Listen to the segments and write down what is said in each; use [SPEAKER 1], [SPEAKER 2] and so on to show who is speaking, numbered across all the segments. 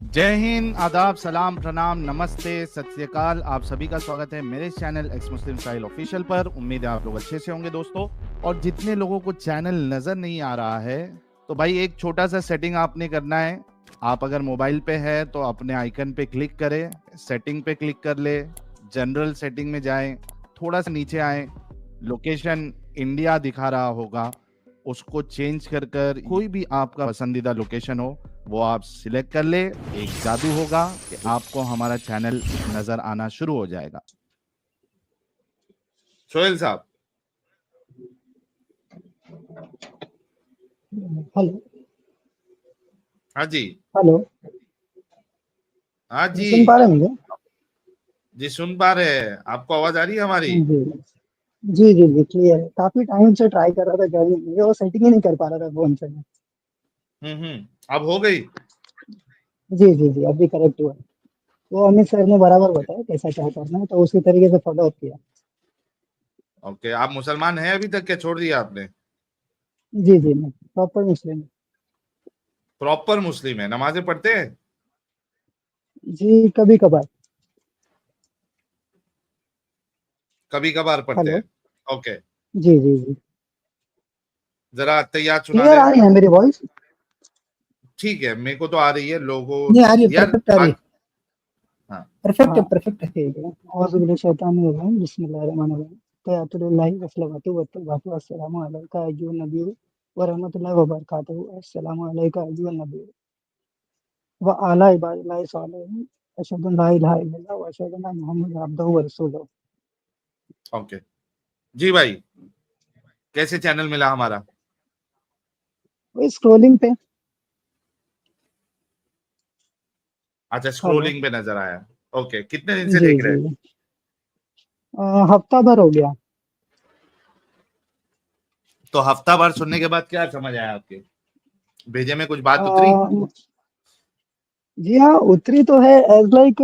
[SPEAKER 1] जय हिंद, आदाब, सलाम, प्रणाम, नमस्ते, सत श्री अकाल। आप सभी का स्वागत है मेरे चैनल एक्समुस्लिम स्टाइल ऑफिशियल पर। उम्मीद है आप लोग अच्छे से होंगे दोस्तों। और जितने लोगों को चैनल नजर नहीं आ रहा है तो भाई एक छोटा सा सेटिंग आपने करना है। आप अगर मोबाइल पे है तो अपने आइकन पे क्लिक करें, सेटिंग पे क्लिक कर ले, जनरल सेटिंग में जाएं, थोड़ा सा नीचे आए, लोकेशन इंडिया दिखा रहा होगा, उसको चेंज कर कर कोई भी आपका पसंदीदा लोकेशन हो वो आप सिलेक्ट कर ले। एक जादू होगा कि आपको हमारा चैनल नजर आना शुरू हो जाएगा। सोहेल साहब।
[SPEAKER 2] हेलो।
[SPEAKER 1] हाँ जी।
[SPEAKER 2] हेलो।
[SPEAKER 1] हाँ जी।
[SPEAKER 2] सुन पा रहे हैं मुझे?
[SPEAKER 1] जी सुन पा रहे हैं। आपको आवाज आ रही है हमारी?
[SPEAKER 2] जी जी जी जी क्लियर है। काफी टाइम से ट्राई कर रहा था करने के लिए, वो सेटिंग ही नहीं कर पा रहा था फोन से।
[SPEAKER 1] अब हो गई।
[SPEAKER 2] जी जी जी अभी करेक्ट हुआ। वो अमित सर ने बराबर
[SPEAKER 1] ओके।
[SPEAKER 2] बताया कैसा क्या करना है, तो उसी तरीके से फॉलो अप किया।
[SPEAKER 1] ओके, आप मुसलमान हैं अभी तक, क्या छोड़ दिया आपने?
[SPEAKER 2] जी जी मैं प्रॉपर मुस्लिम हूँ।
[SPEAKER 1] प्रॉपर मुस्लिम है, नमाजें पढ़ते हैं?
[SPEAKER 2] जी कभी कभार।
[SPEAKER 1] कभी कभार पढ़ते
[SPEAKER 2] हेलो।
[SPEAKER 1] हैं। ओके।
[SPEAKER 2] जी जी जी
[SPEAKER 1] जरा तैयार सुना
[SPEAKER 2] क्लियर
[SPEAKER 1] दे।
[SPEAKER 2] आ रही है मेरी वॉइस?
[SPEAKER 1] ठीक है, मेरे को तो आ रही है लोगों।
[SPEAKER 3] नहीं आ रही है,
[SPEAKER 1] यार
[SPEAKER 3] परफेक्ट आ रही है।
[SPEAKER 1] हाँ।
[SPEAKER 3] परफेक्ट है,
[SPEAKER 2] हाँ
[SPEAKER 3] परफेक्ट है।
[SPEAKER 2] ठीक है। औज़ुबिल्लाहि शैतानिर्रजीम, बिस्मिल्लाहिर्रहमानिर्रहीम। तहिय्यतुलिल्लाहि वस्सलातु वत्तबातु अस्सलामु अलैका अय्युहन नबिय्यु व रहमतुल्लाहि व बरकातुहू। अस्सलामु अलैका अय्युहन नबिय्यु व अला इबादिल्लाहि सालिहीन। अशहदु अन ला इलाहा इल्लल्लाह व अशहदु अन्ना मुहम्मदन अब्दुहु व रसूलुहु।
[SPEAKER 1] ओके जी भाई, कैसे चैनल मिला हमारा?
[SPEAKER 2] वही स्क्रॉलिंग पे।
[SPEAKER 1] अच्छा,
[SPEAKER 2] हेलो।
[SPEAKER 1] स्क्रोलिंग पे नजर आया। ओके, कितने दिन से
[SPEAKER 2] जी
[SPEAKER 1] देख रहे
[SPEAKER 2] जी
[SPEAKER 1] हैं?
[SPEAKER 2] हफ्ता भर हो गया।
[SPEAKER 1] तो हफ्ता भर सुनने के बाद क्या समझ आया आपके? भेजे में कुछ बात उतरी?
[SPEAKER 2] अ, जी हाँ उतरी तो है। एज लाइक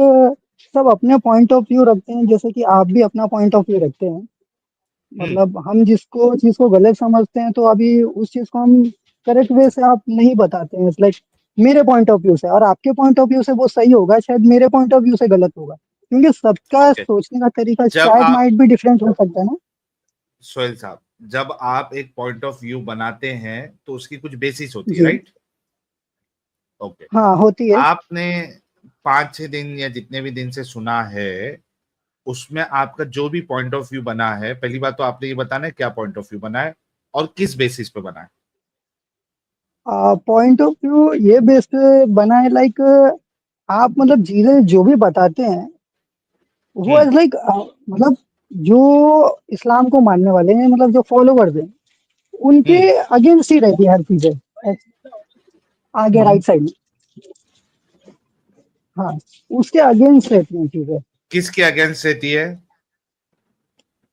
[SPEAKER 2] सब अपने पॉइंट ऑफ व्यू रखते हैं, जैसे कि आप भी अपना पॉइंट ऑफ व्यू रखते हैं।
[SPEAKER 1] हम्म।
[SPEAKER 2] मतलब हम जिसको चीज को गलत समझते हैं तो अभी उस चीज को हम करेक्ट वे से आप नहीं बताते हैं। लाइक मेरे पॉइंट ऑफ व्यू से और आपके पॉइंट ऑफ व्यू से वो सही होगा, शायद मेरे पॉइंट ऑफ व्यू से गलत होगा, क्योंकि सबका
[SPEAKER 1] ओके।
[SPEAKER 2] सोचने का तरीका
[SPEAKER 1] जब
[SPEAKER 2] शायद
[SPEAKER 1] आप
[SPEAKER 2] माइट भी डिफरेंट हो सकता है ना।
[SPEAKER 1] सोहेल साहब, जब आप एक पॉइंट ऑफ व्यू बनाते हैं तो उसकी कुछ बेसिस होती है,
[SPEAKER 2] जी
[SPEAKER 1] राइट? ओके।
[SPEAKER 2] हाँ होती है।
[SPEAKER 1] आपने 5-6 दिन या जितने भी दिन से सुना है, उसमें आपका जो भी पॉइंट ऑफ व्यू बना है, पहली बात तो आपने ये बताना है क्या पॉइंट ऑफ व्यू बना है और किस बेसिस पे बना है।
[SPEAKER 2] पॉइंट ऑफ व्यू ये बेस पे बना है। लाइक आप मतलब चीजें जो भी बताते हैं वो
[SPEAKER 1] हम्म।
[SPEAKER 2] एज लाइक मतलब जो इस्लाम को मानने वाले हैं, मतलब जो फॉलोवर्स हैं, उनके
[SPEAKER 1] हम्म।
[SPEAKER 2] अगेंस्ट ही रहती है हर चीजें। आगे राइट साइड में। हाँ उसके अगेंस्ट रहती हैं चीजें।
[SPEAKER 1] किसके अगेंस्ट रहती है?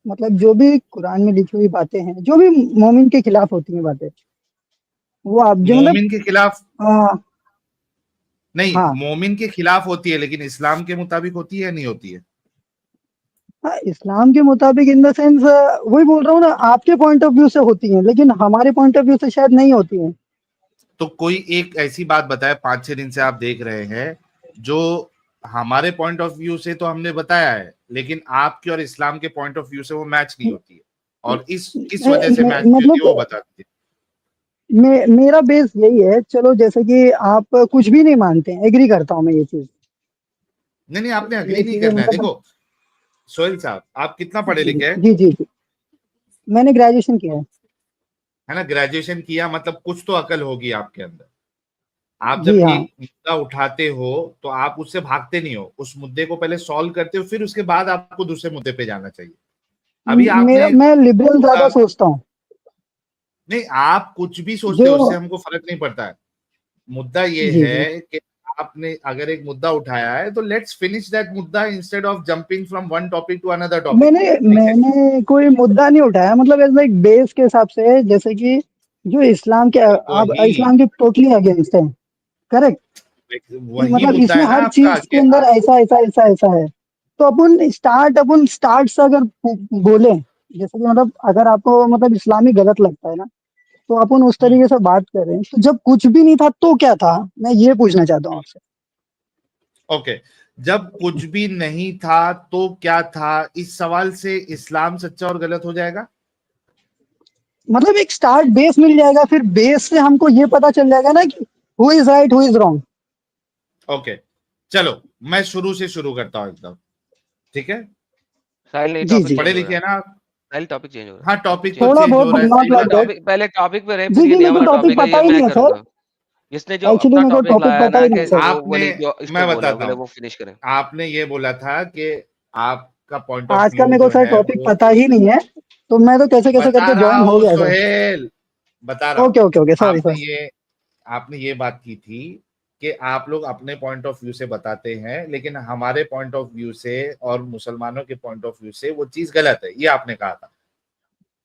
[SPEAKER 2] मतलब जो भी कुरान में लिखी हुई बातें हैं, जो भी मोमिन के खिलाफ होती हैं बातें, वो आप जो मतलब
[SPEAKER 1] मोमिन के खिलाफ?
[SPEAKER 2] आ,
[SPEAKER 1] नहीं,
[SPEAKER 2] हाँ
[SPEAKER 1] मोमिन के खिलाफ होती है लेकिन इस्लाम के मुताबिक होती है या नहीं होती है?
[SPEAKER 2] हाँ इस्लाम के मुताबिक इन द सेंस वही बोल रहा हूँ ना, आपके पॉइंट ऑफ व्यू से होती हैं लेकिन हमारे पॉइंट ऑफ व्यू से शायद नहीं होती हैं।
[SPEAKER 1] तो कोई एक ऐसी बात बताए 5-6 दिन से आप देख रहे हैं जो हमारे पॉइंट ऑफ व्यू से तो हमने बताया है लेकिन आपके और इस्लाम के पॉइंट ऑफ व्यू से वो मैच नहीं होती है, और इस किस वजह से मैच नहीं होती है वो
[SPEAKER 2] मतलब
[SPEAKER 1] बता दीजिए।
[SPEAKER 2] मेरा बेस यही है। चलो जैसे कि आप कुछ भी नहीं मानते हैं, एग्री करता हूँ मैं ये चीज।
[SPEAKER 1] नहीं नहीं, आपने अग्री
[SPEAKER 2] ये
[SPEAKER 1] नहीं
[SPEAKER 2] चीजें
[SPEAKER 1] करना है।
[SPEAKER 2] मतलब
[SPEAKER 1] देखो सोहेल साहब, आप कितना पढ़े
[SPEAKER 2] जी
[SPEAKER 1] लिखे हैं?
[SPEAKER 2] जी जी जी मैंने ग्रेजुएशन किया है।
[SPEAKER 1] है ना, ग्रेजुएशन किया मतलब कुछ तो अकल होगी आपके अंदर। आप जब
[SPEAKER 2] जी हाँ।
[SPEAKER 1] एक मुद्दा उठाते हो तो आप उससे भागते नहीं हो, उस मुद्दे को पहले सॉल्व करते हो, फिर उसके बाद आपको दूसरे मुद्दे पे जाना चाहिए। अभी आपने
[SPEAKER 2] मैं लिबरल
[SPEAKER 1] मुद्दा,
[SPEAKER 2] ज्यादा सोचता हूँ।
[SPEAKER 1] नहीं आप कुछ भी सोचते
[SPEAKER 2] जो
[SPEAKER 1] हो उससे हमको फर्क नहीं पड़ता है। मुद्दा ये
[SPEAKER 2] जी जी
[SPEAKER 1] है कि आपने अगर एक मुद्दा उठाया है तो लेट्स फिनिश दैट मुद्दा instead of jumping from one topic to another topic.
[SPEAKER 2] मैंने
[SPEAKER 1] ठीक है?
[SPEAKER 2] मैंने कोई मुद्दा नहीं उठाया, मतलब एज लाइक बेस के हिसाब से, जैसे कि जो इस्लाम के आप
[SPEAKER 1] वही
[SPEAKER 2] इस्लाम के टोटली अगेंस्ट है। करेक्ट। कि
[SPEAKER 1] वही
[SPEAKER 2] मतलब
[SPEAKER 1] मुद्दा
[SPEAKER 2] इसमें
[SPEAKER 1] है ना
[SPEAKER 2] हर
[SPEAKER 1] आपका
[SPEAKER 2] चीज के अंदर ऐसा ऐसा ऐसा ऐसा है। तो अपन स्टार्ट से अगर बोले, जैसे कि मतलब अगर आपको मतलब इस्लामी गलत लगता है ना, तो अपन उस
[SPEAKER 1] हम्म।
[SPEAKER 2] तरीके से बात करें तो जब कुछ भी नहीं था तो क्या था, मैं ये पूछना चाहता हूँ आपसे।
[SPEAKER 1] ओके, जब कुछ भी नहीं था तो क्या था, इस सवाल से इस्लाम सच्चा और गलत हो जाएगा?
[SPEAKER 2] मतलब एक स्टार्ट बेस मिल जाएगा, फिर बेस से हमको ये पता चल जाएगा ना कि who is right who is wrong.
[SPEAKER 1] Okay, चलो मैं शुरू से शुरू करता हूं एकदम, ठीक है?
[SPEAKER 3] साहिल नहीं,
[SPEAKER 2] जी
[SPEAKER 3] टॉपिक
[SPEAKER 2] जी
[SPEAKER 1] पढ़े
[SPEAKER 3] चेंज हो
[SPEAKER 1] लिखे
[SPEAKER 3] रहा है।
[SPEAKER 1] हैं ना आप?
[SPEAKER 3] साहिल टॉपिक चेंज हो रहा है।
[SPEAKER 1] हाँ,
[SPEAKER 3] टॉपिक
[SPEAKER 1] टॉपिक
[SPEAKER 3] चेंज
[SPEAKER 1] तो
[SPEAKER 3] हो
[SPEAKER 2] थोड़ा
[SPEAKER 3] रहा है।
[SPEAKER 1] चेंज
[SPEAKER 2] बहुत
[SPEAKER 1] हो रहा
[SPEAKER 2] बट
[SPEAKER 1] है,
[SPEAKER 2] नॉट
[SPEAKER 1] सही
[SPEAKER 3] पहले
[SPEAKER 2] लाइक
[SPEAKER 1] बात है।
[SPEAKER 2] दैट।
[SPEAKER 3] टॉपिक पहले टॉपिक पे रहे, फिर
[SPEAKER 2] जी
[SPEAKER 3] ये
[SPEAKER 2] जी,
[SPEAKER 3] नया
[SPEAKER 2] मेरे को
[SPEAKER 3] वाला
[SPEAKER 2] टॉपिक
[SPEAKER 3] टॉपिक है,
[SPEAKER 2] पता
[SPEAKER 3] ये
[SPEAKER 2] ही नहीं
[SPEAKER 3] मैं
[SPEAKER 2] है सर।
[SPEAKER 3] करूंगा। जिसने जो
[SPEAKER 2] एक्चुअली
[SPEAKER 3] अपना
[SPEAKER 2] मेरे को
[SPEAKER 3] टॉपिक
[SPEAKER 2] टॉपिक
[SPEAKER 3] लाया
[SPEAKER 2] पता
[SPEAKER 3] ना
[SPEAKER 2] ही नहीं
[SPEAKER 3] कि
[SPEAKER 2] है सर।
[SPEAKER 3] वो
[SPEAKER 1] आपने,
[SPEAKER 3] वाली जो इसको
[SPEAKER 1] मैं
[SPEAKER 3] बोला,
[SPEAKER 1] बताता
[SPEAKER 3] पहले
[SPEAKER 1] हूँ,
[SPEAKER 3] वो फिनिश करें।
[SPEAKER 1] आपने ये बोला था कि आपका पॉइंट ऑफ
[SPEAKER 2] आज का
[SPEAKER 1] व्यू
[SPEAKER 2] मेरे को
[SPEAKER 1] जो
[SPEAKER 2] सर
[SPEAKER 1] है
[SPEAKER 2] टॉपिक
[SPEAKER 1] वो,
[SPEAKER 2] पता ही नहीं है, तो मैं तो कैसे कैसे
[SPEAKER 1] बता
[SPEAKER 2] करके
[SPEAKER 1] रहा
[SPEAKER 2] ज्वाइन हो
[SPEAKER 1] हूँ
[SPEAKER 2] गया सर।
[SPEAKER 1] सोहेल, बता रहा हूँ।
[SPEAKER 2] ओके ओके ओके, सॉरी
[SPEAKER 1] आपने
[SPEAKER 2] सॉरी।
[SPEAKER 1] ये आपने ये बात की थी कि आप लोग अपने पॉइंट ऑफ व्यू से बताते हैं, लेकिन हमारे पॉइंट ऑफ व्यू से और मुसलमानों के पॉइंट ऑफ व्यू से वो चीज गलत है, ये आपने कहा था।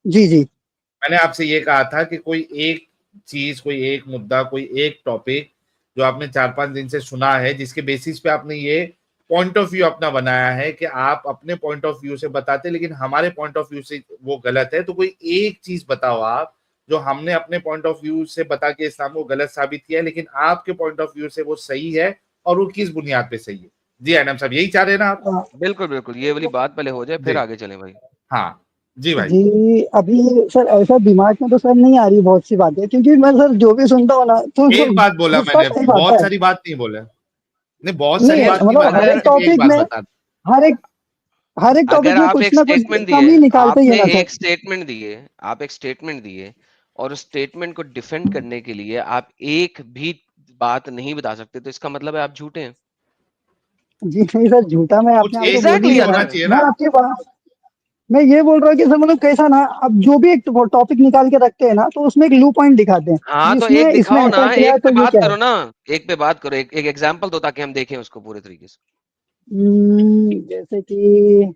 [SPEAKER 2] जी जी
[SPEAKER 1] मैंने आपसे ये कहा था कि कोई एक चीज, कोई एक मुद्दा, कोई एक टॉपिक जो आपने 4-5 दिन से सुना है, जिसके बेसिस पे आपने ये पॉइंट ऑफ व्यू अपना बनाया है कि आप अपने पॉइंट ऑफ व्यू से बताते, लेकिन हमारे पॉइंट ऑफ व्यू से वो गलत है। तो कोई एक चीज बताओ आप, जो हमने अपने पॉइंट ऑफ व्यू से बता के इस्लाम को गलत साबित किया है, लेकिन आपके पॉइंट ऑफ व्यू से वो सही है, और वो किस बुनियाद पे सही है? जी एडम साहब, यही चाह रहे हैं ना आप?
[SPEAKER 3] बिल्कुल बिल्कुल, ये वाली बात पहले हो जाए,
[SPEAKER 1] जी,
[SPEAKER 3] फिर आगे चलें भाई।
[SPEAKER 1] हाँ, जी भाई।
[SPEAKER 2] जी। अभी सर ऐसा दिमाग में तो सर नहीं आ रही बहुत सी बातें, क्योंकि मैं सर जो भी सुनता हूँ ना तो
[SPEAKER 1] एक बात बोला
[SPEAKER 2] वो सब
[SPEAKER 1] मैंने,
[SPEAKER 2] सही आता
[SPEAKER 1] बहुत
[SPEAKER 2] है।
[SPEAKER 1] सारी बात नहीं बोला। नहीं, बहुत सारी
[SPEAKER 2] नहीं
[SPEAKER 3] साहिल,
[SPEAKER 1] बात नहीं
[SPEAKER 2] मतलब
[SPEAKER 1] बोला,
[SPEAKER 2] हर
[SPEAKER 1] मैं
[SPEAKER 3] अगर
[SPEAKER 2] एक
[SPEAKER 1] सिर्फ एक
[SPEAKER 2] टॉपिक
[SPEAKER 1] बात
[SPEAKER 2] में,
[SPEAKER 1] बता।
[SPEAKER 2] हर एक हर एक टॉपिक
[SPEAKER 3] अगर
[SPEAKER 2] में
[SPEAKER 3] आप
[SPEAKER 2] कुछ
[SPEAKER 3] एक
[SPEAKER 2] ना कुछ
[SPEAKER 3] स्टेटमेंट दिए,
[SPEAKER 2] कमी निकालते ही है
[SPEAKER 3] आपने
[SPEAKER 2] ना सर।
[SPEAKER 3] एक स्टेटमेंट दिए, आप एक स्टेटमेंट दिए, और उस स्टेटमेंट को डिफेंड करने के लिए आप एक भी बात नहीं बता सकते, तो इसका मतलब है आप झूठे हैं।
[SPEAKER 2] जी नहीं सर, झूठा मैं
[SPEAKER 1] कुछ
[SPEAKER 2] अपने आप को
[SPEAKER 1] एक
[SPEAKER 2] बोल ही
[SPEAKER 3] एग्जैक्टली
[SPEAKER 2] नहीं
[SPEAKER 1] चीज
[SPEAKER 2] रहा।
[SPEAKER 1] होना
[SPEAKER 3] अगर
[SPEAKER 1] चाहिए
[SPEAKER 2] मैं
[SPEAKER 1] ना।
[SPEAKER 2] आपके बात, मैं ये बोल रहा हूँ कि सर मतलब कैसा ना, अब जो भी एक टॉपिक निकाल के रखते हैं ना, तो उसमें एक लू पॉइंट दिखाते हैं
[SPEAKER 3] हाँ,
[SPEAKER 2] कि
[SPEAKER 3] तो
[SPEAKER 2] इसमें
[SPEAKER 3] एक
[SPEAKER 2] इसमें
[SPEAKER 3] दिखाओ ना,
[SPEAKER 2] ऐसा किया
[SPEAKER 3] एक
[SPEAKER 2] है
[SPEAKER 3] पे
[SPEAKER 2] तो ये
[SPEAKER 3] बात
[SPEAKER 2] क्या है।
[SPEAKER 3] करो ना, एक पे बात करो, एक एग्जांपल दो ताकि हम देखें उसको पूरे तरीके से।
[SPEAKER 2] जैसे कि,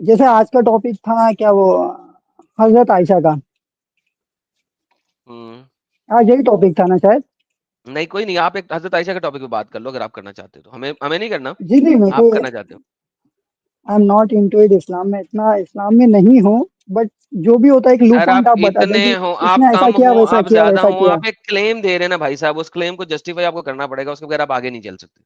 [SPEAKER 2] जैसे आज का टॉपिक था क्या वो, हजरत आयशा का।
[SPEAKER 3] हम्म।
[SPEAKER 2] आज यही टॉपिक था ना शायद।
[SPEAKER 3] नहीं, कोई नहीं, आप एक हजरत आयशा के टॉपिक पे बात कर लो अगर आप करना चाहते हो, तो हमें हमें नहीं करना,
[SPEAKER 2] जी नहीं, मेरे को,
[SPEAKER 3] आप करना चाहते हो।
[SPEAKER 2] I am not into it, इस्लाम में इतना इस्लाम में नहीं हूँ, बट जो भी होता है एक लू
[SPEAKER 3] सर
[SPEAKER 2] पॉइंट
[SPEAKER 3] आप
[SPEAKER 2] आप बताते
[SPEAKER 3] इतने
[SPEAKER 2] हैं कि
[SPEAKER 3] हो, आप
[SPEAKER 2] इसने ऐसा
[SPEAKER 3] कम
[SPEAKER 2] किया
[SPEAKER 3] हो,
[SPEAKER 2] वैसा
[SPEAKER 3] आप
[SPEAKER 2] किया
[SPEAKER 3] ज्यादा
[SPEAKER 2] वैसा
[SPEAKER 3] हो,
[SPEAKER 2] किया।
[SPEAKER 3] आप एक क्लेम दे रहे हैं ना भाई साहब, उस क्लेम को जस्टिफाई आपको करना पड़ेगा, उसके बगैर आप आगे नहीं चल सकते,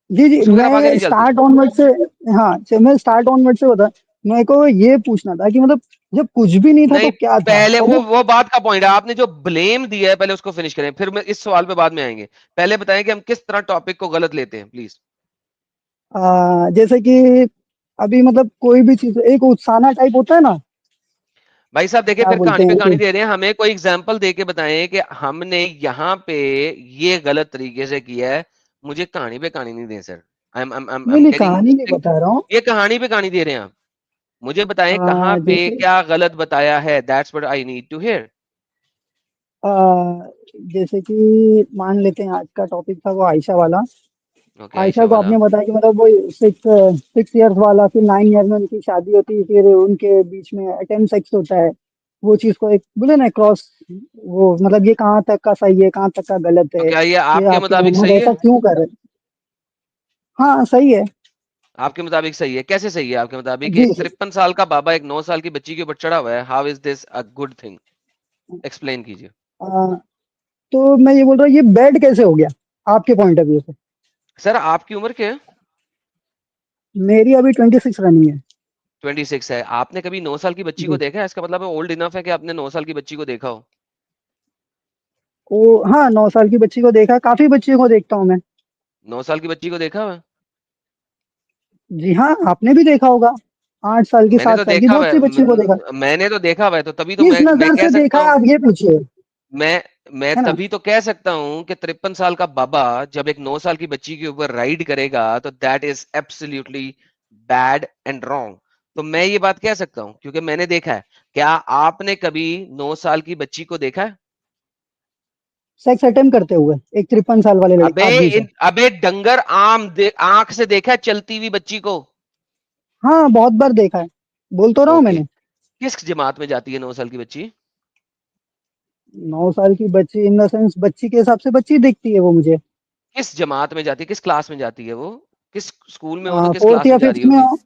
[SPEAKER 2] जी जी,
[SPEAKER 3] उसके बगैर आप आगे
[SPEAKER 2] मैं
[SPEAKER 3] नहीं चलते।
[SPEAKER 2] स्टार्ट ऑनवर्ड से, हाँ मैं स्टार्ट ऑनवर्ड से बता, मेरे को ये पूछना था कि मतलब जब कुछ भी नहीं था
[SPEAKER 3] नहीं,
[SPEAKER 2] तो क्या था
[SPEAKER 3] पहले
[SPEAKER 2] पहले।
[SPEAKER 3] वो बात का पॉइंट है, आपने जो ब्लेम दिया है पहले उसको फिनिश करें, फिर मैं इस सवाल पे बाद में आएंगे। पहले बताएं कि हम किस तरह टॉपिक को गलत लेते हैं, प्लीज।
[SPEAKER 2] जैसे कि अभी मतलब कोई भी चीज एक उत्साना टाइप होता है ना,
[SPEAKER 3] भाई साहब देखिए,
[SPEAKER 2] क्या
[SPEAKER 3] फिर
[SPEAKER 2] बोलते
[SPEAKER 3] कहानी पे
[SPEAKER 2] हैं
[SPEAKER 3] कहानी
[SPEAKER 2] कि,
[SPEAKER 3] दे रहे हैं, हमें कोई एग्जाम्पल दे के बताएं कि हमने यहाँ पे ये गलत तरीके से किया है। मुझे कहानी पे कहानी नहीं दे सर, आई एम
[SPEAKER 2] नहीं नहीं
[SPEAKER 3] गेटिंग
[SPEAKER 2] कहानी नहीं
[SPEAKER 3] सिक।
[SPEAKER 2] बता रहा हूँ।
[SPEAKER 3] ये कहानी पे कहानी दे रहे हैं आप, मुझे बताएं कहाँ पे
[SPEAKER 2] जैसे
[SPEAKER 3] क्या गलत बताया है, that's what I need to hear.
[SPEAKER 2] आ, जैसे कि मान लेते हैं आज का टॉपिक था वो आयशा वाला।
[SPEAKER 3] ओके, आयशा
[SPEAKER 2] आयशा को
[SPEAKER 3] वाला।
[SPEAKER 2] आपने बताया कि मतलब वो सिक्स सिक्स ईयर्स वाला, फिर 9 ईयर में उनकी शादी होती है, फिर उनके बीच में अटेम्प्ट सेक्स होता है। वो चीज को एक बोले ना क्रॉस, वो मतलब ये कहाँ तक का सही है कहाँ तक का गलत
[SPEAKER 3] तो
[SPEAKER 2] है,
[SPEAKER 3] क्या ये
[SPEAKER 2] ये
[SPEAKER 3] आपके
[SPEAKER 2] आपके
[SPEAKER 3] मुताबिक
[SPEAKER 2] मोहम्मद
[SPEAKER 3] सही
[SPEAKER 2] ऐसा
[SPEAKER 3] है?
[SPEAKER 2] क्यों कर रहे हैं। हाँ सही है।
[SPEAKER 3] आपके मुताबिक सही है, कैसे सही है आपके मुताबिक?
[SPEAKER 2] जी
[SPEAKER 3] एक
[SPEAKER 2] जी।
[SPEAKER 3] 53 साल का बाबा एक 9 साल की बच्ची के ऊपर चढ़ा हुआ है, how is this a good thing? Explain कीजिए।
[SPEAKER 2] आ, तो मैं ये बोल रहा हूँ ये बैड कैसे हो गया आपके पॉइंट ऑफ व्यू से।
[SPEAKER 3] सर आपकी उम्र क्या है?
[SPEAKER 2] मेरी अभी 26 रनिंग है।
[SPEAKER 3] 26 है। आपने कभी 9 साल की बच्ची को
[SPEAKER 2] जी।
[SPEAKER 3] देखा है? इसका मतलब है ओल्ड इनफ है कि आपने 9 साल की बच्ची को देखा हो।
[SPEAKER 2] वो हाँ, 9 साल की बच्ची को देखा, काफी बच्चियों को देखता हूँ मैं।
[SPEAKER 3] 9 साल की बच्ची को देखा हुआ है?
[SPEAKER 2] जी हाँ, आपने भी देखा होगा, 8 साल की
[SPEAKER 3] मैंने तो
[SPEAKER 2] 7 साल की
[SPEAKER 3] देखा हुआ
[SPEAKER 2] बहुत
[SPEAKER 3] है,
[SPEAKER 2] सी बच्चियों को देखा।
[SPEAKER 3] मैंने तो देखा हुआ है, तो तभी तो
[SPEAKER 2] किस
[SPEAKER 3] मैं
[SPEAKER 2] नजर
[SPEAKER 3] कह
[SPEAKER 2] से
[SPEAKER 3] सकता
[SPEAKER 2] देखा है
[SPEAKER 3] हूँ।
[SPEAKER 2] आप ये पूछिए,
[SPEAKER 3] मैं मैं
[SPEAKER 2] है ना।
[SPEAKER 3] तभी तो कह सकता हूँ कि 53 साल का बाबा जब एक 9 साल की बच्ची के ऊपर राइड करेगा तो that is absolutely bad and wrong. तो मैं ये बात कह सकता हूँ क्योंकि मैंने देखा है। क्या आपने कभी 9 साल की बच्ची को देखा है?
[SPEAKER 2] सेक्स अटेम्प्ट करते हुए एक 53 साल वाले आदमी से।
[SPEAKER 3] अबे डंगर, आंख से देखा है चलती हुई बच्ची को?
[SPEAKER 2] हाँ बहुत बार देखा है, बोल तो रहा हूँ
[SPEAKER 3] ओके,
[SPEAKER 2] मैंने।
[SPEAKER 3] किस जमात में जाती है 9 साल की बच्ची?
[SPEAKER 2] 9 साल की बच्ची इन द सेंस बच्ची के हिसाब से बच्ची दिखती है वो मुझे।
[SPEAKER 3] किस जमात में जाती है, किस क्लास में जाती है वो? किस स्कूल में हो तो किस
[SPEAKER 2] फोर्थ
[SPEAKER 3] क्लास
[SPEAKER 2] या
[SPEAKER 3] में जा रही
[SPEAKER 2] फिफ्थ में
[SPEAKER 3] होगी?
[SPEAKER 2] हो,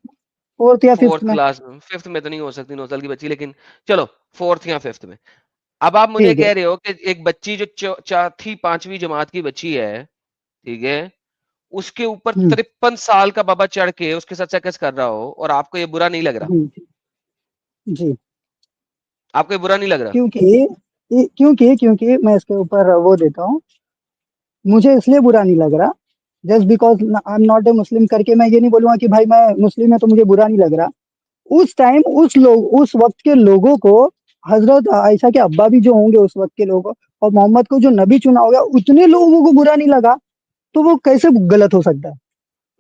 [SPEAKER 2] फोर्थ या फिफ्थ
[SPEAKER 3] फोर्थ
[SPEAKER 2] में।
[SPEAKER 3] क्लास में, फिफ्थ में तो नहीं हो सकती 9 साल की बच्ची, लेकिन चलो फोर्थ या फिफ्थ में। अब आप मुझे
[SPEAKER 2] ठीक है।
[SPEAKER 3] कह रहे हो कि एक बच्ची जो चौथी पांचवी जमात की बच्ची है, ठीक है, उसके ऊपर
[SPEAKER 2] हम्म
[SPEAKER 3] 53 साल का बाबा चढ़ के उसके साथ सेक्स कर रहा हो और आपको ये बुरा नहीं लग रहा,
[SPEAKER 2] हम्म, जी।
[SPEAKER 3] आपको ये बुरा नहीं लग रहा?
[SPEAKER 2] क्योंकि मैं इसके ऊपर वो देता हूँ। मुझे इसलिए बुरा नहीं लग रहा, just because I am not a Muslim करके मैं ये नहीं बोलूंगा कि भाई मैं मुस्लिम है तो मुझे बुरा नहीं लग रहा। उस टाइम उस वक्त के लोगों को, हजरत आयशा के अब्बा भी जो होंगे उस वक्त के लोगों, और मोहम्मद को जो नबी चुना होगा, उतने लोगों को बुरा नहीं लगा, तो वो कैसे गलत हो सकता है?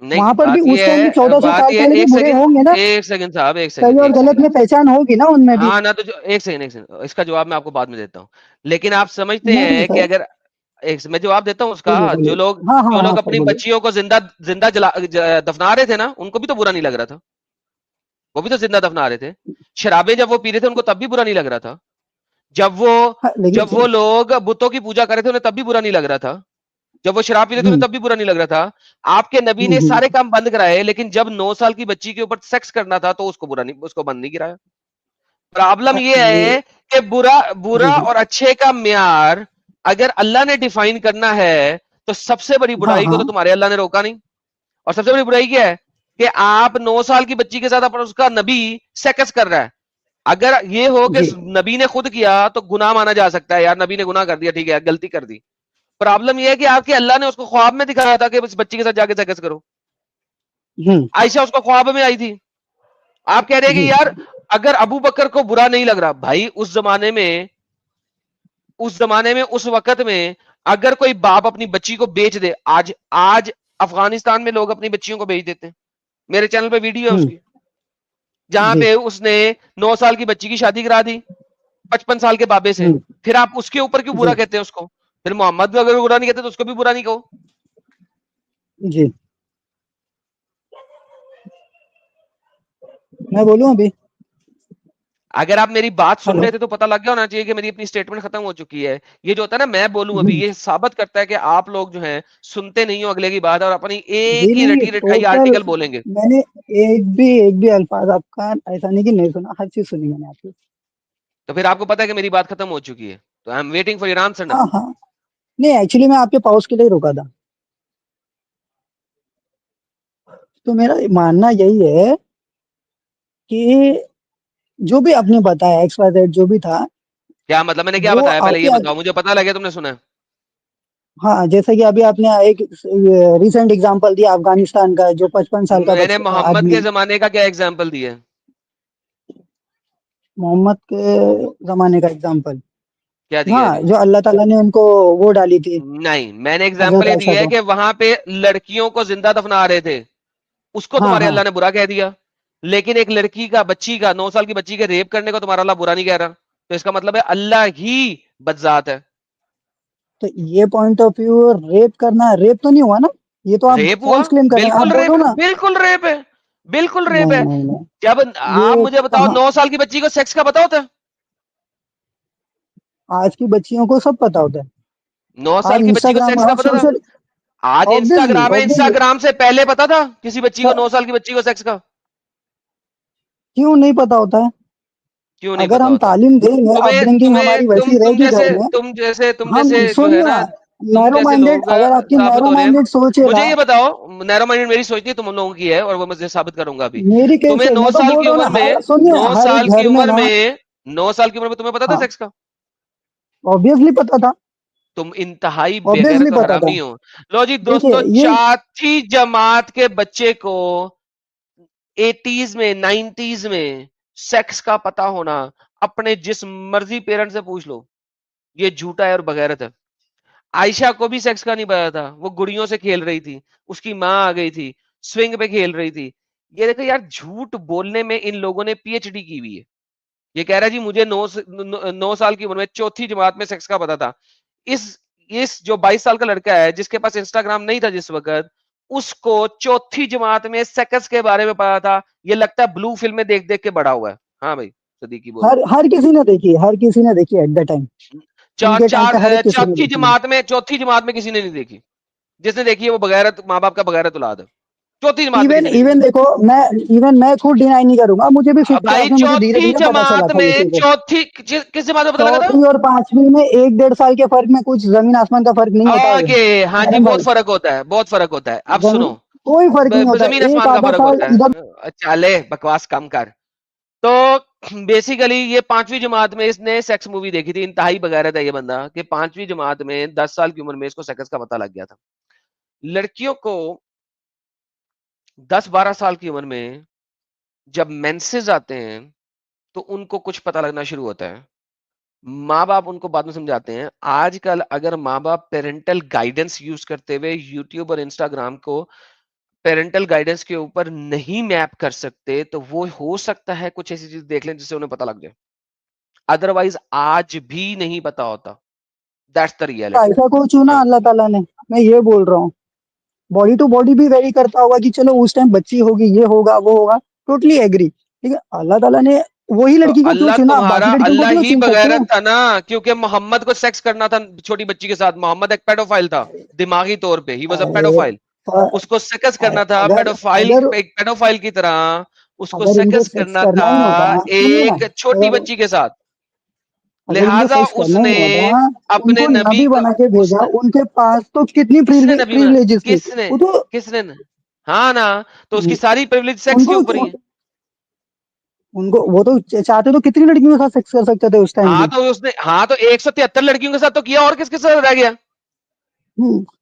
[SPEAKER 3] नहीं,
[SPEAKER 2] वहां पर भी
[SPEAKER 3] बात
[SPEAKER 2] उस
[SPEAKER 3] ये
[SPEAKER 2] टाइम भी
[SPEAKER 3] है,
[SPEAKER 2] 1400
[SPEAKER 3] बात
[SPEAKER 2] साल
[SPEAKER 3] ये
[SPEAKER 2] पहले भी बुरे होंगे ना।
[SPEAKER 3] एक सेकंड साहब, एक
[SPEAKER 2] सही
[SPEAKER 3] सेकंड,
[SPEAKER 2] और
[SPEAKER 3] एक
[SPEAKER 2] गलत
[SPEAKER 3] सेकंड।
[SPEAKER 2] में पहचान होगी ना उनमें भी।
[SPEAKER 3] हाँ ना, तो एक सेकंड, इसका जवाब मैं आपको बाद में देता हूँ। लेकिन आप समझते
[SPEAKER 2] नहीं
[SPEAKER 3] हैं कि
[SPEAKER 2] सर।
[SPEAKER 3] अगर मैं जवाब देता हूँ उसका,
[SPEAKER 2] बोलिए बोलिए। हाँ हाँ
[SPEAKER 3] जो
[SPEAKER 2] हाँ
[SPEAKER 3] लोग
[SPEAKER 2] सर
[SPEAKER 3] अपनी
[SPEAKER 2] बोलिए।
[SPEAKER 3] बच्चियों को जिंदा जिंदा दफना रहे थे ना, उनको भी तो बुरा नहीं लग रहा था, वो भी तो जिंदा दफना रहे थे। शराबें जब वो पी रहे थे उनको तब भी बुरा नहीं लग रहा था। जब वो
[SPEAKER 2] हाँ लेकिन
[SPEAKER 3] जब वो लोग बुतों की पूजा कर रहे थे उन्हें तब भी बुरा नहीं लग रहा था। जब वो शराब पी रहे थे उन्हें
[SPEAKER 2] हम्म
[SPEAKER 3] तब भी बुरा नहीं लग रहा था। आपके नबी ने
[SPEAKER 2] हम्म।
[SPEAKER 3] सारे काम बंद कराए, लेकिन जब 9 साल की बच्ची के ऊपर सेक्स करना था तो उसको बंद नहीं कराया। प्रॉब्लम
[SPEAKER 2] हाँ,
[SPEAKER 3] ये
[SPEAKER 2] ये।
[SPEAKER 3] है कि बुरा
[SPEAKER 2] जी
[SPEAKER 3] बुरा
[SPEAKER 2] जी।
[SPEAKER 3] और अच्छे का म्यार अगर अल्लाह ने डिफाइन करना है, तो सबसे बड़ी
[SPEAKER 2] हाँ
[SPEAKER 3] बुराई को
[SPEAKER 2] हाँ।
[SPEAKER 3] तो तुम्हारे अल्लाह ने रोका नहीं। और सबसे बड़ी बुराई क्या है कि आप 9 साल की बच्ची के साथ अपना उसका नबी सेक्स कर रहा है। अगर ये हो कि
[SPEAKER 2] जी।
[SPEAKER 3] नबी ने खुद किया तो गुनाह माना जा सकता है, यार नबी ने गुनाह कर दिया, ठीक है, गलती कर दी। प्रॉब्लम यह है कि आपके अल्लाह ने उसको ख्वाब में दिखाया था कि इस बच्ची के साथ जाके सेक्स करो।
[SPEAKER 2] हम्म।
[SPEAKER 3] आयशा उसको ख्वाब में आई थी। आप कह रहे हैं कि
[SPEAKER 2] जी।
[SPEAKER 3] यार अगर अबू बकर को बुरा नहीं लग रहा, भाई उस जमाने में उस वक्त में अगर कोई बाप अपनी बच्ची को बेच दे, आज आज अफगानिस्तान में लोग अपनी बच्चियों को बेच देते हैं। मेरे चैनल पे वीडियो है
[SPEAKER 2] हम्म।
[SPEAKER 3] उसकी, जहां
[SPEAKER 2] जी।
[SPEAKER 3] पे उसने 9 साल की बच्ची की शादी करा दी 55 साल के बाबे से।
[SPEAKER 2] हम्म।
[SPEAKER 3] फिर आप उसके ऊपर क्यों बुरा
[SPEAKER 2] जी
[SPEAKER 3] कहते हैं उसको? फिर मोहम्मद को अगर बुरा नहीं कहते तो उसको भी बुरा नहीं कहो।
[SPEAKER 2] जी। मैं बोलूं अभी?
[SPEAKER 3] अगर आप मेरी बात सुन
[SPEAKER 2] हेलो।
[SPEAKER 3] रहे थे तो पता लग गया होना चाहिए कि मेरी अपनी स्टेटमेंट खत्म हो चुकी है। ये जो होता है ना मैं बोलूं अभी,
[SPEAKER 2] हम्म।
[SPEAKER 3] ये साबित करता है कि आप लोग जो हैं सुनते नहीं हो अगले की बात और अपनी
[SPEAKER 2] जी
[SPEAKER 3] एक ही
[SPEAKER 2] नहीं,
[SPEAKER 3] रटी रटाई
[SPEAKER 2] टोटल।
[SPEAKER 3] आर्टिकल बोलेंगे।
[SPEAKER 2] मैंने एक भी अल्फाज आपका ऐसा नहीं कि नहीं सुना, हर चीज सुनी मैंने आपकी।
[SPEAKER 3] तो फिर आपको पता है कि मेरी बात खत्म हो चुकी है, तो I am waiting for your answer
[SPEAKER 2] हाँ
[SPEAKER 3] नाउ।
[SPEAKER 2] हाँ। नहीं, एक्चुअली मैं आपके पॉज के लिए रुका था। तो मेरा मानना यही है कि जो भी आपने बताया, एक्स वाई जेड जो भी था,
[SPEAKER 3] क्या मतलब, मैंने क्या
[SPEAKER 2] वो
[SPEAKER 3] बताया पहले ये
[SPEAKER 2] आपके
[SPEAKER 3] बताओ, मुझे पता लगे तुमने सुना है।
[SPEAKER 2] हाँ, जैसे कि अभी आपने एक रिसेंट एग्जांपल दिया अफगानिस्तान का, जो 55 साल का
[SPEAKER 3] मैंने मोहम्मद के
[SPEAKER 2] आदमी।
[SPEAKER 3] जमाने का क्या एग्जाम्पल दिया है?
[SPEAKER 2] मोहम्मद के जमाने का एग्जांपल।
[SPEAKER 3] क्या दिया है
[SPEAKER 2] हाँ,
[SPEAKER 3] अभी?
[SPEAKER 2] जो अल्लाह ताला ने उनको वो डाली थी,
[SPEAKER 3] नहीं, मैंने एग्जाम्पल
[SPEAKER 2] हजरत
[SPEAKER 3] ये
[SPEAKER 2] आयशा
[SPEAKER 3] दिया है
[SPEAKER 2] को।
[SPEAKER 3] कि वहां पे लड़कियों को जिंदा दफना रहे थे, उसको
[SPEAKER 2] हाँ
[SPEAKER 3] तुम्हारे
[SPEAKER 2] हाँ।
[SPEAKER 3] अल्लाह ने बुरा कह दिया। लेकिन एक लड़की का, बच्ची का, 9 साल की बच्ची के रेप करने को तुम्हारा अल्लाह बुरा नहीं कह रहा। तो इसका मतलब है अल्लाह ही बदजात है।
[SPEAKER 2] तो ये पॉइंट ऑफ व्यू, रेप करना, रेप तो नहीं हुआ ना? ये तो आप
[SPEAKER 3] रेप हुआ,
[SPEAKER 2] फॉल्स क्लेम कर रहे हैं, आप
[SPEAKER 3] बिल्कुल रेप
[SPEAKER 2] बोलो
[SPEAKER 3] है,
[SPEAKER 2] ना।
[SPEAKER 3] बिल्कुल रेप है, बिल्कुल रेप
[SPEAKER 2] नहीं
[SPEAKER 3] है।
[SPEAKER 2] नहीं नहीं।
[SPEAKER 3] जब आप
[SPEAKER 2] ये
[SPEAKER 3] मुझे बताओ,
[SPEAKER 2] कहाँ?
[SPEAKER 3] 9 साल की बच्ची को सेक्स का पता होता है?
[SPEAKER 2] आज की बच्चियों को सब पता होता है।
[SPEAKER 3] नौ
[SPEAKER 2] आप
[SPEAKER 3] साल की बच्ची को
[SPEAKER 2] इंस्टाग्राम
[SPEAKER 3] सेक्स का
[SPEAKER 2] और
[SPEAKER 3] पता था?
[SPEAKER 2] सोशल।
[SPEAKER 3] आज
[SPEAKER 2] ऑब्वियसली
[SPEAKER 3] इंस्टाग्राम है,
[SPEAKER 2] ऑब्वियसली।
[SPEAKER 3] इंस्टाग्राम से पहले पता था किसी बच्ची को, 9 साल की बच्ची को सेक्स का?
[SPEAKER 2] क्यों नहीं पता होता है?
[SPEAKER 3] क्यों नहीं
[SPEAKER 2] अगर
[SPEAKER 3] पता
[SPEAKER 2] हम
[SPEAKER 3] होता?
[SPEAKER 2] तालीम देंगे,
[SPEAKER 3] तुम्हें
[SPEAKER 2] अपब्रिंगिंग
[SPEAKER 3] तुम्हें
[SPEAKER 2] हमारी
[SPEAKER 3] तुम
[SPEAKER 2] वैसी
[SPEAKER 3] तुम
[SPEAKER 2] रहेगी घर
[SPEAKER 3] जैसे
[SPEAKER 2] में।
[SPEAKER 3] तुम
[SPEAKER 2] हम
[SPEAKER 3] जैसे जो है
[SPEAKER 2] सुनिए
[SPEAKER 3] ना,
[SPEAKER 2] ना,
[SPEAKER 3] तुम
[SPEAKER 2] नैरो
[SPEAKER 3] जैसे
[SPEAKER 2] माइंडेड,
[SPEAKER 3] लोग
[SPEAKER 2] अगर आपकी
[SPEAKER 3] साबित
[SPEAKER 2] नैरो
[SPEAKER 3] हो रहे हैं।
[SPEAKER 2] माइंडेड सोच है
[SPEAKER 3] मुझे
[SPEAKER 2] ना।
[SPEAKER 3] ये बताओ, नैरो माइंडेड मेरी सोच नहीं, तुम लोगों की है, और वो मुझे साबित करूंगा अभी।
[SPEAKER 2] मेरी
[SPEAKER 3] तुम्हें
[SPEAKER 2] कैसे?
[SPEAKER 3] नौ
[SPEAKER 2] मैं तो
[SPEAKER 3] साल
[SPEAKER 2] बोल
[SPEAKER 3] की
[SPEAKER 2] रहा हूँ
[SPEAKER 3] उम्र
[SPEAKER 2] ना,
[SPEAKER 3] में
[SPEAKER 2] सुनिए,
[SPEAKER 3] नौ
[SPEAKER 2] हर एक
[SPEAKER 3] साल की
[SPEAKER 2] घर में
[SPEAKER 3] उम्र
[SPEAKER 2] ना।
[SPEAKER 3] में 9 साल की उम्र में तुम्हें पता था
[SPEAKER 2] हाँ,
[SPEAKER 3] सेक्स का?
[SPEAKER 2] ऑब्वियसली पता था।
[SPEAKER 3] तुम इंतहाई
[SPEAKER 2] ऑब्वियसली
[SPEAKER 3] बेगैरत और
[SPEAKER 2] पता था।
[SPEAKER 3] हरामी हो। लो जी
[SPEAKER 2] देखिए
[SPEAKER 3] दोस्तों,
[SPEAKER 2] ये।
[SPEAKER 3] चौथी जमात के बच्चे को 80s में, 90s में सेक्स का पता होना, अपने जिस मर्जी पेरेंट से पूछ लो, ये झूठा है और बगैरत है। आयशा को भी सेक्स का नहीं पता था, वो गुड़ियों से खेल रही थी, उसकी माँ आ गई थी, स्विंग पे खेल रही थी। ये देखो यार, झूठ बोलने में इन लोगों ने पीएचडी की हुई है। ये कह रहा है जी मुझे 9 साल की उम्र में चौथी जमात में सेक्स का पता था। इस इस जो 22 साल का लड़का है जिसके पास इंस्टाग्राम नहीं था जिस वक्त, उसको चौथी जमात में सेक्स के बारे में पता था। ये लगता है ब्लू फिल्में देख देख के बड़ा हुआ है। हाँ भाई सदीकी बोलो।
[SPEAKER 2] हर हर किसी ने देखी, हर किसी ने देखी एट द टाइम।
[SPEAKER 3] चार
[SPEAKER 2] उनके टाइम
[SPEAKER 3] चार
[SPEAKER 2] पे हर एक किसी ने देखी है।
[SPEAKER 3] चौथी जमात में किसी ने नहीं देखी। जिसने देखी है वो बगैरत माँ बाप का बगैरत औलाद है। चौथी जमात में
[SPEAKER 2] इवन
[SPEAKER 3] किसी ने नहीं
[SPEAKER 2] इवन
[SPEAKER 3] किया।
[SPEAKER 2] देखो, मैं खुद डिनाई नहीं करूंगा, मुझे भी फिफ्थ क्लास
[SPEAKER 3] भाई
[SPEAKER 2] में मुझे धीरे
[SPEAKER 3] चौथी
[SPEAKER 2] धीरे पता चला
[SPEAKER 3] जमात
[SPEAKER 2] था ये
[SPEAKER 3] में,
[SPEAKER 2] चीजें।
[SPEAKER 3] चौथी किस जमात में पता लगा था?
[SPEAKER 2] चौथी और पांचवी में 1-1.5 साल के फर्क में कुछ जमीन आसमान का फर्क नहीं होता है
[SPEAKER 3] ओके, हाँ जी,
[SPEAKER 2] मैडम
[SPEAKER 3] बहुत
[SPEAKER 2] भाई।
[SPEAKER 3] फर्क होता है, बहुत फर्क होता है। अब सुनो,
[SPEAKER 2] कोई फर्क नहीं होता
[SPEAKER 3] जमीन
[SPEAKER 2] है, एक
[SPEAKER 3] आसमान का
[SPEAKER 2] आधा
[SPEAKER 3] फर्क
[SPEAKER 2] साल
[SPEAKER 3] होता
[SPEAKER 2] इधर।
[SPEAKER 3] है। चले बकवास कम कर। तो बेसिकली ये पांचवी जमात में इसने सेक्स मूवी देखी थी, इंतहाई बगैरत है ये बंदा, कि पांचवी जमात में 10 साल की उम्र में इसको सेक्स का पता लग गया था। लड़कियों को 10-12 साल की उम्र में जब मेंसेस आते हैं तो उनको कुछ पता लगना शुरू होता है। माँ बाप उनको बाद में समझाते हैं। आजकल अगर माँ बाप पेरेंटल गाइडेंस यूज करते हुए यूट्यूब और इंस्टाग्राम को पेरेंटल गाइडेंस के ऊपर नहीं मैप कर सकते, तो वो हो सकता है कुछ ऐसी चीज देख लें जिससे उन्हें पता लग जाए, अदरवाइज आज भी नहीं पता होता। That's the reality.
[SPEAKER 2] ऐसा को चुना अल्लाह ताला ने, मैं ये बोल रहा हूँ। बॉडी टू बॉडी भी वेरी करता होगा कि चलो उस टाइम बच्ची होगी, ये होगा वो होगा, टोटली एग्री। ठीक है, अल्लाह ताला ने वही
[SPEAKER 3] तो
[SPEAKER 2] लड़की को क्यों
[SPEAKER 3] अल्लाह
[SPEAKER 2] चुना,
[SPEAKER 3] तुम्हारा
[SPEAKER 2] बाकी लड़कियों को
[SPEAKER 3] अल्लाह
[SPEAKER 2] भी तो
[SPEAKER 3] ही
[SPEAKER 2] चुन सकते
[SPEAKER 3] बगैरत
[SPEAKER 2] हैं।
[SPEAKER 3] था ना, क्योंकि मोहम्मद को सेक्स करना था छोटी बच्ची के साथ। मोहम्मद एक पेडोफाइल था, दिमागी तौर पे ही वाज अ
[SPEAKER 2] अरे
[SPEAKER 3] पेडोफाइल।
[SPEAKER 2] प-
[SPEAKER 3] उसको सेक्स करना था
[SPEAKER 2] अगर
[SPEAKER 3] पेडोफाइल,
[SPEAKER 2] अगर
[SPEAKER 3] एक पेडोफाइल की तरह उसको
[SPEAKER 2] अगर इनको
[SPEAKER 3] सेक्स
[SPEAKER 2] सेक्स
[SPEAKER 3] करना
[SPEAKER 2] करना
[SPEAKER 3] था,
[SPEAKER 2] ही होता, सुनिए ना,
[SPEAKER 3] एक छोटी
[SPEAKER 2] अगर
[SPEAKER 3] बच्ची के साथ।
[SPEAKER 2] अगर इनको
[SPEAKER 3] लिहाजा
[SPEAKER 2] सेक्स करना ही
[SPEAKER 3] उसने
[SPEAKER 2] होता,
[SPEAKER 3] अपने
[SPEAKER 2] उनको
[SPEAKER 3] नबी
[SPEAKER 2] नबी
[SPEAKER 3] को,
[SPEAKER 2] बना के भेजा,
[SPEAKER 3] उसने
[SPEAKER 2] उनके पास तो कितनी
[SPEAKER 3] किसने नबी बना,
[SPEAKER 2] प्रिविलेजेस थी।
[SPEAKER 3] किसने
[SPEAKER 2] वो तो
[SPEAKER 3] किसने न? हाँ ना, तो उसकी सारी प्रिविलेज सेक्स के
[SPEAKER 2] उनको
[SPEAKER 3] ऊपर ही है।
[SPEAKER 2] उनको वो तो चाहते तो कितनी लड़कियों के साथ सेक्स कर सकते थे उस टाइम
[SPEAKER 3] हाँ
[SPEAKER 2] भी।
[SPEAKER 3] तो उसने, हाँ तो 173 लड़कियों के साथ तो किया, और किसके साथ रह गया?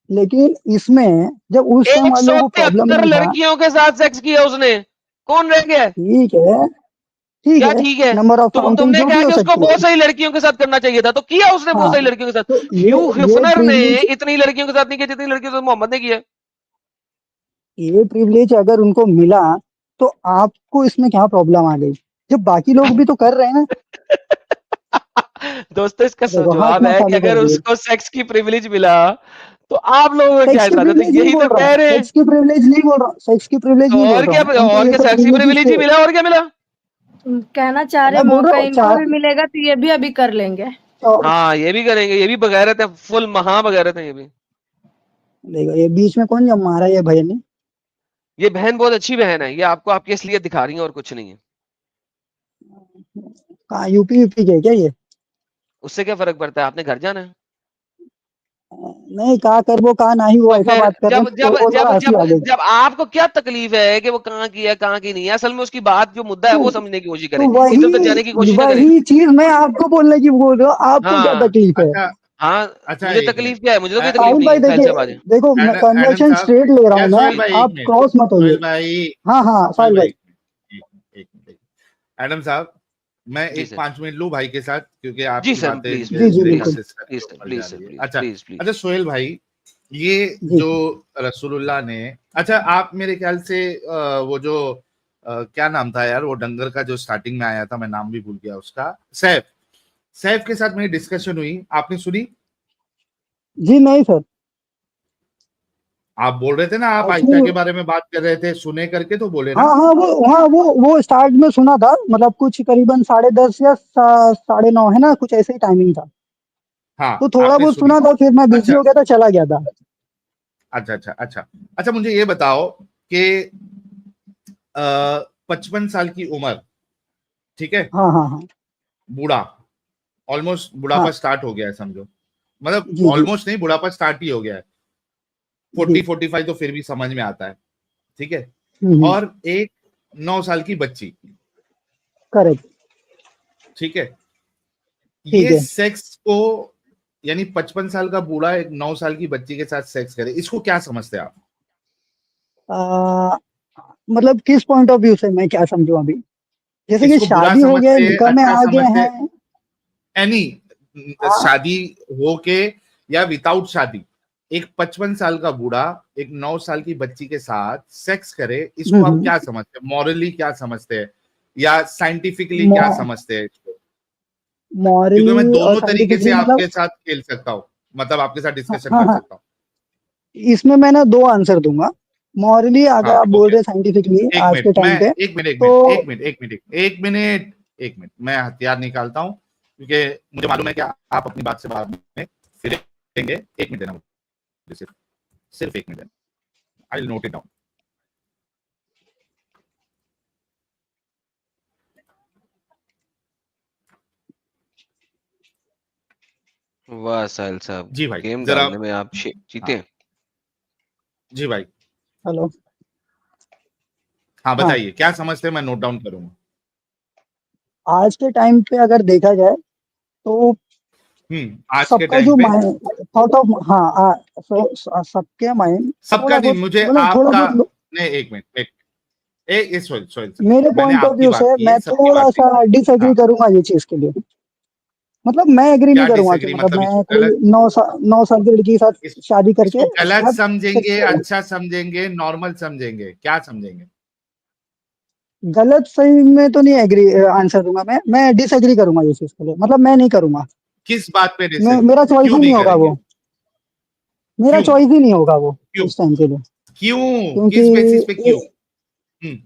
[SPEAKER 2] लेकिन इसमें जब उस टाइम वाले लोगों को प्रॉब्लम
[SPEAKER 3] 173
[SPEAKER 2] नहीं था।
[SPEAKER 3] लड़कियों के साथ सेक्स किया उसने, कौन रह गया?
[SPEAKER 2] ठीक है, ठीक
[SPEAKER 3] क्या
[SPEAKER 2] है,
[SPEAKER 3] ठीक है?
[SPEAKER 2] नंबर ऑफ काउंटिंग
[SPEAKER 3] तुमने
[SPEAKER 2] जो भी
[SPEAKER 3] कहा
[SPEAKER 2] हो
[SPEAKER 3] कि उसको
[SPEAKER 2] सकती
[SPEAKER 3] बहुत
[SPEAKER 2] है।
[SPEAKER 3] सारी लड़कियों के साथ करना चाहिए था, तो किया उसने बहुत
[SPEAKER 2] हाँ,
[SPEAKER 3] सारी लड़कियों के साथ।
[SPEAKER 2] तो
[SPEAKER 3] ह्यू
[SPEAKER 2] ये
[SPEAKER 3] हिफनर ने
[SPEAKER 2] प्रिविलेज
[SPEAKER 3] इतनी लड़कियों के साथ नहीं किया जितनी लड़कियों के साथ मोहम्मद ने किया।
[SPEAKER 2] ये प्रिविलेज अगर उनको मिला, तो आपको इसमें क्या प्रॉब्लम आ गई, जब बाकी लोग भी तो कर रहे हैं ना।
[SPEAKER 3] दोस्तों इसका
[SPEAKER 2] देखो,
[SPEAKER 3] जवाब
[SPEAKER 2] हंसना
[SPEAKER 3] है कि
[SPEAKER 2] चालू कर
[SPEAKER 3] अगर
[SPEAKER 2] दिए।
[SPEAKER 3] उसको सेक्स की प्रिविलेज मिला तो आप लोगों में क्या
[SPEAKER 2] सेक्स की
[SPEAKER 3] इतराज है? तो
[SPEAKER 2] प्रिविलेज नहीं
[SPEAKER 3] यही तो
[SPEAKER 2] बोल रहा
[SPEAKER 3] कह
[SPEAKER 2] हूँ,
[SPEAKER 3] रहे हैं।
[SPEAKER 2] सेक्स की प्रिविलेज नहीं बोल रहा हूँ, सेक्स की प्रिविलेज
[SPEAKER 3] तो
[SPEAKER 2] नहीं बोल रहा हूँ, उनको
[SPEAKER 3] और
[SPEAKER 2] ये
[SPEAKER 3] क्या,
[SPEAKER 2] सब
[SPEAKER 3] सेक्स की
[SPEAKER 2] प्रिविलेजेस
[SPEAKER 3] प्रिविलेज ही
[SPEAKER 2] थे।
[SPEAKER 3] मिला, और क्या मिला?
[SPEAKER 4] कहना चाह रहे
[SPEAKER 2] मैं बोल रहा
[SPEAKER 4] मौका
[SPEAKER 2] हूँ
[SPEAKER 4] इनको
[SPEAKER 2] चाह
[SPEAKER 4] भी मिलेगा तो ये भी अभी कर लेंगे।
[SPEAKER 2] तो
[SPEAKER 3] हाँ ये भी करेंगे, ये भी बगैरत है, फुल महा बगैरत है ये भी।
[SPEAKER 2] देखो, ये बीच में कौन जब मारा, ये भैया ने।
[SPEAKER 3] ये बहन बहुत अच्छी बहन है, ये आपको आपकी असलियत दिखा रही है और कुछ नहीं है।
[SPEAKER 2] कहाँ, यूपी यूपी के क्या ये?
[SPEAKER 3] उससे क्या फर्क पड़ता है, आपने घर जाना है।
[SPEAKER 2] नहीं, कहा कर वो कहा नहीं, वो
[SPEAKER 3] तो
[SPEAKER 2] ऐसा
[SPEAKER 3] फिर
[SPEAKER 2] बात कर रहे
[SPEAKER 3] जब
[SPEAKER 2] हैं तो
[SPEAKER 3] जब
[SPEAKER 2] वो
[SPEAKER 3] जब
[SPEAKER 2] थोड़ा हंसी
[SPEAKER 3] जब
[SPEAKER 2] आ गई।
[SPEAKER 3] जब आपको क्या तकलीफ है कि वो कहाँ की है कहाँ की नहीं है, असल में उसकी बात जो मुद्दा है
[SPEAKER 2] तो,
[SPEAKER 3] वो समझने की कोशिश
[SPEAKER 2] तो
[SPEAKER 3] करें, इधर उधर जाने की
[SPEAKER 2] वही
[SPEAKER 3] कोशिश ना करें।
[SPEAKER 2] वही चीज मैं आपको बोलने की बोल रहा हूँ, आपको क्या
[SPEAKER 3] हाँ
[SPEAKER 2] तकलीफ है?
[SPEAKER 1] अच्छा।
[SPEAKER 3] हाँ,
[SPEAKER 1] अच्छा,
[SPEAKER 3] मुझे
[SPEAKER 1] एक
[SPEAKER 3] तकलीफ
[SPEAKER 1] मिनट।
[SPEAKER 3] क्या है? मुझे तो कोई तकलीफ
[SPEAKER 2] साहिल
[SPEAKER 3] नहीं
[SPEAKER 2] भाई
[SPEAKER 3] है, ख्याल
[SPEAKER 2] देखिए,
[SPEAKER 3] से बात है।
[SPEAKER 2] देखो मैं
[SPEAKER 1] एडम
[SPEAKER 2] कन्वर्शन
[SPEAKER 1] साहब,
[SPEAKER 2] स्ट्रेट ले रहा
[SPEAKER 1] या
[SPEAKER 2] हूँ, मैं,
[SPEAKER 1] सोहेल भाई एक
[SPEAKER 2] आप
[SPEAKER 1] मिनट,
[SPEAKER 2] क्रॉस मत होइए।
[SPEAKER 1] सोहेल भाई,
[SPEAKER 2] हाँ हाँ,
[SPEAKER 1] सोहेल
[SPEAKER 2] साहिल
[SPEAKER 1] भाई
[SPEAKER 2] भाई।
[SPEAKER 1] एक मिनट। एडम साहब, मैं
[SPEAKER 3] जी
[SPEAKER 1] एक
[SPEAKER 3] सर,
[SPEAKER 1] 5 मिनट लूं भाई के साथ, क्योंकि
[SPEAKER 3] जी
[SPEAKER 1] आपकी
[SPEAKER 3] सर,
[SPEAKER 1] बातें
[SPEAKER 3] प्लीज
[SPEAKER 2] जी
[SPEAKER 1] धीरे
[SPEAKER 2] जी
[SPEAKER 1] धीरे
[SPEAKER 3] प्लीज
[SPEAKER 2] बिल्कुल।
[SPEAKER 3] सर,
[SPEAKER 1] कंसिस्टेंट के
[SPEAKER 3] प्लीज सर,
[SPEAKER 1] ऊपर
[SPEAKER 3] प्लीज
[SPEAKER 1] जा
[SPEAKER 3] सर,
[SPEAKER 1] रही है।
[SPEAKER 3] प्लीज
[SPEAKER 1] अच्छा।
[SPEAKER 3] Please please.
[SPEAKER 1] अच्छा सोहेल भाई, ये
[SPEAKER 2] जी
[SPEAKER 1] जो रसूलुल्लाह ने, अच्छा आप मेरे ख्याल से वो जो क्या नाम था यार वो डंगर का जो स्टार्टिंग में आया था, मैं नाम भी भूल गया उसका, सैफ। सैफ के साथ मेरी डिस्कशन हुई, आपने सुनी?
[SPEAKER 2] जी नहीं सर,
[SPEAKER 1] आप बोल रहे थे ना, आप आयशा
[SPEAKER 2] एक्चुअली
[SPEAKER 1] के बारे में बात कर रहे थे, सुने करके तो बोले
[SPEAKER 2] हाँ
[SPEAKER 1] ना।
[SPEAKER 2] वो स्टार्ट में सुना था, मतलब कुछ करीबन 10:30 या 9:30 है ना, कुछ ऐसे ही टाइमिंग था। तो
[SPEAKER 1] हाँ
[SPEAKER 2] थोड़ा
[SPEAKER 1] आपने
[SPEAKER 2] बहुत
[SPEAKER 1] सुनी।
[SPEAKER 2] सुना था, फिर मैं बिजी
[SPEAKER 1] अच्छा
[SPEAKER 2] हो गया था, चला गया था।
[SPEAKER 1] अच्छा अच्छा अच्छा। अच्छा मुझे ये बताओ कि 55 साल की उम्र, ठीक है,
[SPEAKER 2] हाँ हाँ हाँ
[SPEAKER 1] बूढ़ा, ऑलमोस्ट बुढ़ापा
[SPEAKER 2] हाँ।
[SPEAKER 1] स्टार्ट हो गया है समझो, मतलब
[SPEAKER 2] जी जी
[SPEAKER 1] ऑलमोस्ट नहीं, बुढ़ापा स्टार्ट ही हो गया है।
[SPEAKER 2] जी।
[SPEAKER 1] 40-45 तो फिर भी समझ में आता है, ठीक है।
[SPEAKER 2] हम्म।
[SPEAKER 1] और एक 9 साल की बच्ची,
[SPEAKER 2] करेक्ट।
[SPEAKER 1] ठीक है,
[SPEAKER 2] ठीक
[SPEAKER 1] ये
[SPEAKER 2] है।
[SPEAKER 1] सेक्स को, यानी 55 साल का बूढ़ा एक 9 साल की बच्ची के साथ सेक्स करे, इसको क्या समझते हैं आप?
[SPEAKER 2] आ, मतलब किस पॉइंट ऑफ व्यू से मैं क्या समझूं अभी? जैसे कि
[SPEAKER 1] इसको बुरा
[SPEAKER 2] शादी हो गया,
[SPEAKER 1] समझते हैं,
[SPEAKER 2] निकाह में
[SPEAKER 1] अच्छा
[SPEAKER 2] आ गए
[SPEAKER 1] समझते,
[SPEAKER 2] हैं।
[SPEAKER 1] एनी
[SPEAKER 2] आ,
[SPEAKER 1] शादी हो के या विदाउट शादी, एक 55 साल का बूढ़ा एक 9 साल की बच्ची के साथ सेक्स करे, इसको आप क्या समझते हैं? मॉरली क्या समझते हैं, या साइंटिफिकली क्या समझते हैं इसको? क्योंकि मैं
[SPEAKER 2] मॉरली और
[SPEAKER 1] दोनों तरीके से
[SPEAKER 2] साइंटिफिकली मतलब।
[SPEAKER 1] आपके साथ खेल सकता हूँ, मतलब आपके साथ
[SPEAKER 2] हाँ
[SPEAKER 1] डिस्कशन
[SPEAKER 2] हाँ
[SPEAKER 1] कर
[SPEAKER 2] हाँ,
[SPEAKER 1] सकता हूँ।
[SPEAKER 2] इसमें मैं ना दो आंसर दूंगा। मॉरली अगर
[SPEAKER 1] हाँ
[SPEAKER 2] आप बोल
[SPEAKER 1] ओके।
[SPEAKER 2] रहे साइंटिफिकली
[SPEAKER 1] एक
[SPEAKER 2] आज
[SPEAKER 1] मिनट
[SPEAKER 2] के
[SPEAKER 1] मैं
[SPEAKER 2] टाइम पे,
[SPEAKER 1] एक मिनट एक
[SPEAKER 2] तो
[SPEAKER 1] मिनट एक मिनट एक मिनट एक मिनट एक मिनट मैं हथियार निकालता हूँ, क्योंकि मुझे मालूम है कि आप अपनी बात से बाद में फिरेंगे। एक मिनट देना मुझे, सिर्फ सिर्फ एक minute, I will note it down.
[SPEAKER 3] वाह साहिल साहब,
[SPEAKER 1] जी भाई
[SPEAKER 3] गेम
[SPEAKER 1] जरा।
[SPEAKER 3] डालने में आप जीते।
[SPEAKER 1] हाँ जी भाई।
[SPEAKER 2] हेलो।
[SPEAKER 1] हाँ
[SPEAKER 2] हाँ,
[SPEAKER 1] बताइए क्या समझते हैं, मैं नोट डाउन करूंगा।
[SPEAKER 2] आज के टाइम पे अगर देखा जाए तो
[SPEAKER 1] आज के
[SPEAKER 2] सबका
[SPEAKER 1] टाइम
[SPEAKER 2] जो
[SPEAKER 1] पे
[SPEAKER 2] माइंड थॉट ऑफ, हाँ सबके माइंड
[SPEAKER 1] सबका
[SPEAKER 2] थोड़ा
[SPEAKER 1] नहीं,
[SPEAKER 2] बहुत,
[SPEAKER 1] मुझे
[SPEAKER 2] मतलब थोड़ा
[SPEAKER 1] आपका।
[SPEAKER 2] बहुत
[SPEAKER 1] नहीं, एक मिनट, एक सॉरी सॉरी सर,
[SPEAKER 2] मेरे
[SPEAKER 1] मैंने
[SPEAKER 2] पॉइंट ऑफ
[SPEAKER 1] आपकी
[SPEAKER 2] व्यू
[SPEAKER 1] बात
[SPEAKER 2] से
[SPEAKER 1] की है,
[SPEAKER 2] मैं
[SPEAKER 1] सबकी बात
[SPEAKER 2] थोड़ा
[SPEAKER 1] नहीं
[SPEAKER 2] सा
[SPEAKER 1] की।
[SPEAKER 2] डिसएग्री
[SPEAKER 1] हाँ,
[SPEAKER 2] करूंगा ये चीज के लिए। मतलब मैं एग्री
[SPEAKER 1] क्या
[SPEAKER 2] नहीं करूंगा कि
[SPEAKER 1] डिसएग्री
[SPEAKER 2] मतलब
[SPEAKER 1] मतलब
[SPEAKER 2] मैं
[SPEAKER 1] इसको
[SPEAKER 2] कोई
[SPEAKER 1] गलत,
[SPEAKER 2] 9 साल की लड़की के साथ
[SPEAKER 1] इस,
[SPEAKER 2] शादी करके
[SPEAKER 1] इसको
[SPEAKER 2] उसके
[SPEAKER 1] गलत
[SPEAKER 2] बाद सेक्स
[SPEAKER 1] समझेंगे,
[SPEAKER 2] करूं।
[SPEAKER 1] अच्छा समझेंगे, नॉर्मल समझेंगे, क्या समझेंगे?
[SPEAKER 2] गलत सही में तो नहीं एग्री आंसर दूंगा, मैं डिसएग्री करूंगा ये चीज के लिए, मतलब मैं नहीं करूंगा।
[SPEAKER 1] किस बात पे
[SPEAKER 2] मेरा चॉइस
[SPEAKER 1] क्यों
[SPEAKER 2] ही
[SPEAKER 1] नहीं
[SPEAKER 2] नहीं होगा
[SPEAKER 1] करेंगे?
[SPEAKER 2] वो, मेरा
[SPEAKER 1] क्यों?
[SPEAKER 2] चॉइस ही नहीं होगा वो
[SPEAKER 1] क्यों?
[SPEAKER 2] उस टाइम के लिए।
[SPEAKER 1] क्यों,
[SPEAKER 2] क्योंकि
[SPEAKER 1] किस बेसिस पे क्यों? हम्म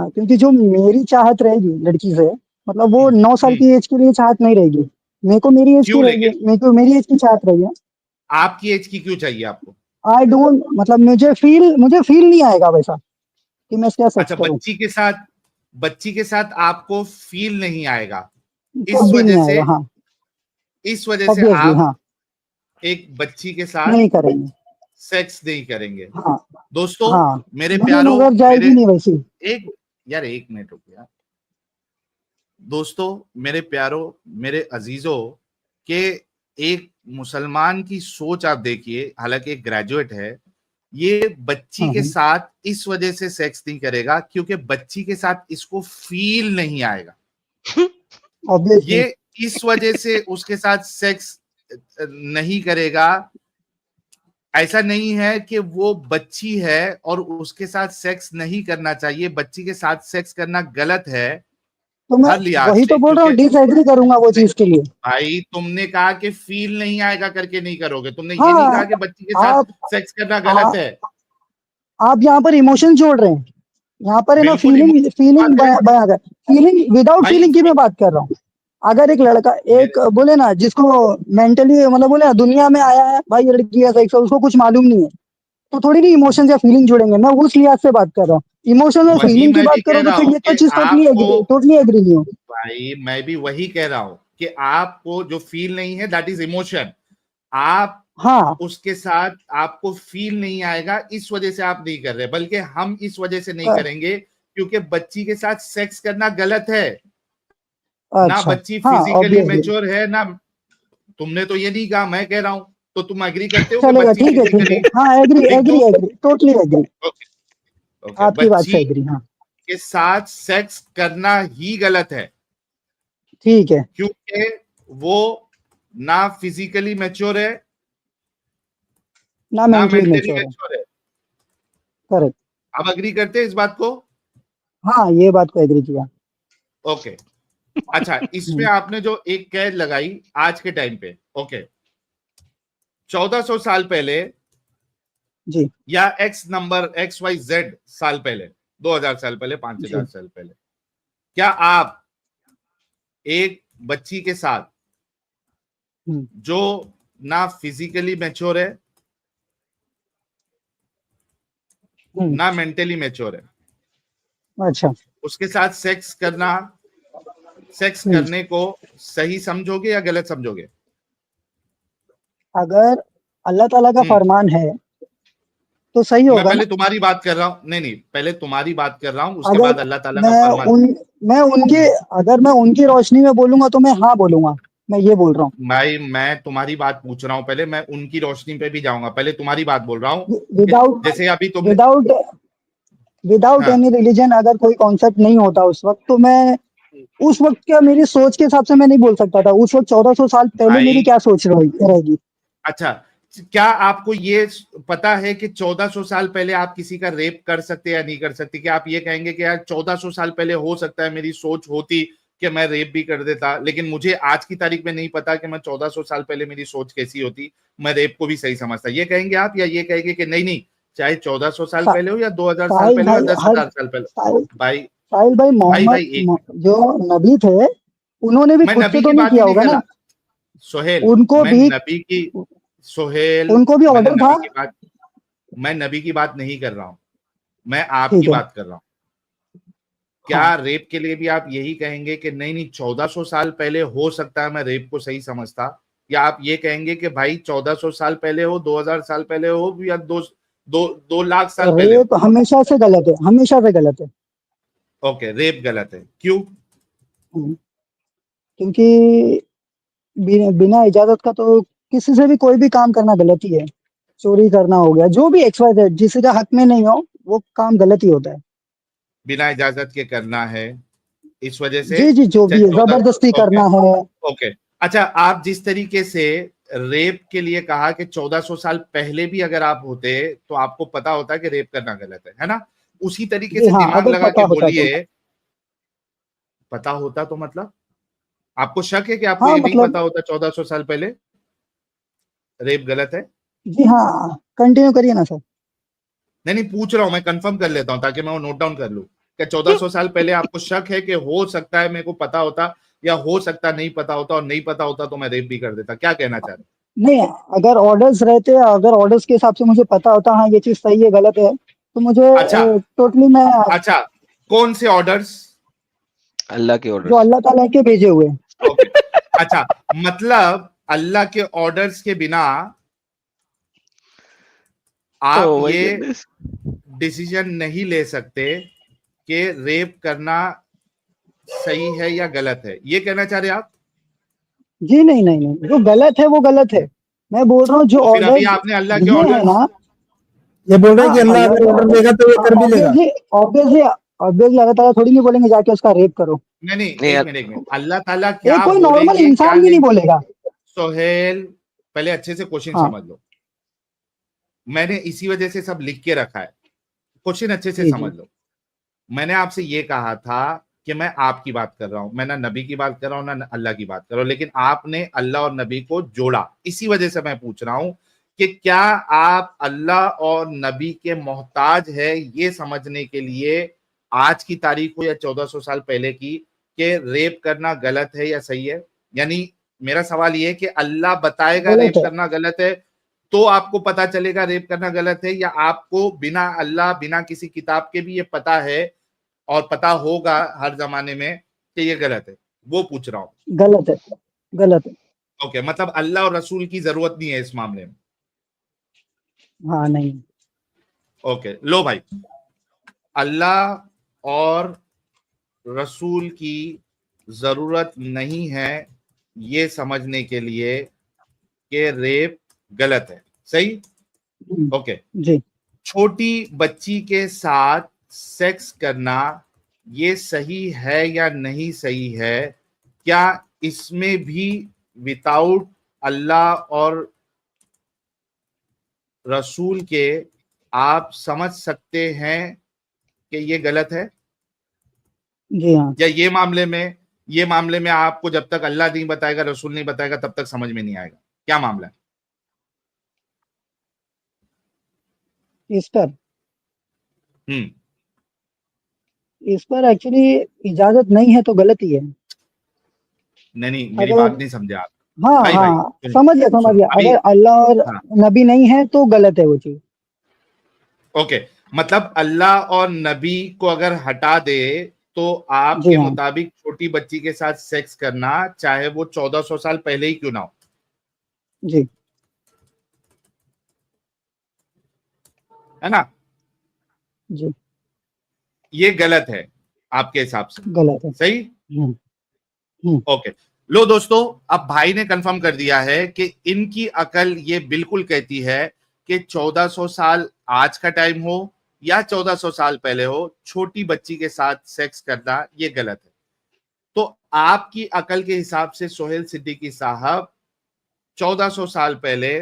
[SPEAKER 2] क्योंकि जो मेरी चाहत रहेगी लड़की से, मतलब वो
[SPEAKER 1] हम्म
[SPEAKER 2] 9 साल
[SPEAKER 1] हम्म।
[SPEAKER 2] की एज के लिए चाहत नहीं रहेगी। मेरे को मेरी एज की
[SPEAKER 1] क्यों
[SPEAKER 2] रहेगी,
[SPEAKER 1] लेकिन
[SPEAKER 2] मेरे को मेरी एज की चाहत रहेगी।
[SPEAKER 1] आपकी एज की क्यों चाहिए आपको?
[SPEAKER 2] आई डोंट, मतलब मुझे फील नहीं आएगा वैसा कि मैं क्या सेक्स
[SPEAKER 1] अच्छा,
[SPEAKER 2] करूं।
[SPEAKER 1] बच्ची के साथ आपको फील नहीं आएगा, इस
[SPEAKER 2] कभी
[SPEAKER 1] वजह
[SPEAKER 2] नहीं
[SPEAKER 1] से,
[SPEAKER 2] आएगा, हाँ।
[SPEAKER 1] इस वजह से
[SPEAKER 2] ऑब्वियसली
[SPEAKER 1] आप
[SPEAKER 2] हाँ,
[SPEAKER 1] एक बच्ची के साथ
[SPEAKER 2] नहीं करेंगे।
[SPEAKER 1] सेक्स नहीं करेंगे।
[SPEAKER 2] हाँ
[SPEAKER 1] दोस्तों,
[SPEAKER 2] हाँ,
[SPEAKER 1] मेरे
[SPEAKER 2] मेरी
[SPEAKER 1] प्यारो,
[SPEAKER 2] नजर
[SPEAKER 1] मेरे,
[SPEAKER 2] जाएगी नहीं वैसी।
[SPEAKER 1] एक, यार एक मिनट रुको यार। दोस्तों, मेरे प्यारो, मेरे अजीजों, के एक मुसलमान की सोच आप देखिए, हालांकि एक ग्रेजुएट है, ये बच्ची
[SPEAKER 2] हाँ
[SPEAKER 1] के साथ इस वजह से सेक्स नहीं करेगा क्योंकि बच्ची के साथ इसको फील नहीं आएगा।
[SPEAKER 2] ऑब्वियसली।
[SPEAKER 1] ये इस वजह से उसके साथ सेक्स नहीं करेगा। ऐसा नहीं है कि वो बच्ची है और उसके साथ सेक्स नहीं करना चाहिए, बच्ची के साथ सेक्स करना गलत है
[SPEAKER 2] तो मैं
[SPEAKER 1] हर लिहाज
[SPEAKER 2] वही
[SPEAKER 1] से,
[SPEAKER 2] तो बोल रहा
[SPEAKER 1] क्योंकि
[SPEAKER 2] हूँ, डिसएग्री करूंगा वो
[SPEAKER 1] नहीं,
[SPEAKER 2] चीज के लिए।
[SPEAKER 1] भाई तुमने कहा कि फील नहीं आएगा करके नहीं करोगे, तुमने ये नहीं कहा
[SPEAKER 2] हाँ,
[SPEAKER 1] कि बच्ची के साथ
[SPEAKER 2] आप
[SPEAKER 1] सेक्स करना गलत
[SPEAKER 2] आ,
[SPEAKER 1] है।
[SPEAKER 2] आप यहाँ पर इमोशन जोड़ रहे हैं। यहाँ पर है ना,
[SPEAKER 1] बिल्कुल
[SPEAKER 2] फीलिंग
[SPEAKER 1] इमोशनल
[SPEAKER 2] फीलिंग
[SPEAKER 1] बात है
[SPEAKER 2] बया कर, फीलिंग विदाउट
[SPEAKER 1] भाई।
[SPEAKER 2] फीलिंग की मैं बात कर रहा हूँ। अगर एक लड़का,
[SPEAKER 1] मेरे
[SPEAKER 2] एक बोले ना जिसको मेंटली, मतलब बोले ना दुनिया में आया है भाई, ये लड़की है सेक्स, उसको कुछ मालूम नहीं है, तो थोड़ी नहीं इमोशन या फीलिंग जुड़ेंगे। मैं उस लिहाज से बात कर रहा हूँ। इमोशन और
[SPEAKER 1] वही
[SPEAKER 2] फीलिंग की
[SPEAKER 1] मैं भी
[SPEAKER 2] बात
[SPEAKER 1] कह
[SPEAKER 2] करोगे
[SPEAKER 1] रहा
[SPEAKER 2] तो
[SPEAKER 1] हूं
[SPEAKER 2] ये तो
[SPEAKER 1] कि
[SPEAKER 2] चीज
[SPEAKER 1] आपको,
[SPEAKER 2] टोटली एग्री नहीं हो।
[SPEAKER 1] भाई मैं भी वही कह रहा हूं कि आपको जो फील नहीं है दैट इज इमोशन। आप
[SPEAKER 2] हाँ,
[SPEAKER 1] उसके साथ आपको फील नहीं आएगा, इस वजह से आप नहीं कर रहे, बल्कि हम इस वजह से नहीं करेंगे क्योंकि बच्ची के साथ सेक्स करना गलत है। ना
[SPEAKER 2] अच्छा।
[SPEAKER 1] बच्ची
[SPEAKER 2] हाँ,
[SPEAKER 1] फिजिकली
[SPEAKER 2] ऑब्वियसली।
[SPEAKER 1] मेच्योर है ना, तुमने तो ये नहीं कहा, मैं कह रहा हूं, तो तुम एग्री करते हो कि
[SPEAKER 2] चलेगा,
[SPEAKER 1] बच्ची
[SPEAKER 2] ठीक है, ठीक है।
[SPEAKER 1] फिजिकली,
[SPEAKER 2] हाँ, एग्री
[SPEAKER 1] लिख
[SPEAKER 2] एग्री
[SPEAKER 1] दूं?
[SPEAKER 2] Agree, totally agree.
[SPEAKER 1] Okay, okay,
[SPEAKER 2] आपकी बात
[SPEAKER 1] बच्ची
[SPEAKER 2] से एग्री, हाँ।
[SPEAKER 1] के साथ सेक्स करना ही गलत है
[SPEAKER 2] ठीक है।
[SPEAKER 1] क्योंकि वो ना फिजिकली मैच्योर है,
[SPEAKER 2] ना
[SPEAKER 1] ना
[SPEAKER 2] मेंटली
[SPEAKER 1] मेंटली
[SPEAKER 2] मेच्योर है।
[SPEAKER 1] मैच्योर है।
[SPEAKER 2] करेक्ट।
[SPEAKER 1] आप एग्री करते हैं इस बात को?
[SPEAKER 2] हाँ, ये बात को एग्री किया।
[SPEAKER 1] ओके। अच्छा, इसमें
[SPEAKER 2] हम्म,
[SPEAKER 1] आपने जो एक कैद लगाई आज के टाइम पे, ओके, 1400 साल पहले
[SPEAKER 2] जी
[SPEAKER 1] या एक्स नंबर XYZ साल पहले, 2000 साल पहले, 5000
[SPEAKER 2] जी।
[SPEAKER 1] साल पहले, क्या आप एक बच्ची के साथ
[SPEAKER 2] हम्म
[SPEAKER 1] जो ना फिजिकली मैच्योर है
[SPEAKER 2] हम्म।
[SPEAKER 1] ना मेंटली मैच्योर है,
[SPEAKER 2] अच्छा।
[SPEAKER 1] उसके साथ सेक्स
[SPEAKER 2] हम्म।
[SPEAKER 1] करने को सही समझोगे या गलत समझोगे?
[SPEAKER 2] अगर अल्लाह ताला का
[SPEAKER 1] हम्म
[SPEAKER 2] फरमान है तो सही
[SPEAKER 1] मैं
[SPEAKER 2] होगा ना।
[SPEAKER 1] पहले तुम्हारी बात कर रहा हूं, नहीं नहीं, पहले तुम्हारी बात कर रहा हूं, उसके
[SPEAKER 2] अगर
[SPEAKER 1] बाद अल्लाह ताला का
[SPEAKER 2] मैं
[SPEAKER 1] फरमान।
[SPEAKER 2] उन मैं उनके अगर मैं उनकी रोशनी में बोलूंगा तो मैं हाँ बोलूंगा। मैं ये बोल रहा हूँ।
[SPEAKER 1] भाई मैं तुम्हारी बात पूछ रहा हूं, पहले मैं उनकी रोशनी पे भी जाऊंगा, पहले तुम्हारी बात बोल रहा हूं कि
[SPEAKER 2] विदाउट
[SPEAKER 1] जैसे अभी तुमने,
[SPEAKER 2] विदाउट विदाउट
[SPEAKER 1] हाँ
[SPEAKER 2] एनी रिलीजन, अगर कोई कॉन्सेप्ट नहीं होता उस वक्त, तो मैं उस वक्त क्या, मेरी सोच के हिसाब से मैं नहीं बोल सकता था उस वक्त 1400 साल पहले मेरी
[SPEAKER 1] भाई,
[SPEAKER 2] क्या सोच रहेगी।
[SPEAKER 1] अच्छा, क्या आपको ये पता है कि 1400 साल पहले आप किसी का रेप कर सकते या नहीं कर सकते? कि आप ये कहेंगे कि यार 1400 साल पहले हो सकता है मेरी सोच होती कि मैं रेप भी कर देता, लेकिन मुझे आज की तारीख में नहीं पता कि मैं 1400 साल पहले मेरी सोच कैसी होती, मैं रेप को भी सही समझता, ये कहेंगे आप? या ये कहेंगे कि नहीं नहीं, चाहे 1400 साल
[SPEAKER 2] सा,
[SPEAKER 1] पहले हो या 2000 साल
[SPEAKER 2] साहिल
[SPEAKER 1] पहले हो या
[SPEAKER 2] भाई,
[SPEAKER 1] दस
[SPEAKER 2] हर
[SPEAKER 1] हजार साल पहले
[SPEAKER 2] साहिल
[SPEAKER 1] भाई,
[SPEAKER 2] साहिल भाई,
[SPEAKER 1] भाई
[SPEAKER 2] मोहम्मद
[SPEAKER 1] एक,
[SPEAKER 2] जो नबी थे, उन्होंने भी
[SPEAKER 1] मैं
[SPEAKER 2] खुद से
[SPEAKER 1] नबी
[SPEAKER 2] तो
[SPEAKER 1] की
[SPEAKER 2] नहीं
[SPEAKER 1] बात ही
[SPEAKER 2] किया
[SPEAKER 1] नहीं
[SPEAKER 2] होगा
[SPEAKER 1] कर
[SPEAKER 2] ना।
[SPEAKER 1] रहा, सोहेल,
[SPEAKER 2] उनको
[SPEAKER 1] मैं
[SPEAKER 2] भी
[SPEAKER 1] नबी की, सोहेल,
[SPEAKER 2] उनको भी
[SPEAKER 1] मैंने
[SPEAKER 2] ऑर्डर था।
[SPEAKER 1] नबी की बात, मैं नबी की बात नहीं कर रहा हूं, मैं आपकी
[SPEAKER 2] ठीक है।
[SPEAKER 1] बात कर रहा हूं। क्या
[SPEAKER 2] हाँ
[SPEAKER 1] रेप के लिए भी आप यही कहेंगे कि नहीं नहीं 1400 साल पहले हो सकता है मैं रेप को सही समझता, या आप ये कहेंगे कि भाई 1400 साल पहले हो, 2000 साल पहले हो, या 2 लाख साल पहले हो?
[SPEAKER 2] रेप हमेशा से गलत है, हमेशा से गलत है।
[SPEAKER 1] ओके, रेप गलत है, क्यों?
[SPEAKER 2] हम्म, क्योंकि बिना इजाजत का तो किसी से भी कोई भी काम करना गलत ही है। चोरी करना हो गया, जो भी XYZ जिसी का हक में नहीं हो वो काम गलत ही होता है।
[SPEAKER 1] बिना इजाजत के करना है, इस वजह से
[SPEAKER 2] जी जी, जो भी
[SPEAKER 1] चाहे
[SPEAKER 2] है
[SPEAKER 1] 14।
[SPEAKER 2] जबरदस्ती
[SPEAKER 1] ओके
[SPEAKER 2] करना है।
[SPEAKER 1] ओके। अच्छा, आप जिस तरीके से रेप के लिए कहा कि 1400 साल पहले भी अगर आप होते तो आपको पता होता कि रेप करना गलत है ना? उसी तरीके
[SPEAKER 2] जी
[SPEAKER 1] से
[SPEAKER 2] हाँ,
[SPEAKER 1] दिमाग
[SPEAKER 2] अगर
[SPEAKER 1] लगा
[SPEAKER 2] पता
[SPEAKER 1] के
[SPEAKER 2] होता तो।
[SPEAKER 1] बोलिए। पता होता तो मतलब आपको शक है कि आपको
[SPEAKER 2] हाँ
[SPEAKER 1] ये नहीं
[SPEAKER 2] मतलब,
[SPEAKER 1] पता होता 1400 साल पहले रेप गलत है?
[SPEAKER 2] जी हाँ, कंटिन्यू करिए ना सर।
[SPEAKER 1] नहीं नहीं, पूछ रहा हूं, मैं कंफर्म कर लेता हूं ताकि मैं वो नोट डाउन कर लूं। क्या 1400 साल पहले आपको शक है कि हो सकता है मेरे को पता होता, या हो सकता नहीं पता होता, और नहीं पता होता तो मैं रेप भी कर देता? क्या कहना चाह रहे
[SPEAKER 2] नहीं, अगर ऑर्डर्स रहते, अगर ऑर्डर्स के हिसाब से मुझे पता होता हाँ ये चीज सही है गलत है, तो मुझे
[SPEAKER 1] हैं? अच्छा
[SPEAKER 2] टोटली मैं
[SPEAKER 1] अच्छा, कौन से ऑर्डर्स?
[SPEAKER 3] अल्लाह के
[SPEAKER 2] जो
[SPEAKER 3] ऑर्डर्स।
[SPEAKER 2] अल्लाह ताला के भेजे हुए हैं।
[SPEAKER 1] ओके। अच्छा, मतलब अल्लाह के ऑर्डर्स के बिना आप
[SPEAKER 3] ओह माय
[SPEAKER 1] ये
[SPEAKER 3] गुडनेस।
[SPEAKER 1] डिसीजन नहीं ले सकते कि रेप करना सही है या गलत है, ये कहना चाह रहे हैं आप?
[SPEAKER 2] जी नहीं नहीं नहीं, जो गलत है वो गलत है। मैं बोल रहा हूँ जो
[SPEAKER 1] तो फिर अभी
[SPEAKER 2] ऑर्डर्स
[SPEAKER 1] आपने अल्लाह के
[SPEAKER 2] दिए हैं
[SPEAKER 1] ऑर्डर्स।
[SPEAKER 2] ना।
[SPEAKER 5] ये बोल रहे हैं
[SPEAKER 2] हाँ,
[SPEAKER 5] कि अल्लाह
[SPEAKER 2] अल्लाह
[SPEAKER 5] अगर
[SPEAKER 2] के
[SPEAKER 5] ऑर्डर
[SPEAKER 2] ऑर्डर,
[SPEAKER 5] देगा तो ये कर भी लेगा।
[SPEAKER 2] ऑब्वियसली ऑब्वियसली ऑब्वियसली अल्लाह ताला थोड़ी नहीं बोलेंगे जाके उसका रेप करो।
[SPEAKER 1] नहीं नहीं,
[SPEAKER 3] नहीं
[SPEAKER 1] एक
[SPEAKER 3] यार,
[SPEAKER 1] मिनट एक मिनट, अल्लाह ताला
[SPEAKER 2] ये
[SPEAKER 1] क्या
[SPEAKER 2] कोई नॉर्मल
[SPEAKER 1] बोलेंगे क्या
[SPEAKER 2] इंसान भी नहीं
[SPEAKER 1] नहीं?
[SPEAKER 2] बोलेगा।
[SPEAKER 1] सोहेल, पहले अच्छे से क्वेश्चन
[SPEAKER 2] हाँ
[SPEAKER 1] समझ लो। मैंने इसी वजह से सब लिख के रखा है, क्वेश्चन अच्छे से
[SPEAKER 2] जी जी
[SPEAKER 1] समझ लो। मैंने आपसे ये कहा था कि मैं आपकी बात कर रहा हूं, मैं ना नबी की बात कर रहा हूं ना अल्लाह की बात कर रहा हूं, लेकिन आपने अल्लाह और नबी को जोड़ा, इसी वजह से मैं पूछ रहा हूं कि क्या आप अल्लाह और नबी के मोहताज है ये समझने के लिए आज की तारीख हो या 1400 साल पहले की, कि रेप करना गलत है या सही है? यानी मेरा सवाल ये है कि अल्लाह बताएगा
[SPEAKER 2] गलत
[SPEAKER 1] रेप
[SPEAKER 2] है।
[SPEAKER 1] करना गलत है तो आपको पता चलेगा रेप करना गलत है, या आपको बिना अल्लाह बिना किसी किताब के भी ये पता है और पता होगा हर जमाने में कि ये गलत है? वो पूछ रहा हूं।
[SPEAKER 2] गलत है, गलत है।
[SPEAKER 1] ओके, मतलब अल्लाह और रसूल की जरूरत नहीं है इस मामले में।
[SPEAKER 2] हाँ नहीं।
[SPEAKER 1] ओके, लो भाई, अल्लाह और रसूल की जरूरत नहीं है ये समझने के लिए कि रेप गलत है, सही?
[SPEAKER 2] हम्म,
[SPEAKER 1] ओके।
[SPEAKER 2] जी
[SPEAKER 1] छोटी बच्ची के साथ सेक्स करना ये सही है या नहीं सही है? क्या इसमें भी विदाउट अल्लाह और रसूल के आप समझ सकते हैं कि ये गलत है?
[SPEAKER 2] जी हाँ।
[SPEAKER 1] या ये मामले में आपको जब तक अल्लाह नहीं बताएगा रसूल नहीं बताएगा तब तक समझ में नहीं आएगा? क्या मामला है?
[SPEAKER 2] इस पर
[SPEAKER 1] हम्म।
[SPEAKER 2] इस पर एक्चुअली इजाजत नहीं है तो गलत ही है।
[SPEAKER 1] नहीं नहीं, मेरी
[SPEAKER 2] अगर,
[SPEAKER 1] बात नहीं समझे आप।
[SPEAKER 2] हाँ
[SPEAKER 1] भाई भाई
[SPEAKER 2] हाँ,
[SPEAKER 1] सुनो,
[SPEAKER 2] समझ गया समझ
[SPEAKER 1] सुनो
[SPEAKER 2] गया,
[SPEAKER 1] अभी।
[SPEAKER 2] अगर अल्लाह और
[SPEAKER 1] हाँ,
[SPEAKER 2] नबी नहीं है तो गलत है वो चीज।
[SPEAKER 1] ओके। मतलब अल्लाह और नबी को अगर हटा दे तो
[SPEAKER 2] जी
[SPEAKER 1] आपके
[SPEAKER 2] हाँ।
[SPEAKER 1] मुताबिक छोटी बच्ची के साथ सेक्स करना चाहे वो 1400 साल पहले ही क्यों ना हो,
[SPEAKER 2] जी
[SPEAKER 1] है ना,
[SPEAKER 2] जी,
[SPEAKER 1] ये गलत है आपके हिसाब से?
[SPEAKER 2] गलत है।
[SPEAKER 1] सही।
[SPEAKER 2] हम्म हम्म,
[SPEAKER 1] ओके, लो दोस्तों, अब भाई ने कंफर्म कर दिया है कि इनकी अकल ये बिल्कुल कहती है कि 1400 साल आज का टाइम हो या 1400 साल पहले हो, छोटी बच्ची के साथ सेक्स करना ये गलत है। तो आपकी अकल के हिसाब से सोहेल सिद्दीकी साहब 1400 साल पहले,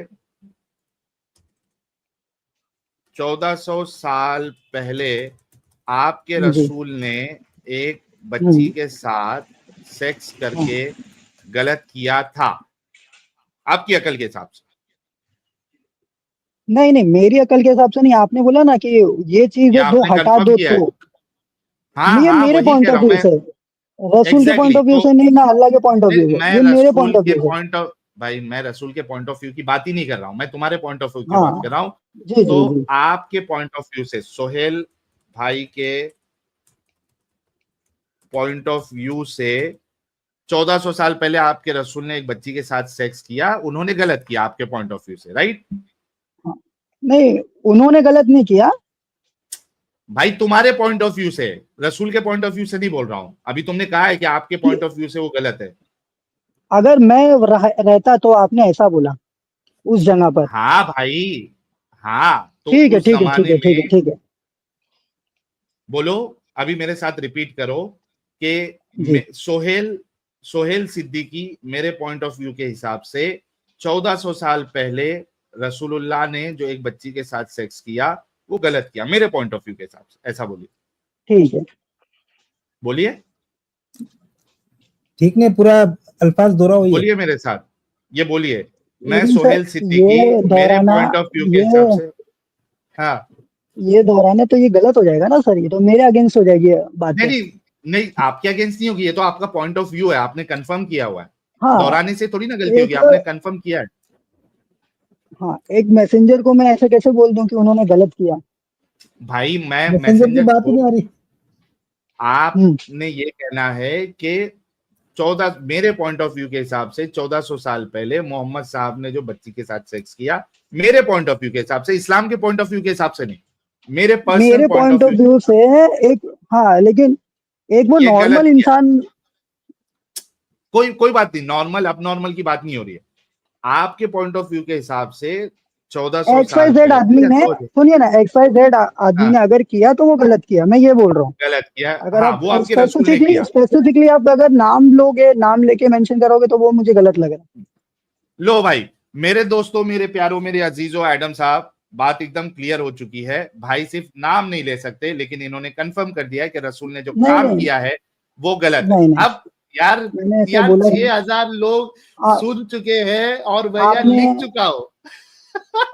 [SPEAKER 1] 1400 साल पहले आपके
[SPEAKER 2] जी
[SPEAKER 1] रसूल ने एक बच्ची
[SPEAKER 2] हम्म,
[SPEAKER 1] के साथ सेक्स
[SPEAKER 2] हाँ।
[SPEAKER 1] करके गलत किया था आपकी अकल के हिसाब से?
[SPEAKER 2] नहीं नहीं, मेरी अकल के हिसाब से नहीं, आपने बोला ना कि ये चीज
[SPEAKER 1] या
[SPEAKER 2] है दो
[SPEAKER 1] आपने
[SPEAKER 2] हटा
[SPEAKER 1] कंफर्म
[SPEAKER 2] दो
[SPEAKER 1] किया है?
[SPEAKER 2] तो।
[SPEAKER 1] हाँ
[SPEAKER 2] ये
[SPEAKER 1] हाँ,
[SPEAKER 2] मेरे
[SPEAKER 1] वही
[SPEAKER 2] पॉइंट
[SPEAKER 1] कह
[SPEAKER 2] ऑफ
[SPEAKER 1] रहा हूं
[SPEAKER 2] व्यू
[SPEAKER 1] मैं।
[SPEAKER 2] से, रसूल के पॉइंट
[SPEAKER 1] एग्जैक्टली
[SPEAKER 2] ऑफ व्यू
[SPEAKER 1] तो
[SPEAKER 2] से नहीं ना अल्लाह के पॉइंट ऑफ व्यू से,
[SPEAKER 1] मैं
[SPEAKER 2] ये मेरे पॉइंट
[SPEAKER 1] रसूल
[SPEAKER 2] ऑफ
[SPEAKER 1] के
[SPEAKER 2] व्यू से।
[SPEAKER 1] पॉइंट ऑफ भाई मैं रसूल के पॉइंट ऑफ व्यू की बात ही नहीं कर रहा हूं, मैं तुम्हारे पॉइंट ऑफ व्यू की बात
[SPEAKER 2] हाँ
[SPEAKER 1] कर रहा हूं।
[SPEAKER 2] जी
[SPEAKER 1] तो
[SPEAKER 2] जी जी।
[SPEAKER 1] आपके पॉइंट ऑफ व्यू से सोहेल भाई के पॉइंट ऑफ व्यू से 1400 साल पहले आपके रसूल ने एक बच्ची के साथ सेक्स किया, उन्होंने गलत किया आपके पॉइंट ऑफ व्यू से, राइट?
[SPEAKER 2] नहीं, उन्होंने गलत नहीं किया।
[SPEAKER 1] भाई तुम्हारे पॉइंट ऑफ व्यू से, रसूल के पॉइंट ऑफ व्यू से नहीं बोल रहा हूं। अभी तुमने कहा है कि आपके पॉइंट ऑफ व्यू से वो गलत है।
[SPEAKER 2] अगर मैं रहता तो आपने ऐसा बोला उस जगह पर।
[SPEAKER 1] हाँ भाई, हाँ तो
[SPEAKER 2] ठीक है
[SPEAKER 1] उस
[SPEAKER 2] ठीक है ठीक
[SPEAKER 1] जमाने
[SPEAKER 2] है ठीक है
[SPEAKER 1] में
[SPEAKER 2] ठीक है
[SPEAKER 1] बोलो, अभी मेरे साथ रिपीट करो
[SPEAKER 2] जी।
[SPEAKER 1] कि सोहेल सिद्दीकी मेरे पॉइंट ऑफ व्यू के हिसाब से 1400 साल पहले रसूलुल्लाह ने जो एक बच्ची के साथ सेक्स किया वो गलत किया मेरे पॉइंट ऑफ व्यू के हिसाब से। ऐसा बोलिए,
[SPEAKER 2] ठीक है।
[SPEAKER 1] बोलिए,
[SPEAKER 5] ठीक नहीं, पूरा अल्फाज दोहराओ।
[SPEAKER 1] बोलिए मेरे साथ, ये बोलिए, मैं
[SPEAKER 2] लेकिन
[SPEAKER 1] सोहेल
[SPEAKER 2] सर
[SPEAKER 1] सिद्दीकी
[SPEAKER 2] ये
[SPEAKER 1] मेरे
[SPEAKER 2] दोहराना,
[SPEAKER 1] पॉइंट ऑफ व्यू के
[SPEAKER 2] ये
[SPEAKER 1] हिसाब से। हाँ,
[SPEAKER 2] ये दोहराने तो ये गलत हो जाएगा ना सर, ये तो मेरे अगेंस्ट हो जाएगी ये बातें।
[SPEAKER 1] नहीं नहीं, आपके अगेंस्ट नहीं होगी, ये तो आपका पॉइंट ऑफ व्यू है, आपने कंफर्म किया हुआ है।
[SPEAKER 2] हाँ,
[SPEAKER 1] दोहराने से थोड़ी ना गलती होगी,
[SPEAKER 2] एक
[SPEAKER 1] आपने कंफर्म किया है।
[SPEAKER 2] हाँ, एक मैसेंजर को मैं ऐसे कैसे बोल दूं कि उन्होंने गलत किया?
[SPEAKER 1] भाई मैं
[SPEAKER 5] मैसेंजर की
[SPEAKER 1] मैसेंजर
[SPEAKER 5] बात ही नहीं आ रही।
[SPEAKER 1] आपने ये कहना है कि 14 मेरे पॉइंट ऑफ व्यू के हिसाब से 1400 साल पहले मोहम्मद साहब ने जो बच्ची के साथ सेक्स किया, मेरे पॉइंट ऑफ व्यू के हिसाब से, इस्लाम के पॉइंट ऑफ व्यू के हिसाब से नहीं, मेरे पर्सनल
[SPEAKER 2] मेरे
[SPEAKER 1] point
[SPEAKER 2] point
[SPEAKER 1] of
[SPEAKER 2] of
[SPEAKER 1] view
[SPEAKER 2] view से एक, हाँ, लेकिन एक वो
[SPEAKER 1] ये गलत
[SPEAKER 2] नॉर्मल
[SPEAKER 1] किया।
[SPEAKER 2] इंसान।
[SPEAKER 1] कोई बात नहीं, नॉर्मल अब नॉर्मल की बात नहीं हो रही है। आपके पॉइंट ऑफ व्यू के हिसाब से 1400 साल
[SPEAKER 2] XYZ आदमी
[SPEAKER 1] पहले
[SPEAKER 2] ने, सुनिए ना, XYZ आदमी
[SPEAKER 1] हाँ,
[SPEAKER 2] ने अगर किया तो वो गलत किया, मैं ये बोल रहा हूँ।
[SPEAKER 1] गलत किया,
[SPEAKER 2] अगर
[SPEAKER 1] हाँ,
[SPEAKER 2] आप
[SPEAKER 1] वो आपके रसूल ने किया।
[SPEAKER 2] स्पेसिफिकली आप अगर नाम लोगे, नाम लेके मेंशन करोगे तो वो मुझे गलत लग रहा है।
[SPEAKER 1] लो भाई, मेरे दोस्तों, मेरे प्यारों, मेरे अजीजों, एडम साहब, बात एकदम क्लियर हो चुकी है। भाई सिर्फ नाम नहीं ले सकते, लेकिन इन्होंने कंफर्म कर दिया है कि रसूल ने जो
[SPEAKER 2] नहीं
[SPEAKER 1] काम
[SPEAKER 2] नहीं
[SPEAKER 1] किया है वो गलत है।
[SPEAKER 2] नहीं नहीं,
[SPEAKER 1] अब यार
[SPEAKER 2] मैंने ऐसा
[SPEAKER 1] यार
[SPEAKER 2] बोला नहीं।
[SPEAKER 1] 6000 लोग
[SPEAKER 2] आ-
[SPEAKER 1] सुन चुके हैं और मैं यार
[SPEAKER 2] आपने
[SPEAKER 1] लिख चुका हूँ।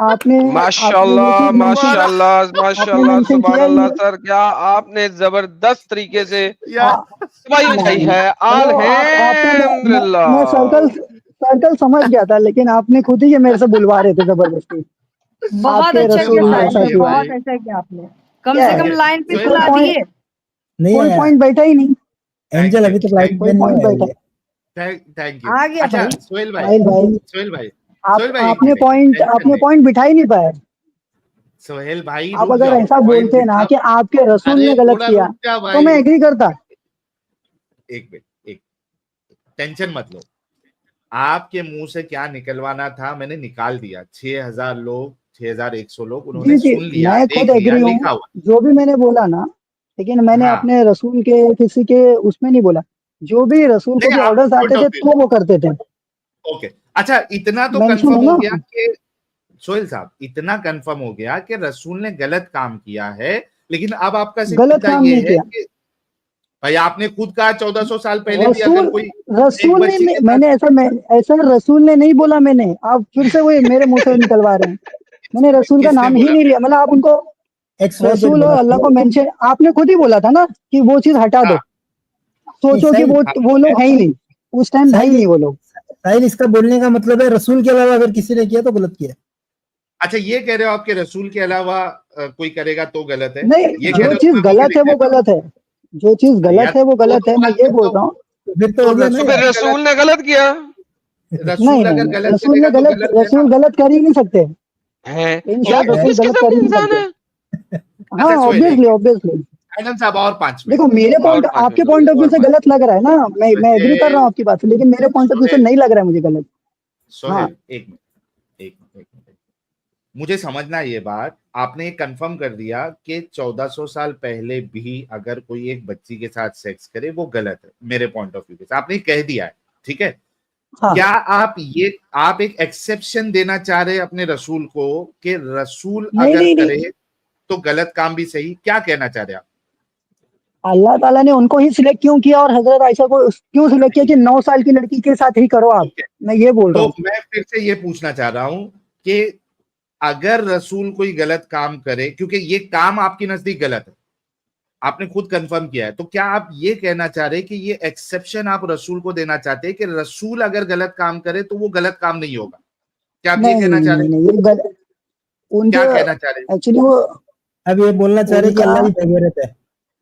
[SPEAKER 2] आपने आपने ये
[SPEAKER 3] माशाल्लाह
[SPEAKER 2] चीज मेंशन,
[SPEAKER 3] माशाल्लाह
[SPEAKER 2] आपने
[SPEAKER 3] माशाल्लाह,
[SPEAKER 2] मेंशन
[SPEAKER 3] सुभान
[SPEAKER 2] किया
[SPEAKER 3] अल्लाह
[SPEAKER 2] ही।
[SPEAKER 3] सर, क्या आपने जबरदस्त तरीके से
[SPEAKER 1] यार
[SPEAKER 3] तबाही मचाई
[SPEAKER 2] नहीं,
[SPEAKER 3] है।
[SPEAKER 2] चलो आपने, मैं सर्कल
[SPEAKER 3] अल्हम्दुलिल्लाह।
[SPEAKER 2] सर्कल समझ गया था, लेकिन आपने खुद ही ये मेरे से बुलवा रहे थे जबरदस्ती।
[SPEAKER 4] बहुत
[SPEAKER 2] आपके
[SPEAKER 4] अच्छा
[SPEAKER 1] मुझे
[SPEAKER 4] किया
[SPEAKER 2] रसूल ने
[SPEAKER 4] साहिल
[SPEAKER 2] ऐसा
[SPEAKER 1] मालूम
[SPEAKER 4] भाई,
[SPEAKER 1] है
[SPEAKER 2] किया,
[SPEAKER 1] भाई।
[SPEAKER 4] बहुत अच्छा किया आपने। कम
[SPEAKER 2] क्या
[SPEAKER 4] से
[SPEAKER 2] है?
[SPEAKER 4] कम लाइन पे
[SPEAKER 1] सोहेल
[SPEAKER 4] तो ला
[SPEAKER 1] भाई,
[SPEAKER 4] दिए।
[SPEAKER 5] नहीं
[SPEAKER 2] कोई
[SPEAKER 5] आया।
[SPEAKER 2] पॉइंट बैठा ही नहीं।
[SPEAKER 5] एंजल
[SPEAKER 1] थैंक
[SPEAKER 5] अभी
[SPEAKER 1] यू,
[SPEAKER 5] तक लाइन
[SPEAKER 1] थैंक
[SPEAKER 5] पे
[SPEAKER 2] कोई
[SPEAKER 5] नहीं
[SPEAKER 2] पॉइंट बैठा।
[SPEAKER 5] आया।
[SPEAKER 1] Thank you.
[SPEAKER 4] आ गया
[SPEAKER 1] अच्छा
[SPEAKER 4] भाई।
[SPEAKER 1] सोहेल भाई,
[SPEAKER 2] साहिल भाई,
[SPEAKER 1] सोहेल भाई,
[SPEAKER 2] आप
[SPEAKER 1] सोहेल भाई, एक
[SPEAKER 2] आपने
[SPEAKER 1] मिनट, एक मिनट, टेंशन
[SPEAKER 2] आपने
[SPEAKER 1] नहीं।
[SPEAKER 2] पॉइंट बिठा ही नहीं पाया।
[SPEAKER 1] सोहेल भाई
[SPEAKER 2] आप
[SPEAKER 1] रुक
[SPEAKER 2] अगर
[SPEAKER 1] जाओ,
[SPEAKER 2] ऐसा
[SPEAKER 1] पॉइंट
[SPEAKER 2] बोलते ना
[SPEAKER 1] बिठाओ।
[SPEAKER 2] कि आपके रसूल
[SPEAKER 1] अरे
[SPEAKER 2] ने गलत
[SPEAKER 1] थोड़ा
[SPEAKER 2] किया
[SPEAKER 1] रुक जा
[SPEAKER 2] तो
[SPEAKER 1] भाई,
[SPEAKER 2] मैं एग्री करता।
[SPEAKER 1] एक मिनट, एक टेंशन मत लो। आपके मुंह से क्या निकलवाना था मैंने निकाल दिया। 6000 लोग, 6100 लोग उन्होंने
[SPEAKER 2] जी जी,
[SPEAKER 1] सुन लिया,
[SPEAKER 2] मैं खुद
[SPEAKER 1] देख लिया,
[SPEAKER 2] एग्री हूँ
[SPEAKER 1] लिखा हुआ।
[SPEAKER 2] जो भी मैंने बोला ना, लेकिन मैंने
[SPEAKER 1] हाँ,
[SPEAKER 2] अपने रसूल के किसी के उसमें नहीं बोला। जो भी रसूल को
[SPEAKER 1] नहीं
[SPEAKER 2] भी
[SPEAKER 1] आपके
[SPEAKER 2] ऑर्डर्स
[SPEAKER 1] पॉइंट
[SPEAKER 2] आते
[SPEAKER 1] ऑफ
[SPEAKER 2] थे
[SPEAKER 1] व्यू
[SPEAKER 2] तो वो करते थे।
[SPEAKER 1] से ओके। अच्छा इतना तो
[SPEAKER 2] मेंशन है
[SPEAKER 1] कंफर्म हो
[SPEAKER 2] ना।
[SPEAKER 1] गया कि सोहेल साहब, इतना कंफर्म हो गया कि रसूल ने गलत काम किया है, लेकिन अब आपका सिर्फ
[SPEAKER 2] गलत
[SPEAKER 1] मुद्दा
[SPEAKER 2] काम
[SPEAKER 1] ये
[SPEAKER 2] नहीं
[SPEAKER 1] है
[SPEAKER 2] किया
[SPEAKER 1] कि भाई आपने खुद कहा 1400 साल पहले भी अगर
[SPEAKER 2] रसूल।
[SPEAKER 1] कोई एक
[SPEAKER 2] रसूल ने
[SPEAKER 1] बच्ची के साथ
[SPEAKER 2] मैंने ऐसा रसूल ने नहीं बोला। मैंने, आप फिर से वही मेरे मुंह से निकलवा रहे हैं। मैंने रसूल का
[SPEAKER 1] किसने
[SPEAKER 2] नाम ही
[SPEAKER 1] बोला?
[SPEAKER 2] नहीं लिया। मतलब आप उनको
[SPEAKER 5] XYZ
[SPEAKER 2] रसूल और
[SPEAKER 5] बोला।
[SPEAKER 2] अल्लाह को मेंशन, आपने खुद ही बोला था ना कि वो चीज हटा दो।
[SPEAKER 1] हाँ,
[SPEAKER 5] नहीं,
[SPEAKER 2] सोचो कि
[SPEAKER 5] साहिल,
[SPEAKER 2] वो लोग है ही नहीं, उस टाइम था ही
[SPEAKER 5] साहिल
[SPEAKER 2] नहीं वो लोग।
[SPEAKER 5] साहिल, इसका बोलने का मतलब है रसूल के अलावा अगर किसी ने किया तो गलत किया।
[SPEAKER 1] अच्छा ये कह रहे हो आपके रसूल के अलावा कोई करेगा तो गलत है,
[SPEAKER 2] नहीं,
[SPEAKER 1] ये कह
[SPEAKER 2] जो
[SPEAKER 1] रहे हो तो
[SPEAKER 2] चीज
[SPEAKER 1] मैं वो भी
[SPEAKER 2] गलत
[SPEAKER 1] लिख
[SPEAKER 2] है वो
[SPEAKER 1] देता हूँ।
[SPEAKER 2] गलत है। जो चीज
[SPEAKER 1] अरे यार
[SPEAKER 2] गलत है वो
[SPEAKER 1] तो
[SPEAKER 2] गलत है, मैं
[SPEAKER 1] बात
[SPEAKER 2] ये
[SPEAKER 1] है,
[SPEAKER 2] बोल रहा हूँ।
[SPEAKER 5] फिर तो
[SPEAKER 1] तो
[SPEAKER 5] हो गया ना
[SPEAKER 3] तो
[SPEAKER 5] यार।
[SPEAKER 3] फिर
[SPEAKER 1] रसूल
[SPEAKER 3] रसूल ने गलत किया
[SPEAKER 2] नहीं
[SPEAKER 1] रसूल
[SPEAKER 2] नहीं
[SPEAKER 1] अगर
[SPEAKER 2] नहीं,
[SPEAKER 1] गलत करेगा तो गलत है ना।
[SPEAKER 2] रसूल गलत कर ही नहीं सकते।
[SPEAKER 3] है।
[SPEAKER 2] इन
[SPEAKER 3] यार
[SPEAKER 2] शॉर्ट
[SPEAKER 3] तुम
[SPEAKER 2] रसूल
[SPEAKER 3] किस
[SPEAKER 2] गलत
[SPEAKER 3] किस्म
[SPEAKER 2] कर
[SPEAKER 3] के
[SPEAKER 2] ही नहीं
[SPEAKER 3] इंसान
[SPEAKER 2] सकते।
[SPEAKER 3] है।
[SPEAKER 2] हाँ,
[SPEAKER 1] अच्छा सोहेल,
[SPEAKER 2] ऑब्वियसली ऑब्वियसली।
[SPEAKER 1] एडम साहब और 5 मिनट,
[SPEAKER 2] देखो, मेरे
[SPEAKER 3] और
[SPEAKER 2] पॉइंट,
[SPEAKER 3] 5 मिनट
[SPEAKER 2] आपके
[SPEAKER 3] हो
[SPEAKER 2] पॉइंट ऑफ
[SPEAKER 3] गए।
[SPEAKER 2] व्यू
[SPEAKER 1] और
[SPEAKER 2] से
[SPEAKER 1] 5
[SPEAKER 2] गलत लग रहा है ना, मैं एग्री कर रहा हूँ
[SPEAKER 1] सोहेल,
[SPEAKER 2] आपकी बात से, लेकिन मेरे पॉइंट ऑफ व्यू से
[SPEAKER 1] सोहेल,
[SPEAKER 2] नहीं लग रहा है मुझे गलत। हाँ,
[SPEAKER 1] सोहेल, एक मिनट, एक मिनट, मुझे समझना ये बात। आपने कंफर्म कर दिया कि 1400 साल पहले भी अगर कोई एक बच्ची के साथ सेक्स करे वो गलत है मेरे पॉइंट ऑफ व्यू से, आपने कह दिया है, ठीक है।
[SPEAKER 2] हाँ।
[SPEAKER 1] क्या आप एक एक्सेप्शन देना चाह रहे हैं अपने रसूल को कि रसूल
[SPEAKER 2] नहीं
[SPEAKER 1] अगर
[SPEAKER 2] नहीं
[SPEAKER 1] करे
[SPEAKER 2] नहीं,
[SPEAKER 1] तो गलत काम भी सही, क्या कहना चाह रहे हैं आप?
[SPEAKER 2] अल्लाह ताला ने उनको ही सिलेक्ट क्यों किया और हजरत आयशा को क्यों सिलेक्ट किया कि 9 साल की लड़की के साथ ही करो आप?
[SPEAKER 1] ओके,
[SPEAKER 2] मैं ये बोल रहा
[SPEAKER 1] तो
[SPEAKER 2] हूँ।
[SPEAKER 1] मैं फिर से ये पूछना चाह रहा हूं कि अगर रसूल कोई गलत काम करे, क्योंकि ये काम आपकी नजदीक गलत है, आपने खुद कंफर्म किया है, तो क्या आप ये कहना चाह रहे हैं कि ये एक्सेप्शन आप रसूल को देना चाहते हैं कि रसूल अगर गलत काम करे तो वो गलत काम नहीं होगा? क्या आप ये
[SPEAKER 2] नहीं
[SPEAKER 1] कहना
[SPEAKER 2] नहीं
[SPEAKER 1] चाह
[SPEAKER 2] नहीं
[SPEAKER 1] रहे हैं?
[SPEAKER 2] नहीं, ये उनके
[SPEAKER 1] क्या कहना चाह रहे हैं?
[SPEAKER 2] एक्चुअली वो
[SPEAKER 5] अब ये बोलना चाह रहे हैं कि
[SPEAKER 2] उनका,
[SPEAKER 5] अल्लाह की बगैरत है।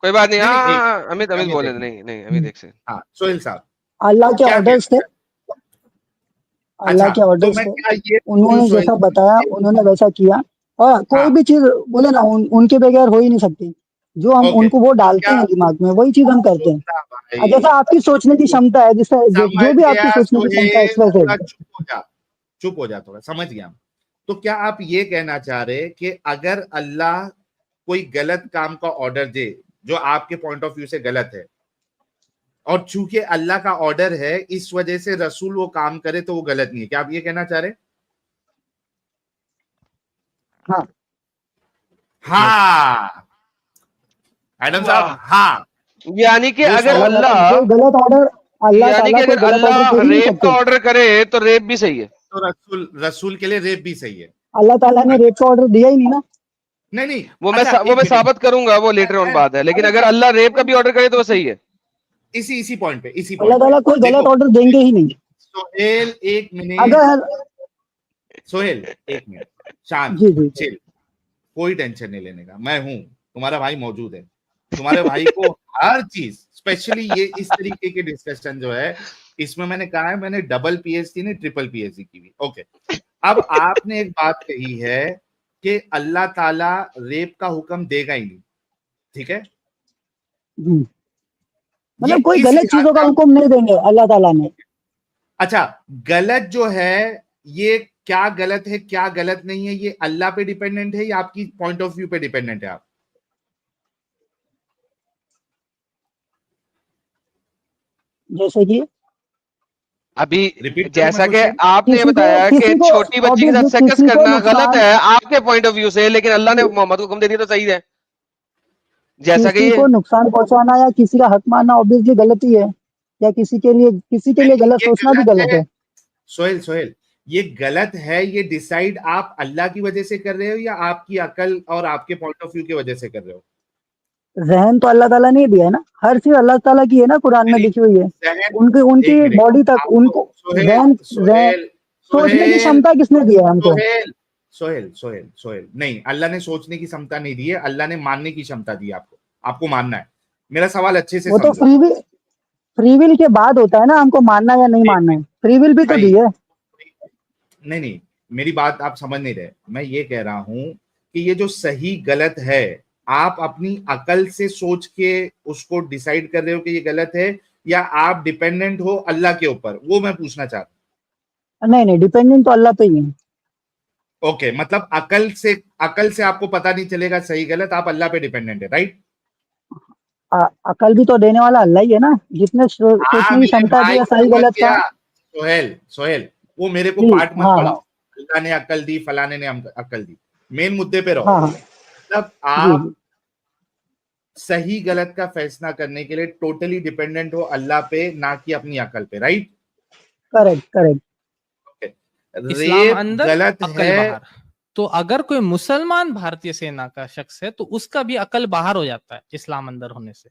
[SPEAKER 3] कोई बात नहीं।
[SPEAKER 1] नहीं, नहीं,
[SPEAKER 3] हाँ, अमित
[SPEAKER 1] अमित
[SPEAKER 3] बोले
[SPEAKER 1] एक
[SPEAKER 3] नहीं नहीं, अमित एक सेकंड।
[SPEAKER 1] हाँ सोहेल साहब
[SPEAKER 2] अल्लाह के
[SPEAKER 1] क्या
[SPEAKER 2] ऑर्डर्स थे,
[SPEAKER 1] कहना
[SPEAKER 2] अल्लाह
[SPEAKER 1] अच्छा
[SPEAKER 2] के
[SPEAKER 1] तो
[SPEAKER 2] ऑर्डर्स
[SPEAKER 1] मैं
[SPEAKER 2] थे,
[SPEAKER 1] क्या ये बोलूं
[SPEAKER 2] उन्होंने
[SPEAKER 1] सोहेल
[SPEAKER 2] जैसा बताया उन्होंने वैसा किया। और कोई
[SPEAKER 1] हाँ
[SPEAKER 2] भी चीज बोले ना उनके बगैर हो ही नहीं सकती। जो हम
[SPEAKER 1] ओके
[SPEAKER 2] उनको वो
[SPEAKER 1] तो
[SPEAKER 2] डालते
[SPEAKER 1] क्या
[SPEAKER 2] हैं दिमाग में वही चीज हम करते हैं।
[SPEAKER 1] सुनना
[SPEAKER 2] और
[SPEAKER 1] भाई
[SPEAKER 2] जैसा आपकी सोचने की क्षमता है, जिससे
[SPEAKER 1] समझ
[SPEAKER 2] जो भी आपकी
[SPEAKER 1] गया
[SPEAKER 2] सोचने की क्षमता है
[SPEAKER 1] सोहेल
[SPEAKER 2] एक्सप्रेस
[SPEAKER 1] थोड़ा
[SPEAKER 2] है।
[SPEAKER 1] चुप हो जा थोड़ा समझ गया तो क्या आप ये कहना चाह रहे कि अगर अल्लाह कोई गलत काम का ऑर्डर दे जो आपके पॉइंट ऑफ व्यू से गलत है और चूंकि अल्लाह का ऑर्डर है इस वजह से रसूल वो काम करे तो वो गलत नहीं है, क्या आप ये कहना चाह रहे हैं?
[SPEAKER 2] हाँ
[SPEAKER 1] हाँ एडम साहब
[SPEAKER 3] वाह,
[SPEAKER 1] हाँ
[SPEAKER 3] यानी कि अगर
[SPEAKER 1] दोस्तों
[SPEAKER 2] अल्लाह ताला
[SPEAKER 3] अल्लाह
[SPEAKER 2] कोई गलत ऑर्डर, अल्लाह
[SPEAKER 3] यानी
[SPEAKER 2] ताला
[SPEAKER 3] कि
[SPEAKER 2] कोई
[SPEAKER 3] अगर
[SPEAKER 2] गलत ऑर्डर
[SPEAKER 3] अल्लाह
[SPEAKER 2] दे ही नहीं
[SPEAKER 3] रेप का
[SPEAKER 2] सकते।
[SPEAKER 3] ऑर्डर करे तो रेप भी सही है।
[SPEAKER 1] तो रसूल के लिए रेप भी सही है
[SPEAKER 2] अल्लाह ताला ने रेप का ऑर्डर दिया ही नहीं ना।
[SPEAKER 1] नहीं नहीं
[SPEAKER 3] वो
[SPEAKER 1] अच्छा
[SPEAKER 3] मैं
[SPEAKER 1] एक मिनट
[SPEAKER 3] साबित करूंगा, वो लेटर ऑन बात है, लेकिन अगर अल्लाह रेप का भी ऑर्डर करे तो वो सही है।
[SPEAKER 1] इसी इसी
[SPEAKER 2] अल्लाह
[SPEAKER 1] पॉइंट पे
[SPEAKER 2] ताला कोई
[SPEAKER 1] देखो
[SPEAKER 2] गलत ऑर्डर देंगे ही नहीं।
[SPEAKER 1] सोहेल एक मिनट
[SPEAKER 2] अगर
[SPEAKER 1] सोहेल एक मिनट शांत
[SPEAKER 2] जी जी जी
[SPEAKER 1] चिल कोई टेंशन नहीं लेने का मैं हूं तुम्हारा भाई मौजूद है तुम्हारे भाई को हर चीज स्पेशली ये इस तरीके के डिस्कशन जो है इसमें मैंने कहा है मैंने डबल पीएचडी नहीं ट्रिपल पीएचडी की हुई ओके अब आपने एक बात कही है कि अल्लाह ताला रेप का हुक्म देगा ही नहीं ठीक है
[SPEAKER 2] जी,
[SPEAKER 1] ये
[SPEAKER 2] मतलब कोई
[SPEAKER 1] इस
[SPEAKER 2] गलत
[SPEAKER 1] लिहाज
[SPEAKER 2] चीजों
[SPEAKER 1] से
[SPEAKER 2] का
[SPEAKER 1] आप
[SPEAKER 2] हुक्म नहीं देंगे अल्लाह ताला ने।
[SPEAKER 1] अच्छा गलत जो है ये क्या गलत है क्या गलत नहीं है ये अल्लाह पे डिपेंडेंट है या आपकी पॉइंट ऑफ व्यू पे डिपेंडेंट है आप
[SPEAKER 2] जैसे कि
[SPEAKER 1] रिपीट
[SPEAKER 3] अभी
[SPEAKER 1] करूं मैं
[SPEAKER 3] जैसा कि
[SPEAKER 1] क्वेश्चन
[SPEAKER 3] आपने ये बताया कि
[SPEAKER 2] किसी को
[SPEAKER 3] छोटी बच्ची के
[SPEAKER 2] ऑब्वियसली
[SPEAKER 3] साथ सेक्स
[SPEAKER 2] किसी को
[SPEAKER 3] करना गलत
[SPEAKER 2] नुकसान,
[SPEAKER 3] है आपके पॉइंट ऑफ व्यू से, लेकिन अल्लाह ने मोहम्मद को हुक्म दे दिया तो सही है, जैसा कि
[SPEAKER 2] किसी
[SPEAKER 3] ये।
[SPEAKER 2] को नुकसान पहुंचाना या किसी का हक मारना ऑब्वियसली गलती है। या किसी के लिए
[SPEAKER 1] नहीं
[SPEAKER 2] गलत
[SPEAKER 1] ये
[SPEAKER 2] सोचना भी
[SPEAKER 1] गलत
[SPEAKER 2] गलत
[SPEAKER 1] है
[SPEAKER 2] है।
[SPEAKER 1] सोहेल सोहेल ये गलत है ये डिसाइड आप अल्लाह की वजह से कर रहे हो या आपकी अकल और आपके पॉइंट ऑफ व्यू की वजह से कर रहे हो
[SPEAKER 2] जहन तो अल्लाह ताला ने दिया है ना, हर चीज अल्लाह ताला की है ना, कुरान में
[SPEAKER 1] नहीं
[SPEAKER 2] लिखी हुई है।
[SPEAKER 1] जहन
[SPEAKER 2] उनकी उनकी
[SPEAKER 1] एक मिनट
[SPEAKER 2] बॉडी तक
[SPEAKER 1] आपको
[SPEAKER 2] उनको
[SPEAKER 1] सोहेल
[SPEAKER 2] जहन जहन
[SPEAKER 1] सोहेल
[SPEAKER 2] सोचने की
[SPEAKER 1] सोहेल
[SPEAKER 2] क्षमता किसने दी है हमको?
[SPEAKER 1] सोहेल सोहेल सोहेल सोहेल नहीं अल्लाह ने सोचने की क्षमता नहीं दी है अल्लाह ने मानने की क्षमता दी है आपको आपको मानना है मेरा सवाल अच्छे से
[SPEAKER 2] वो तो
[SPEAKER 1] समझो
[SPEAKER 2] फ्री विल के बाद होता है ना, हमको मानना या नहीं
[SPEAKER 1] एक
[SPEAKER 2] मानना है।
[SPEAKER 1] मिनट
[SPEAKER 2] फ्री विल भी तो
[SPEAKER 1] भाई
[SPEAKER 2] दी है।
[SPEAKER 1] नहीं नहीं मेरी बात आप समझ नहीं रहे मैं ये कह रहा हूं कि ये जो सही गलत है आप अपनी अकल से सोच के उसको डिसाइड कर रहे हो कि ये गलत है या आप डिपेंडेंट हो अल्लाह के ऊपर वो मैं पूछना चाहता
[SPEAKER 2] नहीं नहीं, डिपेंडेंट तो अल्लाह पे ही है।
[SPEAKER 1] हूं ओके मतलब अकल से आपको पता नहीं चलेगा सही गलत आप अल्लाह पे डिपेंडेंट है राइट
[SPEAKER 2] अकल भी तो देने वाला अल्लाह ही है ना, जिसने
[SPEAKER 1] हाँ
[SPEAKER 2] सोचने की
[SPEAKER 1] मेरे
[SPEAKER 2] क्षमता दी
[SPEAKER 1] भाई
[SPEAKER 2] है सही
[SPEAKER 1] समझ
[SPEAKER 2] गलत का।
[SPEAKER 1] गया सोहेल सोहेल वो मेरे को
[SPEAKER 2] जी
[SPEAKER 1] पार्ट मत
[SPEAKER 2] हाँ हाँ
[SPEAKER 1] पढ़ाओ अल्लाह ने अकल दी फलाने ने अकल दी मेन मुद्दे पे रहो
[SPEAKER 2] हाँ हाँ
[SPEAKER 1] मतलब
[SPEAKER 2] जी
[SPEAKER 1] आप
[SPEAKER 2] जी
[SPEAKER 1] सही गलत का फैसला करने के लिए टोटली डिपेंडेंट हो अल्लाह पे ना कि अपनी अकल पे राइट
[SPEAKER 2] करेक्ट करेक्ट।
[SPEAKER 6] इस्लाम
[SPEAKER 1] रेप
[SPEAKER 6] अंदर
[SPEAKER 1] गलत
[SPEAKER 6] अकल
[SPEAKER 1] है
[SPEAKER 6] बाहर। तो अगर कोई मुसलमान भारतीय सेना का शख्स है तो उसका भी अकल बाहर हो जाता है इस्लाम अंदर होने से।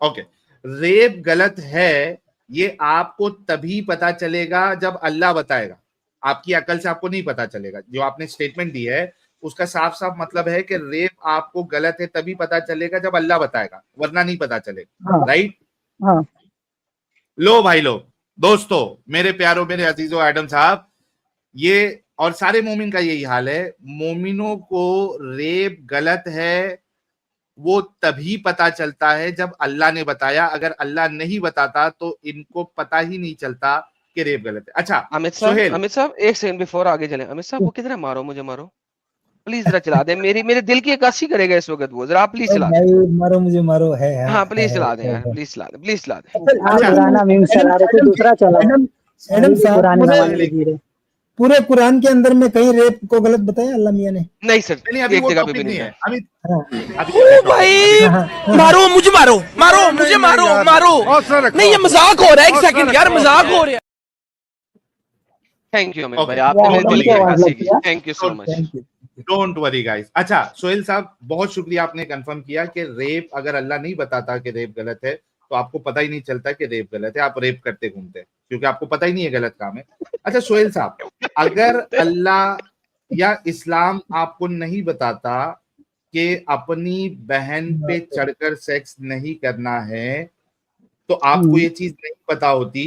[SPEAKER 1] ओके रेप गलत है ये आपको तभी पता चलेगा जब अल्लाह बताएगा आपकी अकल से आपको नहीं पता चलेगा जो आपने स्टेटमेंट दी है उसका साफ साफ मतलब है कि रेप आपको गलत है तभी पता चलेगा जब अल्लाह बताएगा वरना नहीं पता चलेगा
[SPEAKER 2] हाँ
[SPEAKER 1] राइट
[SPEAKER 2] हाँ
[SPEAKER 1] लो भाई लो दोस्तों मेरे प्यारों मेरे अजीजों एडम साहब ये और सारे मोमिन का यही हाल है मोमिनों को रेप गलत है वो तभी पता चलता है जब अल्लाह ने बताया अगर अल्लाह नहीं बताता तो इनको पता ही नहीं चलता कि रेप गलत है अच्छा
[SPEAKER 3] अमित
[SPEAKER 1] सोहेल
[SPEAKER 3] साहब एक सेकंड बिफोर आगे चले, अमित साहब वो किधर है? मारो मुझे मारो प्लीज, जरा चला दे, मेरे दिल की अक्कासी करेगा इस वक्त वो, जरा आप प्लीज
[SPEAKER 5] ओ
[SPEAKER 3] चला दे।
[SPEAKER 5] भाई मारो मुझे मारो है
[SPEAKER 3] हाँ प्लीज चला दे
[SPEAKER 5] है,
[SPEAKER 3] यार,
[SPEAKER 5] है।
[SPEAKER 3] प्लीज चला दे, प्लीज चला दे।
[SPEAKER 2] आप
[SPEAKER 1] अच्छा
[SPEAKER 2] पुराना मीम
[SPEAKER 5] एडम
[SPEAKER 2] चला रहे, कोई
[SPEAKER 5] एडम
[SPEAKER 2] दूसरा चला।
[SPEAKER 5] एडम
[SPEAKER 2] अभी
[SPEAKER 5] एडम
[SPEAKER 2] भी
[SPEAKER 5] साहब
[SPEAKER 2] पुराने
[SPEAKER 5] पूरे
[SPEAKER 2] जमाने में जी रहे।
[SPEAKER 5] पूरे कुरान के अंदर में कहीं रेप को गलत बताया अल्लाह मियां ने?
[SPEAKER 3] नहीं सर,
[SPEAKER 1] नहीं अभी
[SPEAKER 3] एक
[SPEAKER 1] वो
[SPEAKER 3] जगह पे भी
[SPEAKER 1] टॉपिक
[SPEAKER 3] नहीं
[SPEAKER 1] नहीं
[SPEAKER 3] था।
[SPEAKER 1] है अभी
[SPEAKER 5] हाँ
[SPEAKER 1] अभी क्या टॉपिक है अभी
[SPEAKER 5] हाँ हाँ
[SPEAKER 7] मारो मुझे मारो मारो मुझे मारो मारो नहीं ये मजाक हो रहा है, एक सेकंड यार मजाक हो रहा है।
[SPEAKER 3] थैंक यू अमित भाई,
[SPEAKER 1] ओके
[SPEAKER 3] आपने मेरे
[SPEAKER 1] डोंट
[SPEAKER 3] दिल
[SPEAKER 1] वरी
[SPEAKER 3] की
[SPEAKER 2] उनकी आवाज
[SPEAKER 3] अक्कासी
[SPEAKER 2] लगती
[SPEAKER 3] की,
[SPEAKER 2] है।
[SPEAKER 3] Thank you so much.
[SPEAKER 5] Thank you.
[SPEAKER 1] Don't worry guys अच्छा सोहेल साहब बहुत शुक्रिया आपने कंफर्म किया कि रेप अगर अल्लाह नहीं बताता कि रेप गलत है तो आपको पता ही नहीं चलता कि रेप गलत है आप रेप करते घूमते हैं क्योंकि आपको पता ही नहीं है गलत काम है अच्छा सोहेल साहब अगर अल्लाह या इस्लाम आपको नहीं बताता कि अपनी बहन पे चढ़कर सेक्स नहीं करना है, तो आपको ये चीज नहीं पता होती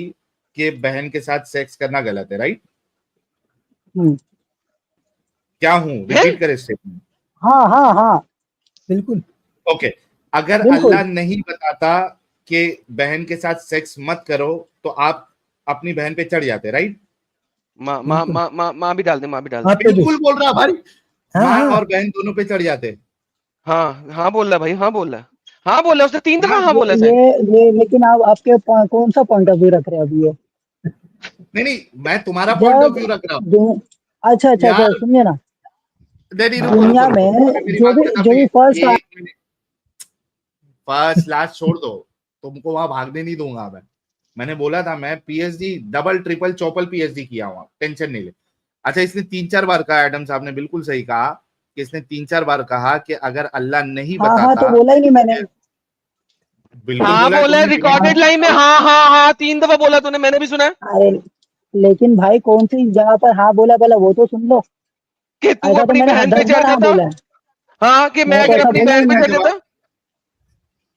[SPEAKER 1] कि बहन के साथ सेक्स करना गलत है, राइट? क्या हूं, रिपीट करें स्टेटमेंट?
[SPEAKER 2] हाँ हाँ हाँ
[SPEAKER 5] बिल्कुल।
[SPEAKER 1] ओके, अगर
[SPEAKER 2] बिल्कुल।
[SPEAKER 1] अल्लाह नहीं बताता कि बहन के साथ सेक्स मत करो, तो आप अपनी बहन पे चढ़ जाते, राइट?
[SPEAKER 3] माँ भी डाल दे, माँ भी डाल दे।
[SPEAKER 5] हाथ पे भी।
[SPEAKER 1] बिल्कुल बोल रहा भाई,
[SPEAKER 5] हाँ
[SPEAKER 1] माँ
[SPEAKER 5] हाँ
[SPEAKER 1] और बहन दोनों पे चढ़ जाते।
[SPEAKER 3] हाँ हाँ बोल रहा भाई, हाँ बोल रहा, हाँ बोल रहा, उसने 3 दफा
[SPEAKER 1] हाँ,
[SPEAKER 3] हाँ बोला साहिल।
[SPEAKER 2] ये लेकिन आप आपके कौन सा पॉइंट ऑफ व्यू रख रहे हैं अभी ये?
[SPEAKER 1] नहीं, मैं तुम्हारा पॉइंट ऑफ
[SPEAKER 2] जब
[SPEAKER 1] व्यू रख रहा हूँ
[SPEAKER 2] अच्छा अच्छा अच्छा,
[SPEAKER 1] यार।
[SPEAKER 2] सुनिए ना,
[SPEAKER 1] नहीं, रुको रुको
[SPEAKER 2] दुनिया
[SPEAKER 1] रुको, अभी
[SPEAKER 2] में
[SPEAKER 1] मेरी
[SPEAKER 2] जो
[SPEAKER 1] बात
[SPEAKER 2] भी
[SPEAKER 1] खत्म
[SPEAKER 2] जो
[SPEAKER 1] नहीं
[SPEAKER 2] भी
[SPEAKER 1] है,
[SPEAKER 2] फर्स्ट
[SPEAKER 1] एक मिनट, फर्स्ट लास्ट छोड़ दो, तुमको वहां भागने नहीं दूंगा मैं। मैंने बोला था मैं PhD, double triple Chaupal PhD किया हुआ, टेंशन नहीं ले। अच्छा, इसने 3-4 बार कहा, एडम साहब ने बिल्कुल सही कहा कि इसने 3-4 बार कहा कि अगर अल्लाह नहीं
[SPEAKER 2] हाँ हाँ
[SPEAKER 1] बताता,
[SPEAKER 2] तो बोला ही नहीं मैंने।
[SPEAKER 1] बिल्कुल
[SPEAKER 3] हाँ
[SPEAKER 1] बोला है
[SPEAKER 3] बोला है,
[SPEAKER 1] तुमने,
[SPEAKER 3] रिकॉर्डेड लाइन में हाँ हाँ हाँ 3 दफा बोला तूने, मैंने भी सुना है
[SPEAKER 2] अरे लेकिन भाई कौन सी जगह पर हाँ बोला, पहले वो तो सुन लो।
[SPEAKER 3] कि तू
[SPEAKER 2] ऐसा तो
[SPEAKER 3] अपनी
[SPEAKER 2] मैंने
[SPEAKER 3] बहन पे
[SPEAKER 2] 10
[SPEAKER 3] चढ़
[SPEAKER 2] बार हाँ
[SPEAKER 3] जाता।
[SPEAKER 2] बोला है।
[SPEAKER 3] हाँ, कि मैं
[SPEAKER 2] मैंने तो
[SPEAKER 3] अगर
[SPEAKER 2] ऐसा
[SPEAKER 3] अपनी
[SPEAKER 2] बोला ही
[SPEAKER 3] बहन पे
[SPEAKER 2] नहीं।
[SPEAKER 3] चढ़ जाता।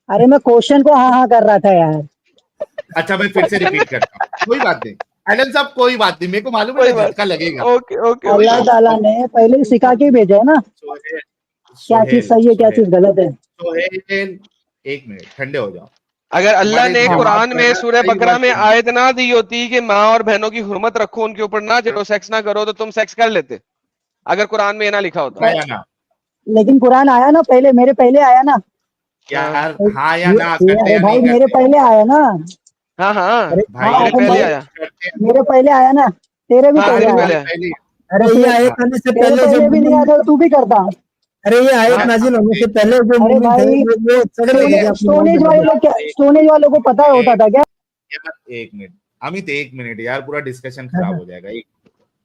[SPEAKER 2] अरे मैं क्वेश्चन को हाँ हाँ कर रहा था यार।
[SPEAKER 1] अच्छा मैं फिर से रिपीट करता हूँ, कोई बात नहीं एडम साहब, कोई बात नहीं, मेरे को मालूम है
[SPEAKER 3] कोई
[SPEAKER 1] ना
[SPEAKER 3] बात,
[SPEAKER 1] झटका लगेगा।
[SPEAKER 3] ओके ओके
[SPEAKER 1] कोई
[SPEAKER 2] अल्लाह
[SPEAKER 1] बात
[SPEAKER 2] ताला
[SPEAKER 1] नहीं।
[SPEAKER 2] ने पहले ही सिखा के भेजा है ना,
[SPEAKER 1] सोहेल
[SPEAKER 2] क्या चीज
[SPEAKER 1] सोहेल
[SPEAKER 2] सही है क्या
[SPEAKER 1] सोहेल
[SPEAKER 2] चीज गलत है।
[SPEAKER 1] सोहेल, एक मिनट ठंडे हो जाओ।
[SPEAKER 3] अगर अल्लाह
[SPEAKER 1] तुम्हारे
[SPEAKER 3] ने
[SPEAKER 1] जवाब
[SPEAKER 3] कुरान
[SPEAKER 1] का
[SPEAKER 3] में
[SPEAKER 1] ना
[SPEAKER 3] सूरह
[SPEAKER 1] सही
[SPEAKER 3] बकरा में
[SPEAKER 1] वर्जन,
[SPEAKER 3] आयत ना दी होती कि माँ और बहनों की हुर्मत रखो, उनके ऊपर ना चढ़ो, सेक्स ना करो, तो तुम सेक्स कर लेते, अगर कुरान में ये ना लिखा होता।
[SPEAKER 1] हाँ या ना?
[SPEAKER 2] लेकिन कुरान आया ना पहले, मेरे पहले आया ना।
[SPEAKER 3] हाँ
[SPEAKER 1] यार हाँ या ना, करते
[SPEAKER 2] अरे
[SPEAKER 1] या
[SPEAKER 2] भाई
[SPEAKER 1] नहीं
[SPEAKER 2] मेरे
[SPEAKER 1] करते?
[SPEAKER 2] पहले आया ना।
[SPEAKER 3] हाँ हाँ
[SPEAKER 2] अरे हाँ
[SPEAKER 1] भाई
[SPEAKER 3] तेरे
[SPEAKER 2] आदम
[SPEAKER 3] पहले
[SPEAKER 2] भाई,
[SPEAKER 3] आया।
[SPEAKER 1] करते हैं।
[SPEAKER 2] मेरे पहले आया ना, तेरे भी
[SPEAKER 3] हाँ
[SPEAKER 2] पहले
[SPEAKER 3] तेरे
[SPEAKER 1] अरे
[SPEAKER 2] आया।
[SPEAKER 3] पहले
[SPEAKER 1] तुम्हारे
[SPEAKER 3] आया।
[SPEAKER 1] पहले,
[SPEAKER 5] अरे
[SPEAKER 2] तो
[SPEAKER 5] ये
[SPEAKER 2] फिर
[SPEAKER 5] आयत
[SPEAKER 1] हाँ,
[SPEAKER 5] आने से
[SPEAKER 2] तेरे
[SPEAKER 5] पहले जो
[SPEAKER 2] पहले भी नहीं
[SPEAKER 5] मोमिन,
[SPEAKER 2] आता तो तू भी करता।
[SPEAKER 5] अरे ये आयत
[SPEAKER 1] हाँ,
[SPEAKER 5] नाजिल होने से
[SPEAKER 1] एक
[SPEAKER 5] पहले जो
[SPEAKER 2] अरे
[SPEAKER 5] मोमिन थे
[SPEAKER 2] भाई
[SPEAKER 5] वो चढ़
[SPEAKER 1] चलो
[SPEAKER 5] गए थे
[SPEAKER 1] एक
[SPEAKER 5] अपनी माँ
[SPEAKER 2] स्टोनेज
[SPEAKER 5] के
[SPEAKER 2] वाले
[SPEAKER 5] बदले।
[SPEAKER 2] लोग क्या,
[SPEAKER 1] एक
[SPEAKER 2] स्टोनेज वालों को पता होता था क्या?
[SPEAKER 1] यार एक मिनट अमित, एक मिनट यार, पूरा डिस्कशन
[SPEAKER 5] हाँ,
[SPEAKER 1] खराब
[SPEAKER 5] हाँ।
[SPEAKER 1] हो जाएगा। एक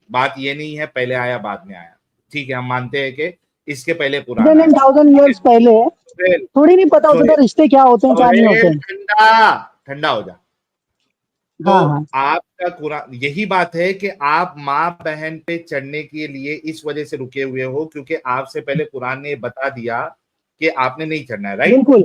[SPEAKER 1] बात ये नहीं है पहले आया बाद में आया, ठीक है, हम मानते हैं कि इसके पहले कुरान आया,
[SPEAKER 2] 1000
[SPEAKER 1] ठीक है।
[SPEAKER 2] ईयर्स पहले
[SPEAKER 1] सोहेल
[SPEAKER 2] थोड़ी नहीं पता होता
[SPEAKER 1] सोहेल
[SPEAKER 2] था रिश्ते क्या होते हैं क्या नहीं होते
[SPEAKER 1] सोहेल
[SPEAKER 2] हैं।
[SPEAKER 1] ठंडा ठंडा हो जा। तो
[SPEAKER 2] हाँ हाँ
[SPEAKER 1] आपका कुरान यही बात है कि आप माँ बहन पे चढ़ने के लिए इस वजह से रुके हुए हो क्योंकि आपसे पहले कुरान ने बता दिया कि आपने नहीं चढ़ना है, राइट?
[SPEAKER 2] बिल्कुल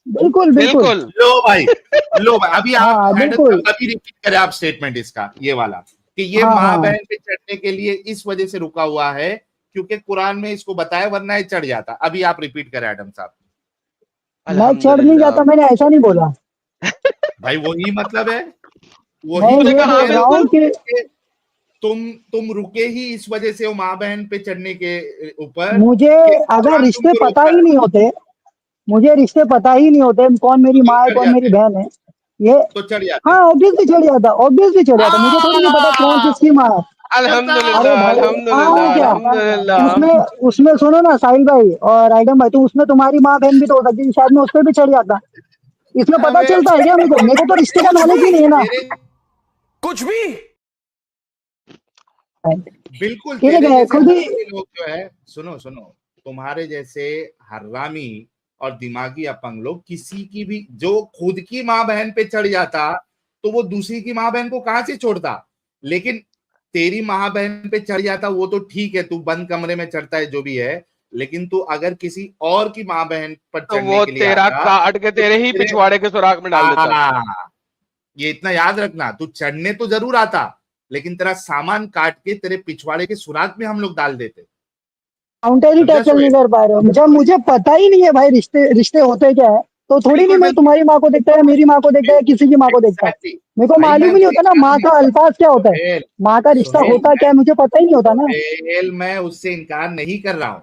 [SPEAKER 2] बिल्कुल बिल्कुल।
[SPEAKER 3] बिल्कुल।
[SPEAKER 1] लो भाई अभी आप
[SPEAKER 2] हाँ
[SPEAKER 1] एडम
[SPEAKER 2] बिल्कुल।
[SPEAKER 1] अभी रिपीट करें आप स्टेटमेंट इसका, ये वाला कि ये
[SPEAKER 2] हाँ
[SPEAKER 1] माँ
[SPEAKER 2] हाँ
[SPEAKER 1] बहन पे चढ़ने के लिए इस वजह से रुका हुआ है क्योंकि कुरान में इसको बताया, वरना ये चढ़ जाता। अभी आप रिपीट करें एडम साहब।
[SPEAKER 2] मैं चढ़ नहीं
[SPEAKER 3] अल्हम्दुलिल्लाह।
[SPEAKER 2] जाता, मैंने ऐसा नहीं बोला।
[SPEAKER 1] भाई वही मतलब है,
[SPEAKER 2] मैं
[SPEAKER 1] वही
[SPEAKER 3] तूने
[SPEAKER 2] ये
[SPEAKER 3] कहा
[SPEAKER 1] मतलब
[SPEAKER 3] हाँ
[SPEAKER 2] बोल
[SPEAKER 1] है
[SPEAKER 2] रहा हूँ
[SPEAKER 3] बिल्कुल।
[SPEAKER 2] कि
[SPEAKER 1] कि तुम रुके ही इस वजह से हो माँ बहन पे चढ़ने के ऊपर
[SPEAKER 2] मुझे
[SPEAKER 1] कि
[SPEAKER 2] अगर
[SPEAKER 1] कुरान
[SPEAKER 2] रिश्ते
[SPEAKER 1] तुमको
[SPEAKER 2] पता
[SPEAKER 1] रोकता
[SPEAKER 2] ही
[SPEAKER 1] है,
[SPEAKER 2] नहीं होते, मुझे रिश्ते पता ही नहीं होते कौन
[SPEAKER 1] तो
[SPEAKER 2] मेरी
[SPEAKER 1] तुम
[SPEAKER 2] माँ है
[SPEAKER 1] चढ़
[SPEAKER 2] कौन मेरी
[SPEAKER 1] जाते,
[SPEAKER 2] बहन है, ये
[SPEAKER 1] तो चढ़ जाते।
[SPEAKER 2] हाँ ऑब्वियसली चढ़ जाता, ऑब्वियसली चढ़ जाता। मुझे थोड़ी नहीं पता कौन किसकी माँ है। अरे
[SPEAKER 3] अल्हम्दुलिल्लाह
[SPEAKER 2] भाई हाँ
[SPEAKER 3] अल्हम्दुलिल्लाह
[SPEAKER 2] क्या,
[SPEAKER 3] अल्हम्दुलिल्लाह।
[SPEAKER 2] उसमें उसमें सुनो ना साहिल भाई और आइडम भाई, तो उसमें तुम्हारी माँ बहन भी तो हो सकती थी, शायद मैं उस पर भी चढ़ जाता। इसमें पता
[SPEAKER 1] अबे
[SPEAKER 2] चलता है क्या? मेरे को तो रिश्ते का नॉलेज ही नहीं है ना।
[SPEAKER 1] तेरे
[SPEAKER 7] कुछ भी।
[SPEAKER 1] बिल्कुल
[SPEAKER 2] ठीक
[SPEAKER 1] तेरे
[SPEAKER 2] है
[SPEAKER 1] जैसे
[SPEAKER 2] खुद ही।
[SPEAKER 1] हरामी लोग जो है, सुनो सुनो, तुम्हारे जैसे हरामी और दिमागी अपंग लोग किसी की भी, जो खुद की माँ बहन पे चढ़ जाता तो वो दूसरी की माँ बहन को कहां से छोड़ता। लेकिन तेरी माँ बहन पे चढ़ जाता वो तो ठीक है, तू बंद कमरे में चढ़ता है जो भी है, लेकिन तू अगर किसी और की माँ बहन पर
[SPEAKER 3] तो
[SPEAKER 1] चढ़ने
[SPEAKER 3] वो
[SPEAKER 1] के लिए
[SPEAKER 3] तेरा
[SPEAKER 1] आता
[SPEAKER 3] काट के
[SPEAKER 1] तो
[SPEAKER 3] तेरे ही
[SPEAKER 1] तेरे,
[SPEAKER 3] पिछवाड़े के सुराख में डाल देता।
[SPEAKER 1] ये इतना याद रखना, तू चढ़ने तो जरूर आता लेकिन तेरा सामान काट के तेरे पिछवाड़े के सुराग में हम लोग डाल देते।
[SPEAKER 2] काउंटर ही
[SPEAKER 1] समझा
[SPEAKER 2] टैकल नहीं
[SPEAKER 1] सोहेल?
[SPEAKER 2] कर पा रहे हो। जब मुझे पता ही नहीं है भाई रिश्ते रिश्ते होते क्या है, तो थोड़ी नहीं
[SPEAKER 1] बिल्कुल
[SPEAKER 2] मैं
[SPEAKER 1] बिल्कुल
[SPEAKER 2] तुम्हारी माँ को देखता है, मेरी माँ को देखता है, किसी की माँ को देखता।
[SPEAKER 1] एग्जैक्टली।
[SPEAKER 2] मेरे को
[SPEAKER 1] भाई मैं
[SPEAKER 2] मालूम ही नहीं
[SPEAKER 1] उससे
[SPEAKER 2] होता ना
[SPEAKER 1] इनकार
[SPEAKER 2] माँ
[SPEAKER 1] नहीं,
[SPEAKER 2] का अल्फाज क्या होता है,
[SPEAKER 1] सोहेल
[SPEAKER 2] माँ का रिश्ता
[SPEAKER 1] सोहेल
[SPEAKER 2] होता क्या है, मुझे पता ही नहीं होता ना।
[SPEAKER 1] सोहेल मैं उससे इनकार नहीं कर रहा हूं,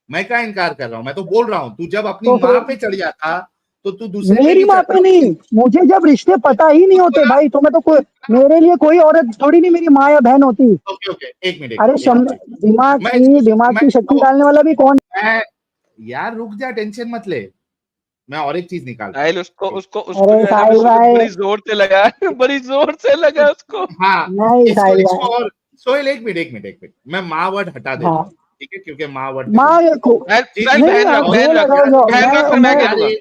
[SPEAKER 1] मैं क्या इनकार कर रहा हूं, मैं तो बोल रहा हूं तू जब अपनी
[SPEAKER 2] तो
[SPEAKER 1] माँ
[SPEAKER 2] फिर
[SPEAKER 1] पे चढ़ जाता तो तू दूसरे पे
[SPEAKER 2] मेरी
[SPEAKER 1] भी
[SPEAKER 2] माँ
[SPEAKER 1] चढ़ता,
[SPEAKER 2] पे नहीं,
[SPEAKER 1] लेकिन
[SPEAKER 2] मुझे जब रिश्ते पता ही नहीं होते भाई, तो मैं तो कोई, मेरे लिए कोई औरत थोड़ी नहीं मेरी माँ या बहन होती।
[SPEAKER 1] ओके ओके, एक मिनट
[SPEAKER 2] अरे दिमाग
[SPEAKER 1] मैं
[SPEAKER 2] की दिमाग की शक्ति डालने वाला भी कौन?
[SPEAKER 1] मैं यार रुक जा, टेंशन मत ले, मैं और एक चीज निकालता हूँ।
[SPEAKER 3] साहिल उसको उसको उसको
[SPEAKER 2] अरे
[SPEAKER 3] जो है ना
[SPEAKER 2] साहिल
[SPEAKER 3] मिस्र में
[SPEAKER 2] भाई,
[SPEAKER 3] बड़ी जोर से लगा बड़ी जोर से लगा उसको।
[SPEAKER 1] हाँ,
[SPEAKER 2] नहीं
[SPEAKER 1] इसको
[SPEAKER 2] साहिल
[SPEAKER 1] इसको
[SPEAKER 2] भाई।
[SPEAKER 1] और सोहेल एक मिनट मैं माँ वर्ड हटा देता
[SPEAKER 2] हाँ
[SPEAKER 1] हूँ, ठीक है, क्योंकि माँ वर्ड देखो,
[SPEAKER 2] माँ को
[SPEAKER 1] जी
[SPEAKER 3] साहिल
[SPEAKER 1] जी
[SPEAKER 2] नहीं,
[SPEAKER 3] बहन रख,
[SPEAKER 2] आप
[SPEAKER 1] और
[SPEAKER 2] जो
[SPEAKER 3] बहन रख,
[SPEAKER 2] लगाओ
[SPEAKER 1] यार
[SPEAKER 2] जो
[SPEAKER 3] बहन रख, फिर मैं कह
[SPEAKER 2] मैं
[SPEAKER 1] यार
[SPEAKER 3] दूंगा।
[SPEAKER 1] ये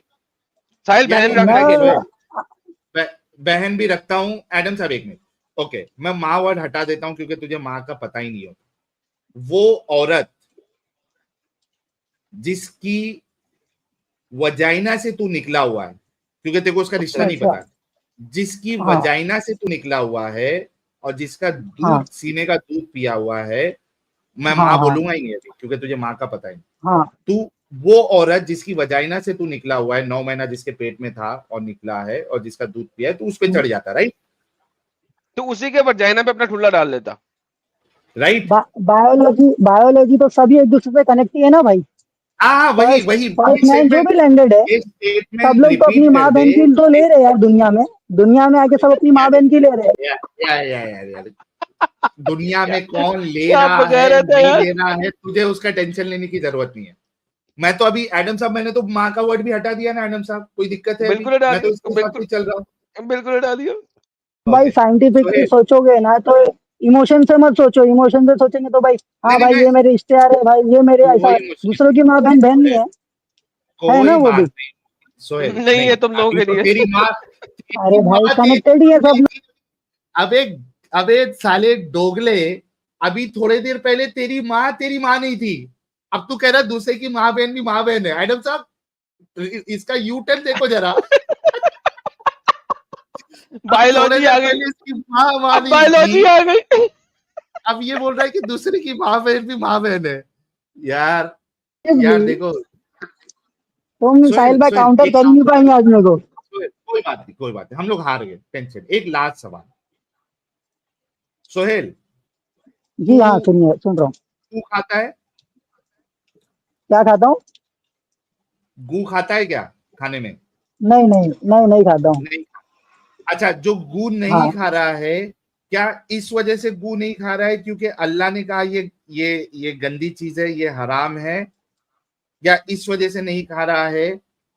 [SPEAKER 3] साहिल
[SPEAKER 1] यार
[SPEAKER 3] बहन
[SPEAKER 1] एक
[SPEAKER 3] रख,
[SPEAKER 1] मिनट
[SPEAKER 3] मैं कह
[SPEAKER 2] मैं
[SPEAKER 3] दूंगा।
[SPEAKER 1] सोहेल, बहन भी रखता हूँ एडम साहब, एक मिनट। ओके, मैं माँ वर्ड हटा देता हूँ क्योंकि तुझे माँ का पता ही नहीं होता। वो औरत जिसकी वजाइना से तू निकला हुआ है, क्योंकि तेरे को उसका रिश्ता नहीं
[SPEAKER 2] अच्छा
[SPEAKER 1] पता, जिसकी
[SPEAKER 2] हाँ
[SPEAKER 1] वजाइना से तू निकला हुआ है और जिसका
[SPEAKER 2] हाँ
[SPEAKER 1] दूध सीने का दूध पिया हुआ है, मैं
[SPEAKER 2] हाँ
[SPEAKER 1] माँ
[SPEAKER 2] हाँ
[SPEAKER 1] बोलूंगा ही नहीं अभी क्योंकि तुझे माँ का पता है।
[SPEAKER 2] हाँ
[SPEAKER 1] तू वो औरत जिसकी वजाइना से तू निकला हुआ है, 9 महीना जिसके पेट में था और निकला है और जिसका दूध पिया है, तू उस पर चढ़ जाता, राइट?
[SPEAKER 3] तो उसी के वजाइना पे अपना ठुल्ला डाल देता।
[SPEAKER 1] राइट।
[SPEAKER 2] बायोलॉजी बायोलॉजी तो सभी एक दूसरे से कनेक्ट ही है ना भाई।
[SPEAKER 1] हाँ, वही
[SPEAKER 2] फर्स्ट
[SPEAKER 1] वही
[SPEAKER 2] फर्स्ट नाइन जो भी लैंडेड है,
[SPEAKER 1] ये
[SPEAKER 2] सब
[SPEAKER 1] स्टेटमेंट
[SPEAKER 2] लोग तो अपनी
[SPEAKER 1] रिपीट कर
[SPEAKER 2] माँ
[SPEAKER 1] दे।
[SPEAKER 2] बहन की तो ले रहे हैं यार, दुनिया में आके सब अपनी माँ बहन की ले रहे हैं।
[SPEAKER 1] यार, दुनिया में कौन ले
[SPEAKER 3] क्या
[SPEAKER 1] रहा
[SPEAKER 3] बजा
[SPEAKER 1] है
[SPEAKER 3] रहे थे
[SPEAKER 1] नहीं
[SPEAKER 3] यार?
[SPEAKER 1] ले रहा है, तुझे उसका टेंशन लेने की जरूरत नहीं है। मैं तो अभी एडम साहब, मैंने तो माँ का वर्ड भी हटा दिया ना एडम साहब, कोई दिक्कत है? अभी
[SPEAKER 3] बिल्कुल हटा
[SPEAKER 1] मैं तो
[SPEAKER 3] दिया,
[SPEAKER 1] इसके हिसाब से चल रहा हूँ।
[SPEAKER 3] बिल्कुल हटा दिया।
[SPEAKER 2] भाई
[SPEAKER 1] ओके
[SPEAKER 2] साइंटिफिकली
[SPEAKER 1] सोहेल,
[SPEAKER 2] सोचोगे ना तो इमोशन से मत सोचो, इमोशन से सोचेंगे तो भाई हाँ
[SPEAKER 1] नहीं
[SPEAKER 2] भाई
[SPEAKER 1] मैं
[SPEAKER 2] ये मेरे रिश्तेदार है भाई, ये मेरे ऐसा,
[SPEAKER 1] कोई मुश्किल
[SPEAKER 2] दूसरों की माँ बहन बहन नहीं
[SPEAKER 1] सोहेल,
[SPEAKER 2] है ना
[SPEAKER 1] कोई
[SPEAKER 2] वो
[SPEAKER 1] बात
[SPEAKER 2] भी।
[SPEAKER 1] नहीं सोहेल,
[SPEAKER 3] नहीं, ये
[SPEAKER 1] नहीं
[SPEAKER 3] तुम लोगों
[SPEAKER 1] अभी
[SPEAKER 3] के
[SPEAKER 1] तो
[SPEAKER 3] लिए।
[SPEAKER 2] अरे भाई
[SPEAKER 1] तेरी
[SPEAKER 2] कनेक्टेड ही है सब लोग।
[SPEAKER 1] अबे अबे साले डोगले, अभी थोड़े देर पहले तेरी माँ नहीं थी, अब तू कह रहा दूसरे की माँ बहन भी माँ बहन है। एडम साहब इसका यू टर्न देखो जरा। अब थोड़े
[SPEAKER 3] बायोलॉजी
[SPEAKER 1] देर
[SPEAKER 3] आ गई,
[SPEAKER 1] पहले इसकी माँ
[SPEAKER 3] अब
[SPEAKER 1] मानी
[SPEAKER 3] बायोलॉजी
[SPEAKER 1] थी,
[SPEAKER 3] आ गई।
[SPEAKER 1] अब ये बोल रहा है कि दूसरे की माँ बहन भी माँ बहन है। यार यार
[SPEAKER 2] भी
[SPEAKER 1] देखो
[SPEAKER 2] तुम साहिल
[SPEAKER 1] सोहेल
[SPEAKER 2] भाई
[SPEAKER 1] सोहेल
[SPEAKER 2] काउंटर
[SPEAKER 1] एक
[SPEAKER 2] कर ही नहीं पाएंगे आज मेरे को।
[SPEAKER 1] सोहेल, कोई बात नहीं, हम लोग हार गए, टेंशन। एक लास्ट सवाल सोहेल,
[SPEAKER 2] जी
[SPEAKER 1] तू
[SPEAKER 2] हाँ सुनिए, सुन रहा हूँ।
[SPEAKER 1] तू खाता है?
[SPEAKER 2] क्या खाता हूँ?
[SPEAKER 1] गू खाता है क्या खाने में?
[SPEAKER 2] नहीं खाता हूँ।
[SPEAKER 1] नहीं। अच्छा, जो गू नहीं
[SPEAKER 2] हाँ
[SPEAKER 1] खा रहा है, क्या इस वजह से गू नहीं खा रहा है क्योंकि अल्लाह ने कहा ये गंदी चीज है, ये हराम है, या इस वजह से नहीं खा रहा है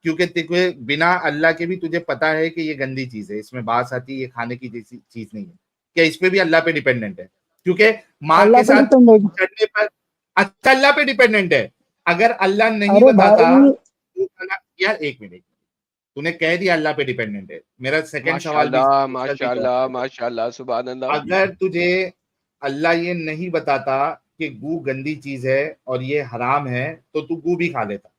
[SPEAKER 1] क्योंकि तुझे बिना अल्लाह के भी तुझे पता है कि ये गंदी चीज है, इसमें बास आती है, ये खाने की जैसी चीज नहीं है? क्या इस पे भी अल्लाह पे डिपेंडेंट है? क्योंकि माँ
[SPEAKER 2] अल्लाह
[SPEAKER 1] के
[SPEAKER 2] पे
[SPEAKER 1] साथ
[SPEAKER 2] डिपेंडेंट।
[SPEAKER 1] चढ़ने पर अच्छा अल्लाह पे डिपेंडेंट है। अगर अल्लाह नहीं
[SPEAKER 2] अरे
[SPEAKER 1] बताता
[SPEAKER 2] भाई
[SPEAKER 1] तो यार एक मिनट, तूने कह दिया अल्लाह पे डिपेंडेंट है, मेरा सेकंड सवाल भी
[SPEAKER 3] माशाल्लाह,
[SPEAKER 1] इसका भी जवाब
[SPEAKER 3] माशाल्लाह,
[SPEAKER 1] दे दे।
[SPEAKER 3] माशाल्लाह, सुभान अल्लाह।
[SPEAKER 1] अगर तुझे अल्लाह ये नहीं बताता कि गू गंदी चीज है और ये हराम है तो तू गू भी खा लेता,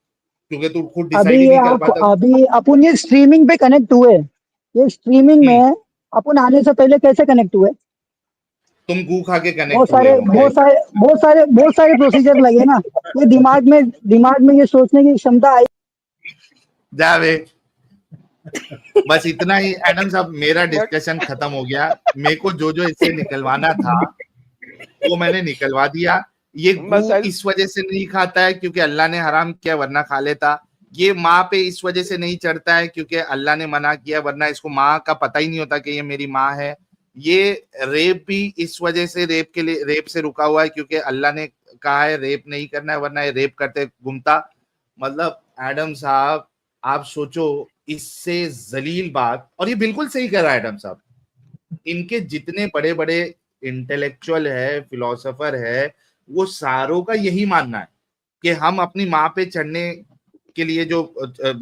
[SPEAKER 1] क्योंकि तू खुद
[SPEAKER 2] अभी
[SPEAKER 1] डिसाइड ही
[SPEAKER 2] ये
[SPEAKER 1] नहीं कर
[SPEAKER 2] आप
[SPEAKER 1] पाता।
[SPEAKER 2] अभी अपन ये स्ट्रीमिंग पे कनेक्ट हुए, ये स्ट्रीमिंग
[SPEAKER 1] हम्म,
[SPEAKER 2] में अपन आने से पहले कैसे कनेक्ट हुए?
[SPEAKER 1] तुम गू खा के
[SPEAKER 2] बहुत
[SPEAKER 1] कनेक्ट हुए
[SPEAKER 2] सारे
[SPEAKER 1] हो मेरे
[SPEAKER 2] बहुत सारे बहुत सारे बहुत सारे प्रोसीजर लगे ना, ये दिमाग में ये सोचने की क्षमता आई।
[SPEAKER 1] जावे। बस इतना ही एडम साहब, मेरा
[SPEAKER 3] बट
[SPEAKER 1] डिस्कशन खत्म हो गया। मेरे को जो जो इससे निकलवाना था वो मैंने निकलवा दिया। ये
[SPEAKER 3] बस
[SPEAKER 1] गू इस वजह से नहीं खाता है क्योंकि अल्लाह ने हराम किया, वरना खा लेता। ये माँ पे इस वजह से नहीं चढ़ता है क्योंकि अल्लाह ने मना किया, वरना इसको माँ का पता ही नहीं होता कि ये मेरी माँ है। ये रेप भी इस वजह से रेप से रुका हुआ है क्योंकि अल्लाह ने कहा है रेप नहीं करना है, वरना ये रेप करते घूमता। मतलब एडम साहब आप सोचो, इससे जलील बात, और ये बिल्कुल सही कर रहा है एडम साहब। इनके जितने बड़े बड़े इंटेलेक्चुअल है, फिलोसोफर है, वो सारों का यही मानना है कि हम अपनी माँ पे चढ़ने के लिए जो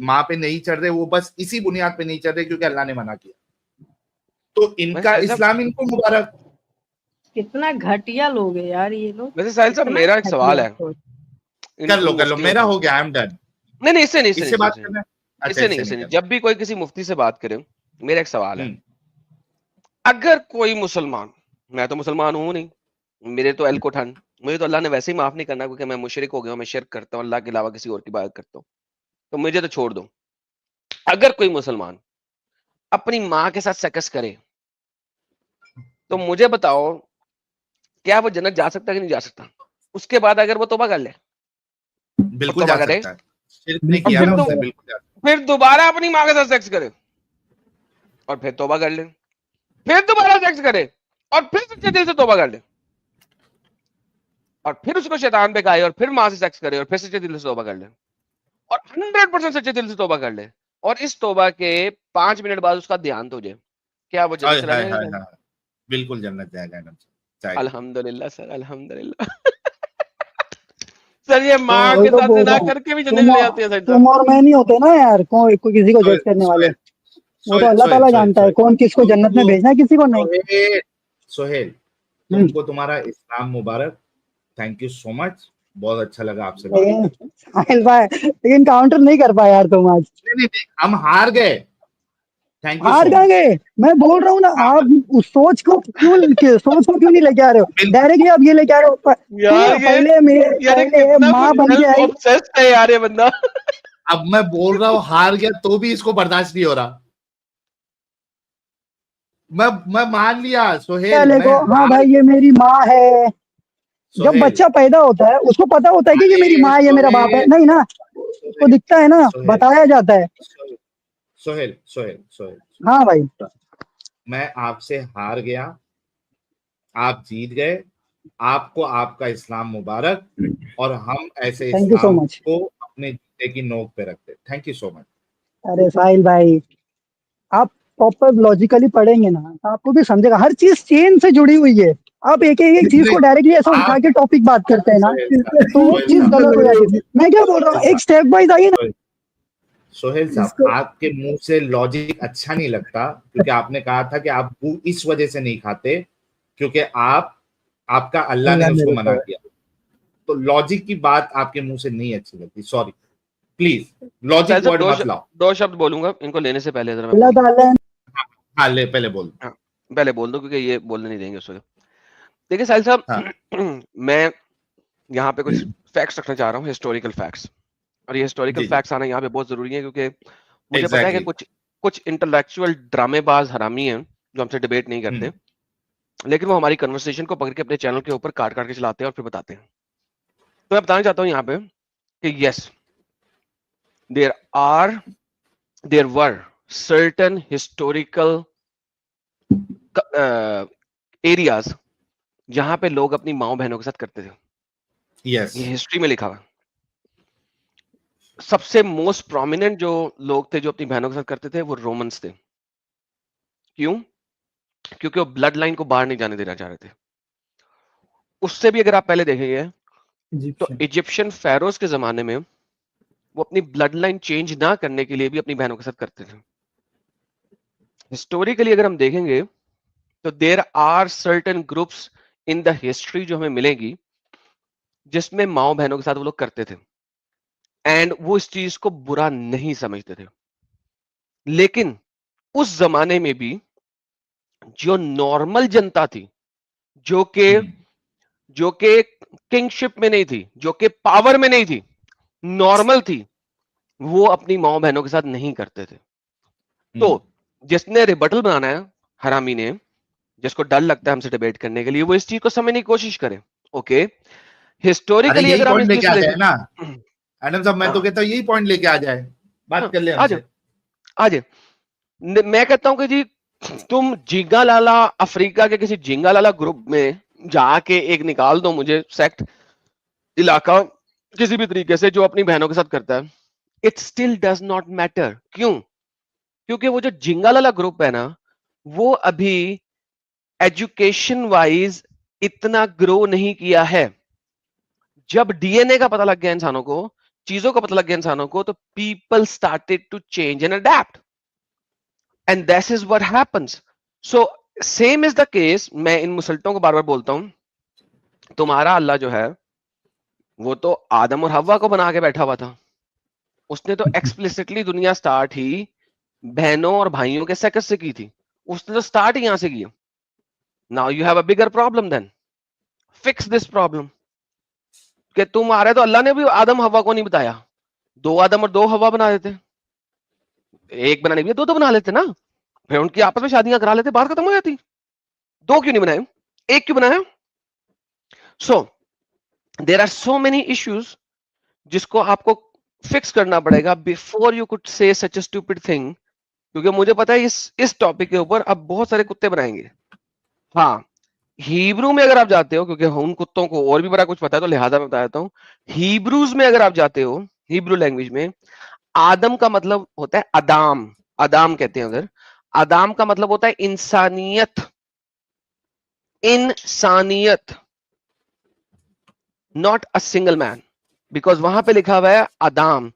[SPEAKER 1] माँ पे नहीं चढ़ रहे, वो बस इसी बुनियाद पे नहीं चढ़ रहे क्योंकि अल्लाह ने मना किया। तो
[SPEAKER 3] वैसे
[SPEAKER 1] इनका
[SPEAKER 3] साहिल साहब,
[SPEAKER 1] इस्लाम इनको मुबारक।
[SPEAKER 4] कितना घटिया लोग है यार ये लोग,
[SPEAKER 3] वैसे साहिल साहब
[SPEAKER 4] कितना
[SPEAKER 3] मेरा एक सवाल
[SPEAKER 4] घटिया
[SPEAKER 3] है
[SPEAKER 4] सोच।
[SPEAKER 3] इन इन
[SPEAKER 1] कर लो,
[SPEAKER 3] मुफ्तियों
[SPEAKER 1] मेरा
[SPEAKER 3] से।
[SPEAKER 1] हो गया, आई एम डन।
[SPEAKER 3] नहीं नहीं, इससे नहीं, इससे नहीं,
[SPEAKER 1] इससे
[SPEAKER 3] इससे
[SPEAKER 1] बात
[SPEAKER 3] नहीं,
[SPEAKER 1] करना है? अच्छा,
[SPEAKER 3] इससे नहीं,
[SPEAKER 1] इससे
[SPEAKER 3] इससे
[SPEAKER 1] नहीं
[SPEAKER 3] नहीं।
[SPEAKER 1] करना।
[SPEAKER 3] जब भी कोई किसी मुफ्ती से बात करे, मेरा एक सवाल है।
[SPEAKER 1] हम्म,
[SPEAKER 3] अगर कोई मुसलमान, मैं तो मुसलमान हूं नहीं, मेरे तो एल को ठंड, मुझे तो अल्लाह ने वैसे ही माफ नहीं करना क्योंकि मैं मुशरिक हो गया हूं, मैं शिर्क करता हूं, अल्लाह के अलावा किसी और की इबादत करता हूं, तो मुझे तो छोड़ दो। अगर कोई मुसलमान अपनी माँ के साथ सेक्स करे, तो मुझे बताओ, क्या वो जन्नत जा सकता है कि नहीं जा सकता? उसके बाद अगर वो तौबा कर ले और
[SPEAKER 1] बिल्कुल
[SPEAKER 3] तौबा
[SPEAKER 1] जा
[SPEAKER 3] करे
[SPEAKER 1] सकता है। शिर्क नहीं
[SPEAKER 3] और
[SPEAKER 5] बिल्कुल
[SPEAKER 1] किया
[SPEAKER 3] फिर
[SPEAKER 1] ना
[SPEAKER 5] जन्नत
[SPEAKER 3] तो
[SPEAKER 1] उसने,
[SPEAKER 5] जाएगा।
[SPEAKER 1] बिल्कुल जा सकता
[SPEAKER 3] फिर दोबारा अपनी माँ के साथ सेक्स करे और फिर तौबा कर ले, फिर दोबारा सेक्स करे और फिर सच्चे दिल से तौबा कर ले, और फिर उसको शैतान पे खाए और फिर माँ से सेक्स करे और फिर सच्चे दिल से तौबा कर ले और 100% सच्चे दिल से तौबा कर ले, और इस तौबा के 5 मिनट बाद उसका ध्यान तुझे, क्या वो
[SPEAKER 1] है।
[SPEAKER 3] जन्नत चला
[SPEAKER 1] हाय
[SPEAKER 3] जाएगा
[SPEAKER 1] हाय
[SPEAKER 3] कि नहीं?
[SPEAKER 1] हाय, बिल्कुल जन्नत जाएगा एडम साहब, जाएगा।
[SPEAKER 3] अल्हम्दुलिल्लाह सर, अल्हम्दुलिल्लाह। सर ये
[SPEAKER 1] तो
[SPEAKER 3] माँ
[SPEAKER 2] वही
[SPEAKER 3] के
[SPEAKER 2] तो
[SPEAKER 3] साथ
[SPEAKER 2] बोल रहा
[SPEAKER 3] जिना
[SPEAKER 2] हूँ,
[SPEAKER 3] करके भी जन्नत चले जाते हैं सर साहब।
[SPEAKER 2] तुम और मैं नहीं होते ना यार, कोई किसी को जज
[SPEAKER 1] सोहेल
[SPEAKER 2] करने वाले।
[SPEAKER 1] सोहेल
[SPEAKER 2] वो तो
[SPEAKER 1] सोहेल
[SPEAKER 2] अल्लाह
[SPEAKER 1] सोहेल
[SPEAKER 2] ताला
[SPEAKER 1] सोहेल
[SPEAKER 2] जानता है
[SPEAKER 1] सोहेल
[SPEAKER 2] कौन किसको जन्नत में
[SPEAKER 1] तुमको
[SPEAKER 2] भेजना है, किसी को नहीं।
[SPEAKER 1] सोहेल सोहेल
[SPEAKER 2] हम्म,
[SPEAKER 1] तुमको तुम्हारा इस्लाम मुबारक, थैंक यू सो मच। बहुत अच्छा लगा आपसे बात
[SPEAKER 2] लेकिन
[SPEAKER 1] करके।
[SPEAKER 2] साहिल भाई, लेकिन काउंटर नहीं कर पाए यार तुम आज।
[SPEAKER 1] नहीं, नहीं, नहीं, हम हार गए। थैंक यू
[SPEAKER 2] हार
[SPEAKER 1] सो
[SPEAKER 2] कहाँ
[SPEAKER 1] मच।
[SPEAKER 2] गए? मैं बोल रहा हूँ ना,
[SPEAKER 1] हाँ,
[SPEAKER 2] आप उस सोच को क्यों नहीं लेके आ रहे हो?
[SPEAKER 1] बिल्कुल।
[SPEAKER 2] डायरेक्टली आप ये लेके आ रहे हो
[SPEAKER 3] यार ये
[SPEAKER 2] पहले
[SPEAKER 3] कितना
[SPEAKER 2] माँ
[SPEAKER 3] कुछ
[SPEAKER 2] बन के
[SPEAKER 3] सेल्फ
[SPEAKER 2] आई।
[SPEAKER 3] ऑब्सेस्ड है यार ये बंदा।
[SPEAKER 1] अब मैं बोल रहा हूँ हार गया तो भी इसको बर्दाश्त नहीं हो रहा। मैं मान लिया सोहेल,
[SPEAKER 2] पहले
[SPEAKER 1] मैं
[SPEAKER 2] को हाँ
[SPEAKER 1] हार
[SPEAKER 2] भाई ये मेरी माँ है। जब
[SPEAKER 1] सोहेल।
[SPEAKER 2] बच्चा पैदा होता है उसको पता होता है कि ये मेरी
[SPEAKER 1] अरे
[SPEAKER 2] माँ है, ये मेरा बाप है,
[SPEAKER 1] सोहेल,
[SPEAKER 2] नहीं ना? उसको
[SPEAKER 1] सोहेल,
[SPEAKER 2] दिखता है ना,
[SPEAKER 1] सोहेल,
[SPEAKER 2] बताया जाता है।
[SPEAKER 1] सोहेल, सोहेल, सोहेल, सोहेल।
[SPEAKER 2] हाँ भाई।
[SPEAKER 1] मैं आपसे हार गया, आप जीत गए। आपको आपका इस्लाम मुबारक, और हम ऐसे
[SPEAKER 2] thank you so
[SPEAKER 1] Islam
[SPEAKER 2] much.
[SPEAKER 1] को अपने जूते की नोक पे रखते। Thank you so much.
[SPEAKER 2] अरे साहिल भाई, आप प्रॉपर लॉजिकली पढ़ेंगे ना तो आपको भी समझेगा, हर चीज चेन से जुड़ी हुई है। आप एक चीज को
[SPEAKER 1] नहीं,
[SPEAKER 2] डायरेक्टली ऐसा उठा
[SPEAKER 1] आप
[SPEAKER 2] के टॉपिक बात करते हैं ना,
[SPEAKER 1] सोहेल साहब,
[SPEAKER 2] तो वो
[SPEAKER 1] सोहेल
[SPEAKER 2] चीज
[SPEAKER 1] साहब,
[SPEAKER 2] गलत हो जाती है। मैं क्या बोल रहा
[SPEAKER 1] सोहेल
[SPEAKER 2] हूँ, एक
[SPEAKER 1] साहब,
[SPEAKER 2] स्टेप वाइज आइए ना।
[SPEAKER 1] सोहेल सोहेल साहब,
[SPEAKER 5] इसको
[SPEAKER 1] आपके मुंह से लॉजिक अच्छा नहीं लगता, क्योंकि आपने कहा था कि आप वो इस वजह से नहीं खाते क्योंकि आपका अल्लाह ने
[SPEAKER 5] अल्लाह ने
[SPEAKER 1] उसको मना
[SPEAKER 5] बताया।
[SPEAKER 1] किया। तो लॉजिक की बात आपके मुंह से नहीं अच्छी लगती, सॉरी। प्लीज लॉजिक
[SPEAKER 3] साहिल साहब
[SPEAKER 1] वर्ड मत लाओ।
[SPEAKER 3] दो शब्द बोलूंगा, इनको लेने से पहले जरा मैं
[SPEAKER 2] अल्लाह
[SPEAKER 3] बोल दूं।
[SPEAKER 2] ताला
[SPEAKER 1] हाँ, हाँ, ले पहले बोल।
[SPEAKER 3] हाँ, पहले बोल दो क्योंकि ये बोलने नहीं देंगे उस वक्त। देखिए साहिल साहब,
[SPEAKER 1] हाँ,
[SPEAKER 3] मैं यहाँ पे कुछ फैक्ट्स रखना चाह रहा हूँ, हिस्टोरिकल फैक्ट्स। और ये हिस्टोरिकल
[SPEAKER 1] जी, जी,
[SPEAKER 3] फैक्ट्स आना यहाँ पे बहुत जरूरी है, क्योंकि मुझे पता है कि
[SPEAKER 1] एग्जैक्टली।
[SPEAKER 3] कुछ कुछ इंटेलेक्चुअल ड्रामेबाज हरामी हैं जो हमसे डिबेट नहीं करते, लेकिन वो हमारी कन्वर्सेशन को पकड़ के अपने चैनल के ऊपर काट काट के चलाते हैं और फिर बताते हैं। तो मैं बताना चाहता हूँ यहाँ पे कि yes, there are there were certain historical areas जहां पे लोग अपनी माओ बहनों के साथ करते थे।
[SPEAKER 1] यस।
[SPEAKER 3] ये हिस्ट्री में लिखा हुआ है। सबसे मोस्ट प्रोमिनेंट जो लोग थे जो अपनी बहनों के साथ करते थे वो रोमन्स थे। क्यों? क्योंकि वो ब्लड लाइन को बाहर नहीं जाने देना चाह रहे थे। उससे भी अगर आप पहले देखेंगे तो
[SPEAKER 5] इजिप्शियन।
[SPEAKER 3] इजिप्शियन फेरोज के जमाने में वो अपनी ब्लड लाइन चेंज ना करने के लिए भी अपनी बहनों के साथ करते थे। हिस्टोरिकली अगर हम देखेंगे तो there are certain groups in the history जो हमें मिलेगी जिसमें माओ बहनों के साथ वो लोग करते थे, एंड वो इस चीज को बुरा नहीं समझते थे। लेकिन उस जमाने में भी जो नॉर्मल जनता थी, जो के जो के किंगशिप में नहीं थी, जो के पावर में नहीं थी, नॉर्मल थी, वो अपनी माओ बहनों के साथ नहीं करते थे। तो जिसने रिबटल बनाना है हरामी ने, जिसको डर लगता है हमसे डिबेट करने के लिए, वो इस चीज को समझने की कोशिश करे। ओके,
[SPEAKER 1] अरे
[SPEAKER 3] हिस्टोरिकली
[SPEAKER 1] यही
[SPEAKER 3] अगर हम
[SPEAKER 1] पॉइंट
[SPEAKER 3] इस चीज
[SPEAKER 1] लेके
[SPEAKER 3] को
[SPEAKER 1] आ जाए
[SPEAKER 3] देखें,
[SPEAKER 1] ना एडम साहब, मैं तो
[SPEAKER 3] हाँ,
[SPEAKER 1] कहता हूँ यही पॉइंट लेके आ जाए, बात कर ले
[SPEAKER 3] आ जाए
[SPEAKER 1] हमसे।
[SPEAKER 3] आ जाए। मैं कहता हूं कि जी तुम झींगा लाला अफ्रीका के किसी झींगा लाला ग्रुप में जाके एक निकाल दो मुझे सेक्ट इलाका किसी भी तरीके से जो अपनी बहनों के साथ करता है, it still does not matter. क्यों? क्योंकि वो जो झींगा लाला ग्रुप है ना, वो अभी एजुकेशन वाइज इतना ग्रो नहीं किया है। जब डीएनए का पता लग गया इंसानों को, चीजों का पता लग गया इंसानों को, तो people started to change and adapt, and this is what happens. So same is the case. मैं इन मुसल्टों को बार बार बोलता हूं, तुम्हारा अल्लाह जो है वो तो आदम और हव्वा को बना के बैठा हुआ था। उसने तो एक्सप्लिसिटली दुनिया स्टार्ट ही बहनों और भाइयों के सेक्स से की थी। उसने तो स्टार्ट ही यहां से की। Now you have a bigger problem, then fix this problem. कि तुम आ रहे तो अल्लाह ने भी आदम हवा को नहीं बताया, दो आदम और दो हवा बना देते, एक बनाने के लिए दो दो बना लेते ना, फिर उनकी आपस में शादियां करा लेते, बात खत्म हो जाती। दो क्यों नहीं बनाए, एक क्यों बनाया? So there are so many issues जिसको आपको फिक्स करना पड़ेगा before you could say such a stupid thing. क्योंकि मुझे पता है इस टॉपिक के ऊपर अब बहुत सारे कुत्ते बनाएंगे। हाँ, हिब्रू में अगर आप जाते हो, क्योंकि उन कुत्तों को और भी बड़ा कुछ पता है तो लिहाजा मैं बता देता हूँ। हिब्रूज में अगर आप जाते हो, हिब्रू लैंग्वेज में आदम का मतलब होता है अदाम। अदाम कहते हैं उधर। अदाम का मतलब होता है इंसानियत। इंसानियत, not a single man. Because वहां पे लिखा हुआ है Adam,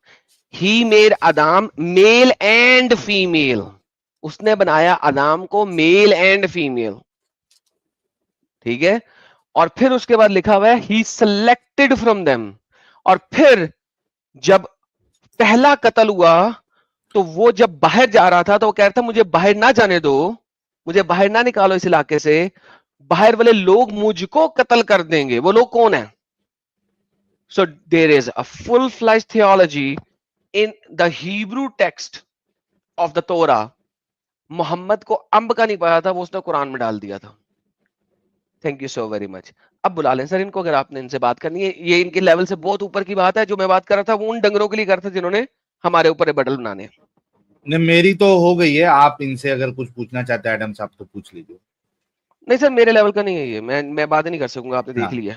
[SPEAKER 3] he made Adam male and female. उसने बनाया अदाम को मेल एंड फीमेल, ठीक है। और फिर उसके बाद लिखा हुआ है ही सेलेक्टेड फ्रॉम देम। और फिर जब पहला कत्ल हुआ तो वो जब बाहर जा रहा था तो वो कह रहा था मुझे बाहर ना जाने दो, मुझे बाहर ना निकालो इस इलाके से, बाहर वाले लोग मुझको कत्ल कर देंगे। वो लोग कौन है? So there is a full flesh theology in the Hebrew text of the Torah. Muhammad को अंब का नहीं पता था, वो उसने कुरान में डाल दिया था। Thank you so very much. अब बुला लें सर इनको, अगर आपने इनसे बात करनी है। ये इनके लेवल से बहुत ऊपर की बात है। जो मैं बात कर रहा था वो उन डंगरों के लिए कर रहा था जिन्होंने हमारे ऊपर बटल बनाने हैं।
[SPEAKER 1] नहीं, मेरी तो हो गई है। आप इनसे अगर कुछ पूछना चाहते हैं एडम साहब तो पूछ लीजिए।
[SPEAKER 3] नहीं सर, मेरे लेवल का नहीं है ये, मैं बात नहीं कर सकूंगा, आपने देख लिया।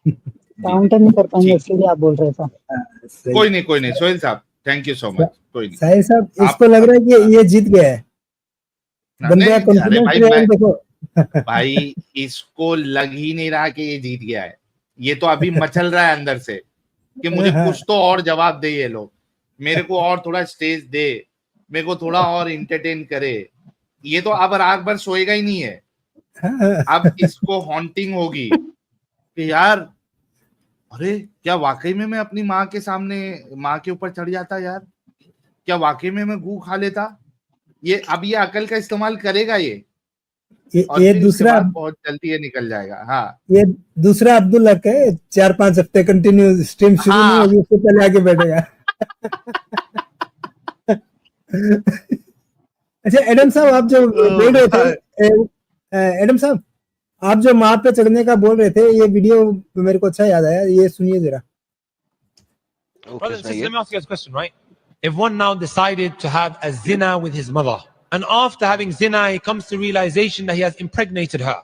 [SPEAKER 2] काउंटर नहीं कर पाएंगे इसलिए आप बोल रहे थे।
[SPEAKER 1] कोई नहीं सोहेल साहब, थैंक यू सो मच। कोई नहीं
[SPEAKER 5] साहिल साहब,
[SPEAKER 1] आप-
[SPEAKER 5] इसको लग रहा है कि ये जीत गया है। बंदे का
[SPEAKER 1] अरे
[SPEAKER 5] कॉन्फिडेंस
[SPEAKER 1] भाई
[SPEAKER 5] लेवल देखो।
[SPEAKER 1] भाई इसको लग ही नहीं रहा कि ये जीत गया है। ये तो अभी मचल रहा है अंदर से कि मुझे कुछ तो और जवाब दे, ये लोग मेरे को और थोड़ा स्टेज दे, मेरे को थोड़ा और इंटरटेन करे। ये तो अब रात भर सोएगा ही नहीं है। अब इसको हॉन्टिंग होगी कि यार अरे क्या वाकई में मैं अपनी माँ के सामने माँ के ऊपर चढ़ जाता यार, क्या वाकई में मैं गू खा लेता। ये अब ये अकल का इस्तेमाल करेगा ये और
[SPEAKER 5] ये
[SPEAKER 1] फिर
[SPEAKER 5] दूसरा
[SPEAKER 1] उसके बाद बहुत जल्दी ये निकल जाएगा। हाँ,
[SPEAKER 5] ये दूसरा अब्दुल्ला का 4-5 हफ्ते कंटिन्यू स्ट्रीम शुरू नहीं होगी, उससे पहले आके बैठेगा। अच्छा एडम साहब, आप जो बोल रहे थे, एडम साहब आप जो माँ पे चढ़ने का बोल रहे थे, ये वीडियो मेरे को अच्छा याद आया, ये सुनिए जरा।
[SPEAKER 8] Brothers and sisters, let me ask you guys a question, right? If one now decided to have a zina with his mother, and after having zina, he comes to realization that he has impregnated her,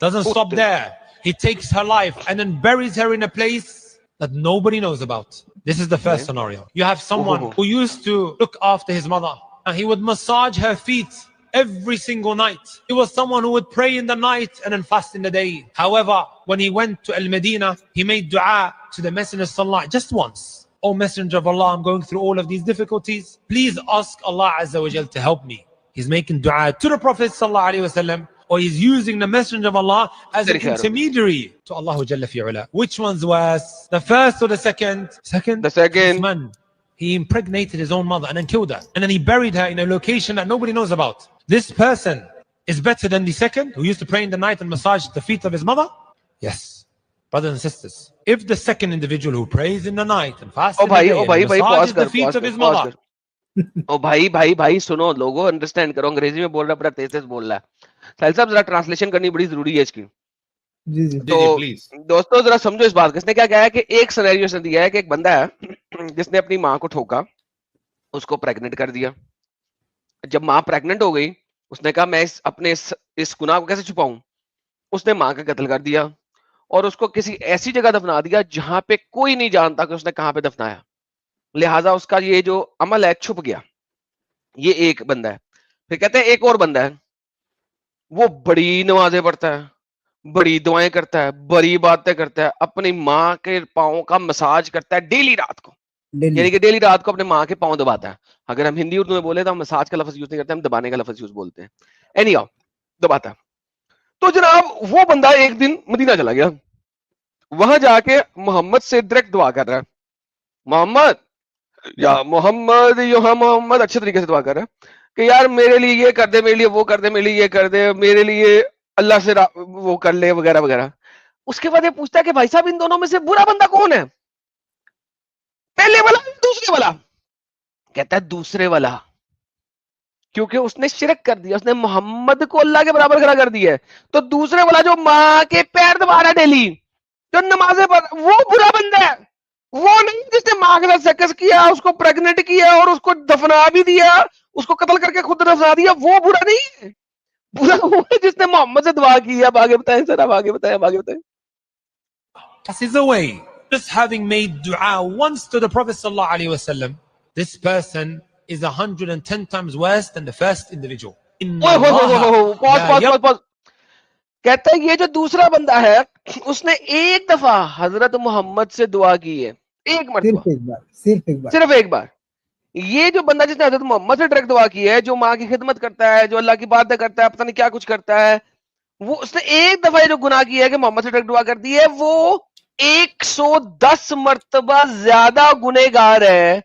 [SPEAKER 8] doesn't stop there. He takes her life and then buries her in a place that nobody knows about. This is the first scenario. You have someone who used to look after his mother, and he would massage her feet every single night. He was someone who would pray in the night and then fast in the day. However, when he went to Al-Medina, he made dua to the Messenger Sallallahu just once. O Messenger of Allah, I'm going through all of these difficulties. Please ask Allah Azza wa Jal to help me. He's making dua to the Prophet Sallallahu Alaihi Wasallam, or he's using the Messenger of Allah as an intermediary to Allah Jalla fi'ala. Which one's worse? The first or the second? Second?
[SPEAKER 3] The second.
[SPEAKER 8] This man, he impregnated his own mother and then killed her. And then he buried her in a location that nobody knows about. This person is better than the second, who used to pray in the night and massage the feet of his mother? Yes. Brothers and sisters, if the second individual who prays in the night and fasts in the day and massages the feet of his mother,
[SPEAKER 3] ओ भाई सुनो, लोगों understand करो, अंग्रेजी में बोल रहा है, बड़ा तेज बोल रहा है। साहिल साहब जरा ट्रांसलेशन करनी बड़ी जरूरी है इसकी।
[SPEAKER 5] जी जी
[SPEAKER 3] तो
[SPEAKER 1] प्लीज
[SPEAKER 3] दोस्तों जरा समझो इस बात को। इसने क्या कहा है कि एक सिनेरियो इसने दिया है कि एक बंदा है जिसने अपनी माँ को ठोका, उसको प्रेग्नेंट कर दिया। जब माँ प्रेग्नेंट हो गई, उसने कहा मैं इस गुनाह को कैसे छुपाऊं। उसने माँ का कत्ल कर दिया और उसको किसी ऐसी जगह दफना दिया जहां पे कोई नहीं जानता कि उसने कहां पे दफनाया। लिहाजा उसका ये जो अमल है छुप गया। ये एक बंदा है। फिर कहते हैं एक और बंदा है, वो बड़ी नमाजें पढ़ता है, बड़ी दुआएं करता है, बड़ी बातें करता है, अपनी माँ के पाँव का मसाज करता है डेली रात को। यानी कि डेली रात को अपने माँ के पाँव दबाता है। अगर हम हिंदी उर्दू में बोले तो हम मसाज का लफ्ज यूज नहीं करते, हम दबाने का लफ्ज यूज बोलते हैं। एनीहाउ, दबाता है। तो जनाब वो बंदा एक दिन मदीना चला गया, वहां जाके मोहम्मद से डायरेक्ट दुआ कर रहा है। मोहम्मद या मोहम्मद या मोहम्मद, अच्छे तरीके से दुआ कर रहा है कि यार मेरे लिए ये कर दे, मेरे लिए वो कर दे, मेरे लिए ये कर दे, मेरे लिए अल्लाह से वो कर ले, वगैरह वगैरह। उसके बाद ये पूछता है कि भाई साहब इन दोनों में से बुरा बंदा कौन है, पहले वाला दूसरे वाला? कहता है दूसरे वाला, क्योंकि उसने शिरक कर दिया, उसने मोहम्मद को अल्लाह के बराबर खड़ा कर दिया है। तो दूसरे वाला जो माँ के पैर दबा रहा है डेली, जो नमाजें पढ़, वो बुरा बंदा है। वो नहीं जिसने माँ के साथ सेक्स किया, उसको प्रेग्नेंट किया और उसको दफना भी दिया, उसको कत्ल करके खुद दफना दिया, वो बुरा नहीं है। बुरा वो है जिसने मोहम्मद से दुआ की। अब आगे बताएं सर, अब आगे बताएं, अब आगे बताएं।
[SPEAKER 8] passes away, just having made dua once to the Prophet Sallallahu Alaihi Wasallam, this person is 110 times worse than the first individual.
[SPEAKER 3] Pause. कहता है ये जो दूसरा बंदा है उसने एक दफा हजरत मोहम्मद से दुआ की है, एक मरतबा, सिर्फ एक बार। ये जो बंदा जिसने हजरत मोहम्मद से डायरेक्ट दुआ की है, जो माँ की खिदमत करता है, जो अल्लाह की बातें करता है, पता नहीं क्या कुछ करता है, वो उसने एक दफा ये जो गुनाह किया है कि मोहम्मद से डायरेक्ट दुआ कर दी है, वो 110 मर्तबा ज्यादा गुनहगार है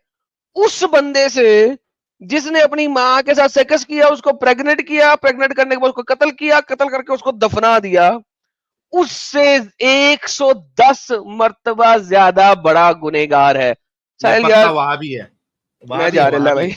[SPEAKER 3] उस बंदे से जिसने अपनी माँ के साथ सेक्स किया, उसको प्रेग्नेंट किया, प्रेग्नेंट करने के बाद उसको कत्ल किया, कत्ल करके उसको दफना दिया। उससे 110 मर्तबा ज्यादा बड़ा गुनहगार है।
[SPEAKER 1] ये
[SPEAKER 3] साहिल
[SPEAKER 1] पक्का
[SPEAKER 3] यार
[SPEAKER 1] वहाबी है,
[SPEAKER 3] मैं
[SPEAKER 1] वहाबी
[SPEAKER 3] जा
[SPEAKER 1] है,
[SPEAKER 3] रहा
[SPEAKER 1] वहाबी
[SPEAKER 3] भाई
[SPEAKER 1] है।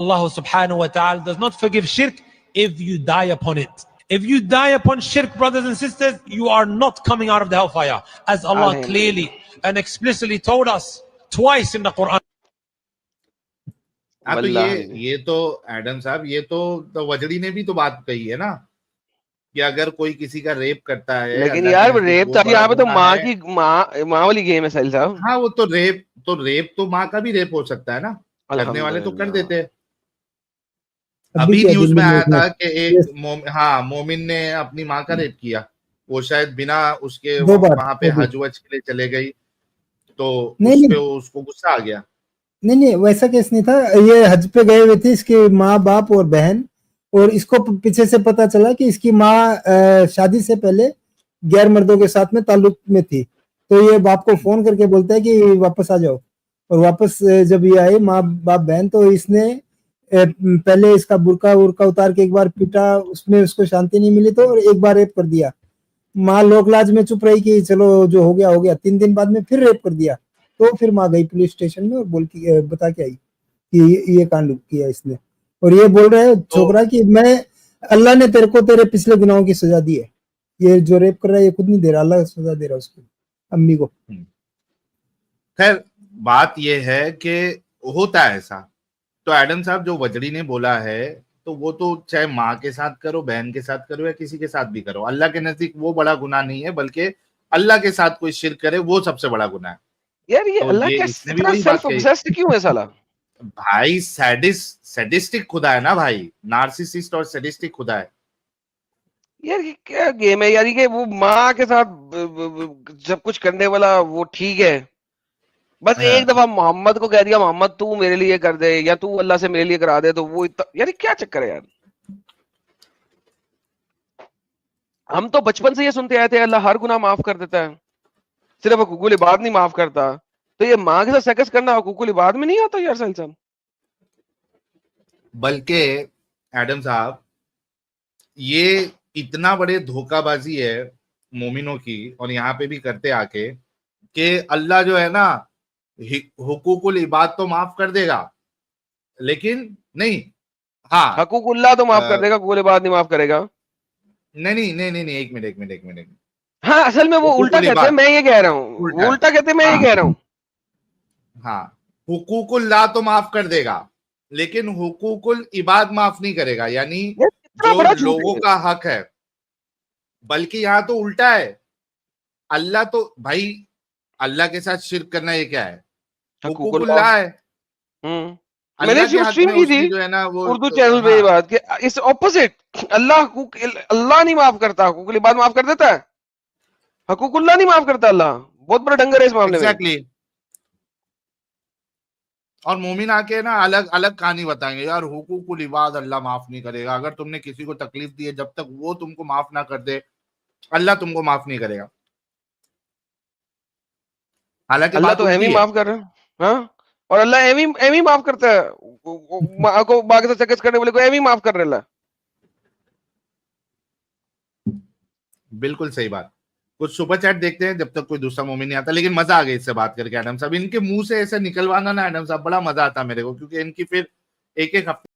[SPEAKER 8] Allah subhanahu wa ta'ala does not forgive shirk if you die upon it. If you die upon shirk, brothers and sisters, you are not coming out of the hellfire, as Allah clearly and explicitly told us twice in the Quran.
[SPEAKER 1] हाँ, तो ये तो Adam साहब, ये तो वजड़ी ने भी तो बात कही है ना कि अगर कोई किसी का रेप करता है,
[SPEAKER 3] लेकिन
[SPEAKER 1] अल्लाह के
[SPEAKER 3] यार
[SPEAKER 1] नजदीक
[SPEAKER 3] रेप
[SPEAKER 1] वो
[SPEAKER 3] तो
[SPEAKER 1] बड़ा
[SPEAKER 3] यहाँ पे तो
[SPEAKER 1] गुनाह
[SPEAKER 3] माँ
[SPEAKER 1] है।
[SPEAKER 3] की माँ वाली गेम है साहिल साहब।
[SPEAKER 1] हाँ, वो तो रेप तो माँ का भी रेप हो सकता है ना, करने वाले तो कर देते हैं। अभी
[SPEAKER 5] क्या
[SPEAKER 1] न्यूज
[SPEAKER 5] दिल्ली
[SPEAKER 1] में आया
[SPEAKER 5] न्यूज़ में
[SPEAKER 1] था कि एक मोमिन ने अपनी माँ का रेप किया, वो शायद बिना उसके
[SPEAKER 5] 2 बार
[SPEAKER 1] वहां पे
[SPEAKER 5] वो भी।
[SPEAKER 1] हज वज के लिए चले गई, तो
[SPEAKER 5] नहीं
[SPEAKER 1] उस
[SPEAKER 5] नहीं
[SPEAKER 1] पे उसको गुस्सा आ गया।
[SPEAKER 5] नहीं वैसा केस नहीं था। ये हज पे गए हुए थे, इसके माँ बाप और बहन, और इसको पीछे से पता चला कि इसकी माँ शादी से पहले गैर मर्दों के साथ में ताल्लुक में थी। तो ये बाप को फोन करके बोलता है कि वापस आ जाओ, और वापस जब ये आए माँ बाप बहन, तो इसने पहले इसका बुरका उरका उतार के एक बार पीटा, उसमें उसको शांति नहीं मिली तो एक बार रेप कर दिया। माँ लोक लाज में चुप रही कि चलो जो हो गया हो गया। 3 दिन बाद में फिर रेप कर दिया। तो फिर माँ गई पुलिस स्टेशन में और बता के आई कि ये कांड किया इसने। और ये बोल रहा है छोकरा कि मैं, अल्लाह ने तेरे को तेरे पिछले गुनाहों की सजा दी है। ये जो रेप कर रहा है ये खुद नहीं दे रहा, अल्लाह सजा दे रहा है उसको, अम्मी को।
[SPEAKER 1] खैर बात ये है कि होता है ऐसा। तो एडम साहब, जो वजड़ी ने बोला है, तो वो तो चाहे माँ के साथ करो, बहन के साथ करो, या किसी के साथ भी करो, अल्लाह के नजदीक वो बड़ा गुनाह नहीं है, बल्कि अल्लाह के साथ कोई शिर्क करे वो सबसे बड़ा गुनाह है।
[SPEAKER 3] यार ये
[SPEAKER 1] तो
[SPEAKER 3] अल्लाह
[SPEAKER 1] ये
[SPEAKER 3] क्या
[SPEAKER 1] इसने भी
[SPEAKER 3] इतना
[SPEAKER 1] वही बात
[SPEAKER 3] सेल्फ
[SPEAKER 1] कही।
[SPEAKER 3] ऑब्सेस्ड क्यों है साला?
[SPEAKER 1] भाई सैडिस्टिक खुदा है ना भाई, नार्सिसिस्ट और सैडिस्टिक खुदा है।
[SPEAKER 3] यार ये क्या गेम है यार, ये वो माँ के साथ जब कुछ करने वाला वो ठीक है, बस
[SPEAKER 1] हाँ।
[SPEAKER 3] एक दफा मोहम्मद को कह दिया मोहम्मद तू मेरे लिए कर दे या तू अल्लाह से मेरे लिए करा दे, तो वो इतना यार क्या चक्कर है यार। हम तो बचपन से ये सुनते आए थे अल्लाह हर गुनाह माफ कर देता है, सिर्फ हुकूकुल इबाद नहीं माफ करता। तो ये माँ के साथ सेक्स करना हुकूकुल इबाद में नहीं आता यार साहिल साहब?
[SPEAKER 1] बल्कि एडम साहब, ये इतना बड़े धोखाबाजी है मोमिनों की, और यहाँ पे भी करते आके कि अल्लाह जो है ना हुकूकुल इबाद तो माफ कर देगा, लेकिन नहीं, हाँ
[SPEAKER 3] हकूकुल्लाह तो माफ कर देगा, हुकूकुल इबाद नहीं माफ करेगा।
[SPEAKER 1] नहीं, एक मिनट।
[SPEAKER 3] हाँ असल में वो उल्टा
[SPEAKER 1] हुकूकुल
[SPEAKER 3] कहते हैं,
[SPEAKER 1] इबाद
[SPEAKER 3] मैं ये कह रहा हूँ,
[SPEAKER 1] उल्टा
[SPEAKER 3] वो
[SPEAKER 1] है।
[SPEAKER 3] उल्टा कहते हैं, मैं ये
[SPEAKER 1] हाँ
[SPEAKER 3] कह रहा हूँ।
[SPEAKER 1] हाँ, हुकूकुल्लाह तो माफ कर देगा, लेकिन हुकूकुल इबाद माफ नहीं करेगा, यानी
[SPEAKER 3] यार इतना
[SPEAKER 1] जो
[SPEAKER 3] बड़ा झूठ
[SPEAKER 1] लोगों
[SPEAKER 3] है।
[SPEAKER 1] का हक है। बल्कि यहाँ तो उल्टा है, अल्लाह तो भाई, अल्लाह के साथ शिर्क करना ये क्या है?
[SPEAKER 3] हकूकुल्लाह।
[SPEAKER 1] हुकूकुल्लाह है।
[SPEAKER 3] मैंने
[SPEAKER 1] अल्लाह
[SPEAKER 3] इसकी
[SPEAKER 1] के
[SPEAKER 3] वो
[SPEAKER 1] हक
[SPEAKER 3] स्ट्रीम
[SPEAKER 1] में
[SPEAKER 3] की थी
[SPEAKER 1] उसने जो है ना वो,
[SPEAKER 3] उर्दू चैनल पे, ये
[SPEAKER 1] हाँ,
[SPEAKER 3] बात कि इस ऑपोजिट अल्लाह नहीं माफ करता, हुकूकुल इबाद माफ कर देता है, हकूकुल्लाह नहीं माफ करता अल्लाह। बहुत बड़ा डंगर है इस मामले में।
[SPEAKER 1] एग्जैक्टली। और मोमिन आके ना अलग अलग कहानी बताएंगे, यार हुकूकुल इबाद अल्लाह माफ नहीं करेगा, अगर तुमने किसी को तकलीफ दी है, जब तक वो तुमको माफ ना कर दे अल्लाह तुमको माफ नहीं करेगा। हालांकि
[SPEAKER 3] अल्लाह
[SPEAKER 1] बात
[SPEAKER 3] तो एमी
[SPEAKER 1] उल्टी है।
[SPEAKER 3] माफ कर रहा है। हाँ, और अल्लाह एमी माफ करता है, माँ को माँ के साथ सेक्स करने वाले को एमी माफ कर रहा है।
[SPEAKER 1] बिल्कुल सही बात। कुछ सुपर चैट देखते हैं जब तक कोई दूसरा मोमिन नहीं आता। लेकिन मजा आ गया इससे बात करके एडम साहब, इनके मुंह से ऐसे निकलवाना ना एडम साहब, बड़ा मजा आता मेरे को, क्योंकि इनकी फिर एक एक हफ्ते